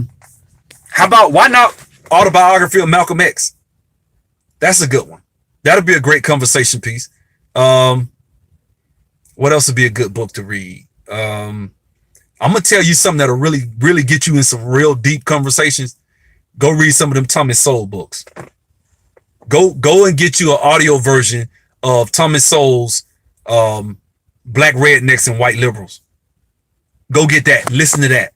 C: about, why not Autobiography of Malcolm X? That's a good one. That'll be a great conversation piece. What else would be a good book to read? I'm gonna tell you something that'll really, really get you in some real deep conversations. Go read some of them Thomas Sowell books. Go and get you an audio version of Thomas Sowell's Black Rednecks and White Liberals. Go get that. Listen to that.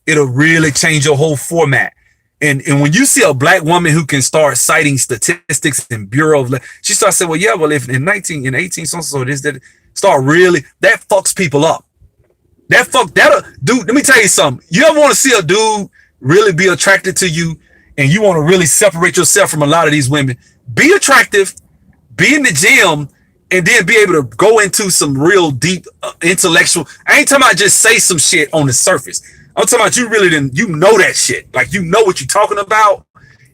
C: It'll really change your whole format. And when you see a black woman who can start citing statistics and Bureau of, she starts saying, well, yeah, well, if in 18, so this, that, start really, that fucks people up. That'll, dude, let me tell you something. You ever want to see a dude really be attracted to you and you want to really separate yourself from a lot of these women? Be attractive, be in the gym, and then be able to go into some real deep intellectual. I ain't talking about just say some shit on the surface. I'm talking about you really didn't, you know that shit. Like, you know what you're talking about,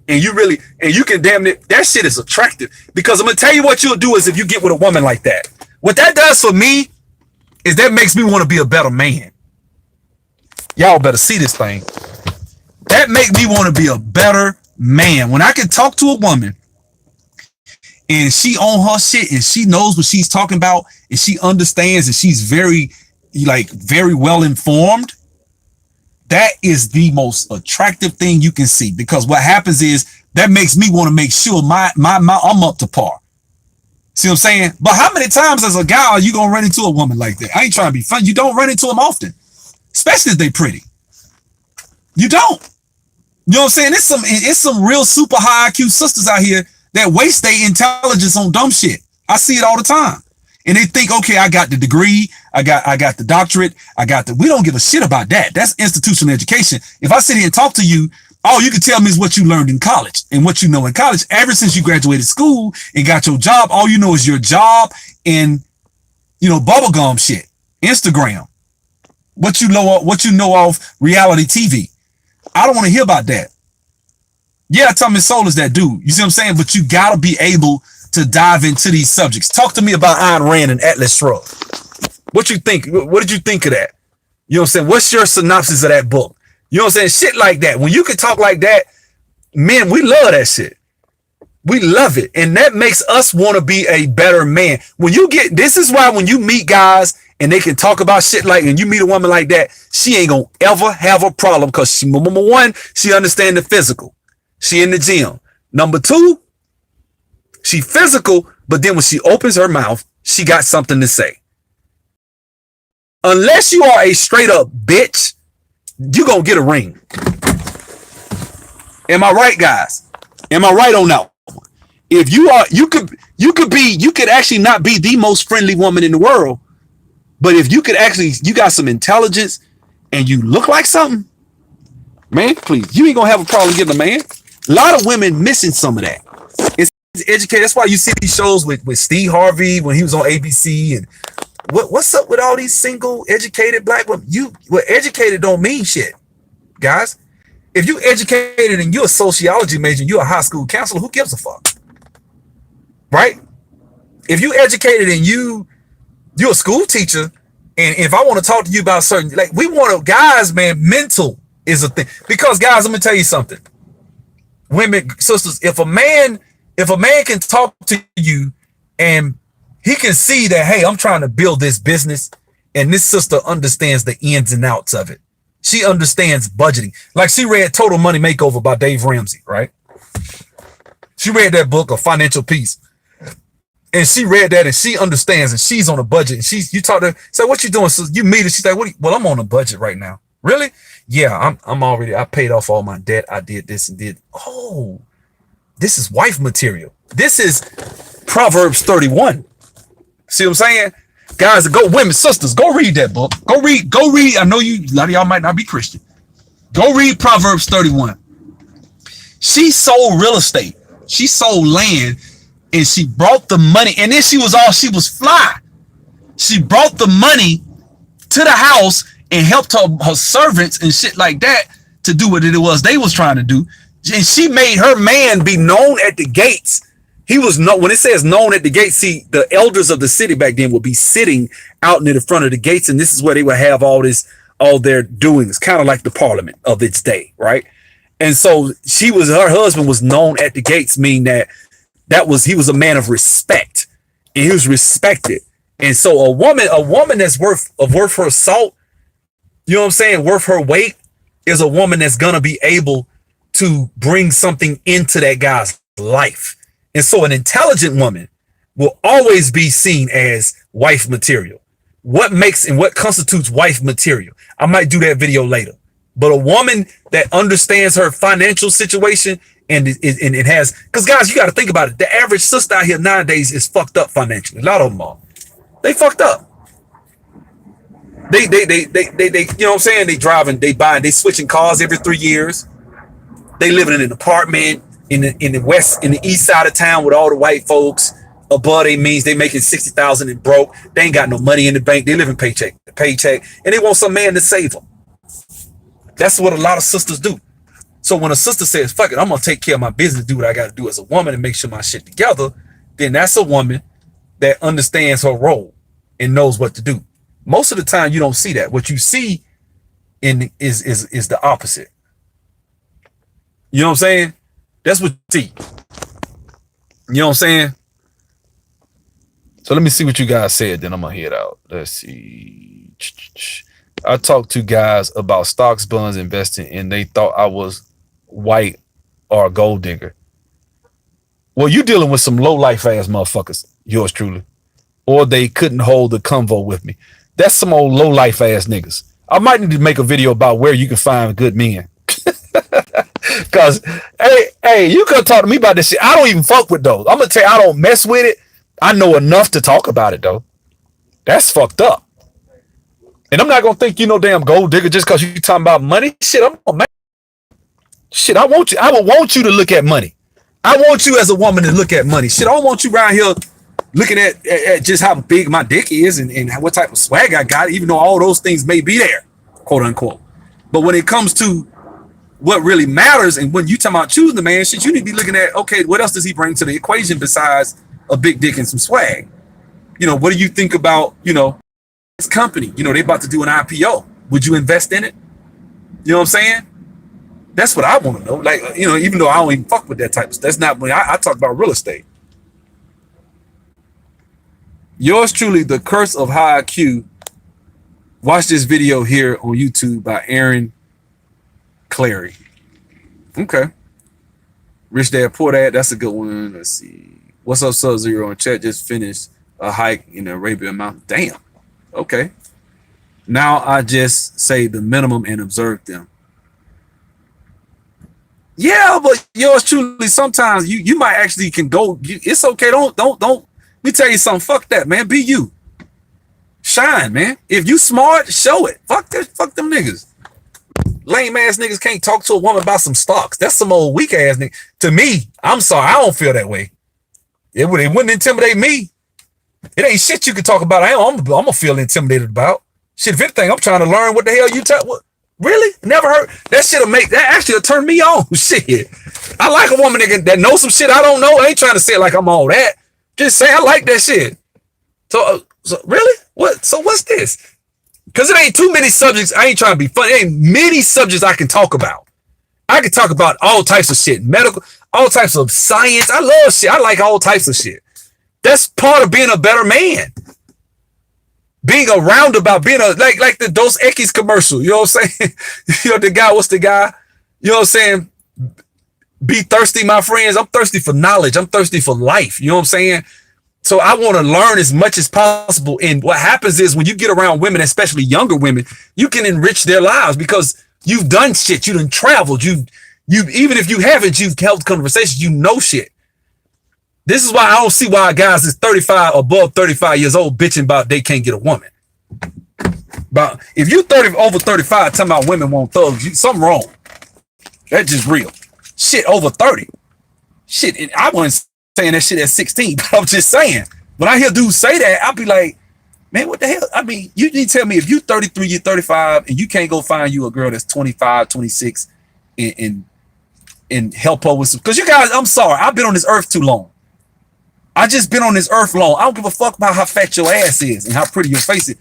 C: and you really, and you can damn it, that shit is attractive. Because I'm gonna tell you what you'll do is if you get with a woman like that, what that does for me is that makes me want to be a better man. Y'all better see this thing. That make me want to be a better man. When I can talk to a woman and she on her shit and she knows what she's talking about and she understands and she's very well informed, that is the most attractive thing you can see. Because what happens is that makes me want to make sure I'm up to par. See what I'm saying? But how many times as a guy are you gonna run into a woman like that? I ain't trying to be funny. You don't run into them often, especially if they pretty. You don't. You know what I'm saying? It's some real super high IQ sisters out here that waste their intelligence on dumb shit. I see it all the time. And they think, okay, I got the degree, I got the doctorate, we don't give a shit about that. That's institutional education. If I sit here and talk to you, all you can tell me is what you learned in college and what you know in college. Ever since you graduated school and got your job, all you know is your job and, bubblegum shit, Instagram, what you know of reality TV. I don't want to hear about that. Yeah, Thomas Sowell is that dude. You see what I'm saying? But you got to be able to dive into these subjects. Talk to me about Ayn Rand and Atlas Shrugged. What you think? What did you think of that? You know what I'm saying? What's your synopsis of that book? You know what I'm saying? Shit like that. When you can talk like that, men, we love that shit. We love it. And that makes us want to be a better man. This is why when you meet guys and they can talk about shit like, and you meet a woman like that, she ain't gonna ever have a problem because she, number one, she understand the physical. She in the gym. Number two, she physical, but then when she opens her mouth, she got something to say. Unless you are a straight up bitch, you gonna get a ring. Am I right, guys? Am I right on that one? If you are, you could actually not be the most friendly woman in the world, but if you got some intelligence and you look like something, man, please, you ain't gonna have a problem getting a man. A lot of women missing some of that. It's educated. That's why you see these shows with Steve Harvey when he was on ABC and what's up with all these single educated black women? Educated don't mean shit. guys. If you educated and you're a sociology major, you're a high school counselor, who gives a fuck? Right? If you educated and you're a school teacher, and if I want to talk to you about certain, like we want to, guys, man, mental is a thing. Because guys, let me tell you something. Women, sisters, if a man can talk to you and he can see that, hey, I'm trying to build this business, and this sister understands the ins and outs of it. She understands budgeting. Like she read Total Money Makeover by Dave Ramsey, right? She read that book of Financial Peace. And she read that and she understands, and she's on a budget. And you talk to her, say, what you doing? So you meet her, she's like, well, I'm on a budget right now. Really? Yeah, I paid off all my debt. I did this and did. Oh, this is wife material. This is Proverbs 31. See what I'm saying? Guys, go, women, sisters, go read that book. Go read. I know a lot of y'all might not be Christian. Go read Proverbs 31. She sold real estate. She sold land, and she brought the money. And then she was fly. She brought the money to the house and helped her servants and shit like that to do what it was they was trying to do. And she made her man be known at the gates. He was when it says known at the gates, see, the elders of the city back then would be sitting out near the front of the gates, and this is where they would have all their doings, kind of like the parliament of its day, right? And so her husband was known at the gates, meaning he was a man of respect, and he was respected. And so a woman that's worth her salt, you know what I'm saying, worth her weight, is a woman that's gonna be able to bring something into that guy's life. And so an intelligent woman will always be seen as wife material. What constitutes wife material? I might do that video later. But a woman that understands her financial situation and it has, because guys, you got to think about it. The average sister out here nowadays is fucked up financially. A lot of them are. They fucked up. They you know what I'm saying? They driving, they buying, they switching cars every 3 years. They living in an apartment in the east side of town with all the white folks. Above they means they making 60,000 and broke. They ain't got no money in the bank. They living paycheck to paycheck, and they want some man to save them. That's what a lot of sisters do. So when a sister says, fuck it, I'm gonna take care of my business, do what I gotta do as a woman and make sure my shit together, then that's a woman that understands her role and knows what to do. Most of the time you don't see that. What you see is the opposite. You know what I'm saying? That's what you see. You know what I'm saying? So let me see what you guys said, then I'm gonna head out. Let's see. I talked to guys about stocks, bonds, investing, and they thought I was white or a gold digger. Well, you dealing with some low life ass motherfuckers, yours truly. Or they couldn't hold the convo with me. That's some old low life ass niggas. I might need to make a video about where you can find good men. Cause hey, you could talk to me about this shit. I don't even fuck with those. I'm gonna tell you, I don't mess with it. I know enough to talk about it though. That's fucked up. And I'm not gonna think you no damn gold digger just cause you talking about money. Shit, I want you. I would want you to look at money. I want you as a woman to look at money. Shit, I don't want you around here looking at just how big my dick is and what type of swag I got, even though all those things may be there, quote unquote. But when it comes to what really matters, and when you talking about choosing the man, shit, you need to be looking at, okay, what else does he bring to the equation besides a big dick and some swag? You know, what do you think about, this company? They about to do an IPO. Would you invest in it? You know what I'm saying? That's what I want to know. Like, even though I don't even fuck with that type of stuff. That's not when I talk about real estate. Yours truly, The Curse of High IQ. Watch this video here on YouTube by Aaron Clary. Okay. Rich Dad Poor Dad, that's a good one. Let's see. What's up, Sub-Zero in chat? Just finished a hike in the Arabian Mountain. Damn. Okay. Now I just say the minimum and observe them. Yeah, but yours truly, sometimes you might actually can go. It's okay. Don't. Let me tell you something. Fuck that, man. Be you. Shine, man. If you smart, show it. Fuck them niggas. Lame ass niggas can't talk to a woman about some stocks. That's some old weak ass nigga. To me, I'm sorry, I don't feel that way. It wouldn't intimidate me. It ain't shit you can talk about. I'm gonna feel intimidated about. Shit, if anything, I'm trying to learn what the hell you talk. Really? Never heard. That shit'll make that actually turn me on. Shit. I like a woman that knows some shit I don't know. I ain't trying to say it like I'm all that. Just say I like that shit. So really? What? So what's this? Because it ain't too many subjects. I ain't trying to be funny. It ain't many subjects I can talk about. I can talk about all types of shit, medical, all types of science. I love shit. I like all types of shit. That's part of being a better man. Being a roundabout, being a like the Dos Equis commercial. You know what I'm saying? You know the guy. What's the guy? You know what I'm saying? Be thirsty, my friends. I'm thirsty for knowledge. I'm thirsty for life. You know what I'm saying? So I want to learn as much as possible. And what happens is when you get around women, especially younger women, you can enrich their lives because you've done shit. You done traveled. You even if you haven't, you've held conversations. You know shit. This is why I don't see why guys is 35 above 35 years old bitching about they can't get a woman. But if you 30 over 35 talking about women want thugs, something wrong. That's just real. Shit over 30. Shit, and I wasn't saying that shit at 16, but I'm just saying. When I hear dudes say that, I'll be like, man, what the hell? I mean, you need to tell me if you 33, you're 35, and you can't go find you a girl that's 25, 26 and help her with some. Because you guys, I'm sorry, I've been on this earth too long. I just been on this earth long. I don't give a fuck about how fat your ass is and how pretty your face is.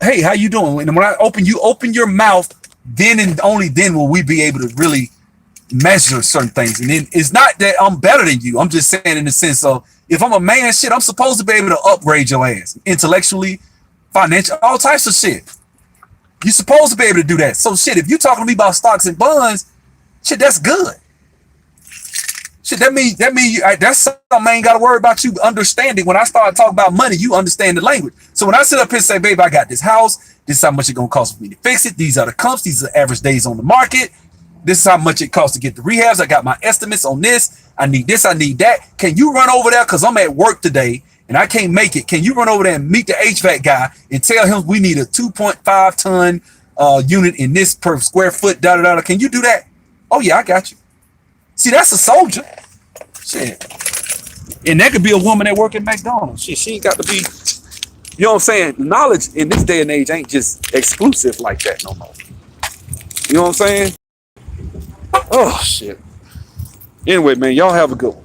C: Hey, how you doing? And when I open your mouth, then and only then will we be able to really measure certain things. And then it's not that I'm better than you. I'm just saying in the sense of if I'm a man, shit, I'm supposed to be able to upgrade your ass intellectually, financially, all types of shit. You're supposed to be able to do that. So shit, if you talking to me about stocks and bonds, shit, that's good. Shit, that mean that's something I ain't got to worry about you understanding. When I start talking about money, you understand the language. So when I sit up here and say, babe, I got this house. This is how much it's going to cost for me to fix it. These are the comps. These are the average days on the market. This is how much it costs to get the rehabs. I got my estimates on this. I need this. I need that. Can you run over there? Because I'm at work today and I can't make it. Can you run over there and meet the HVAC guy and tell him we need a 2.5 ton unit in this per square foot, da-da-da. Can you do that? Oh, yeah, I got you. See, that's a soldier. Shit. And that could be a woman that work at McDonald's. Shit, she ain't got to be, you know what I'm saying? Knowledge in this day and age ain't just exclusive like that no more. You know what I'm saying? Oh, shit. Anyway, man, y'all have a good one.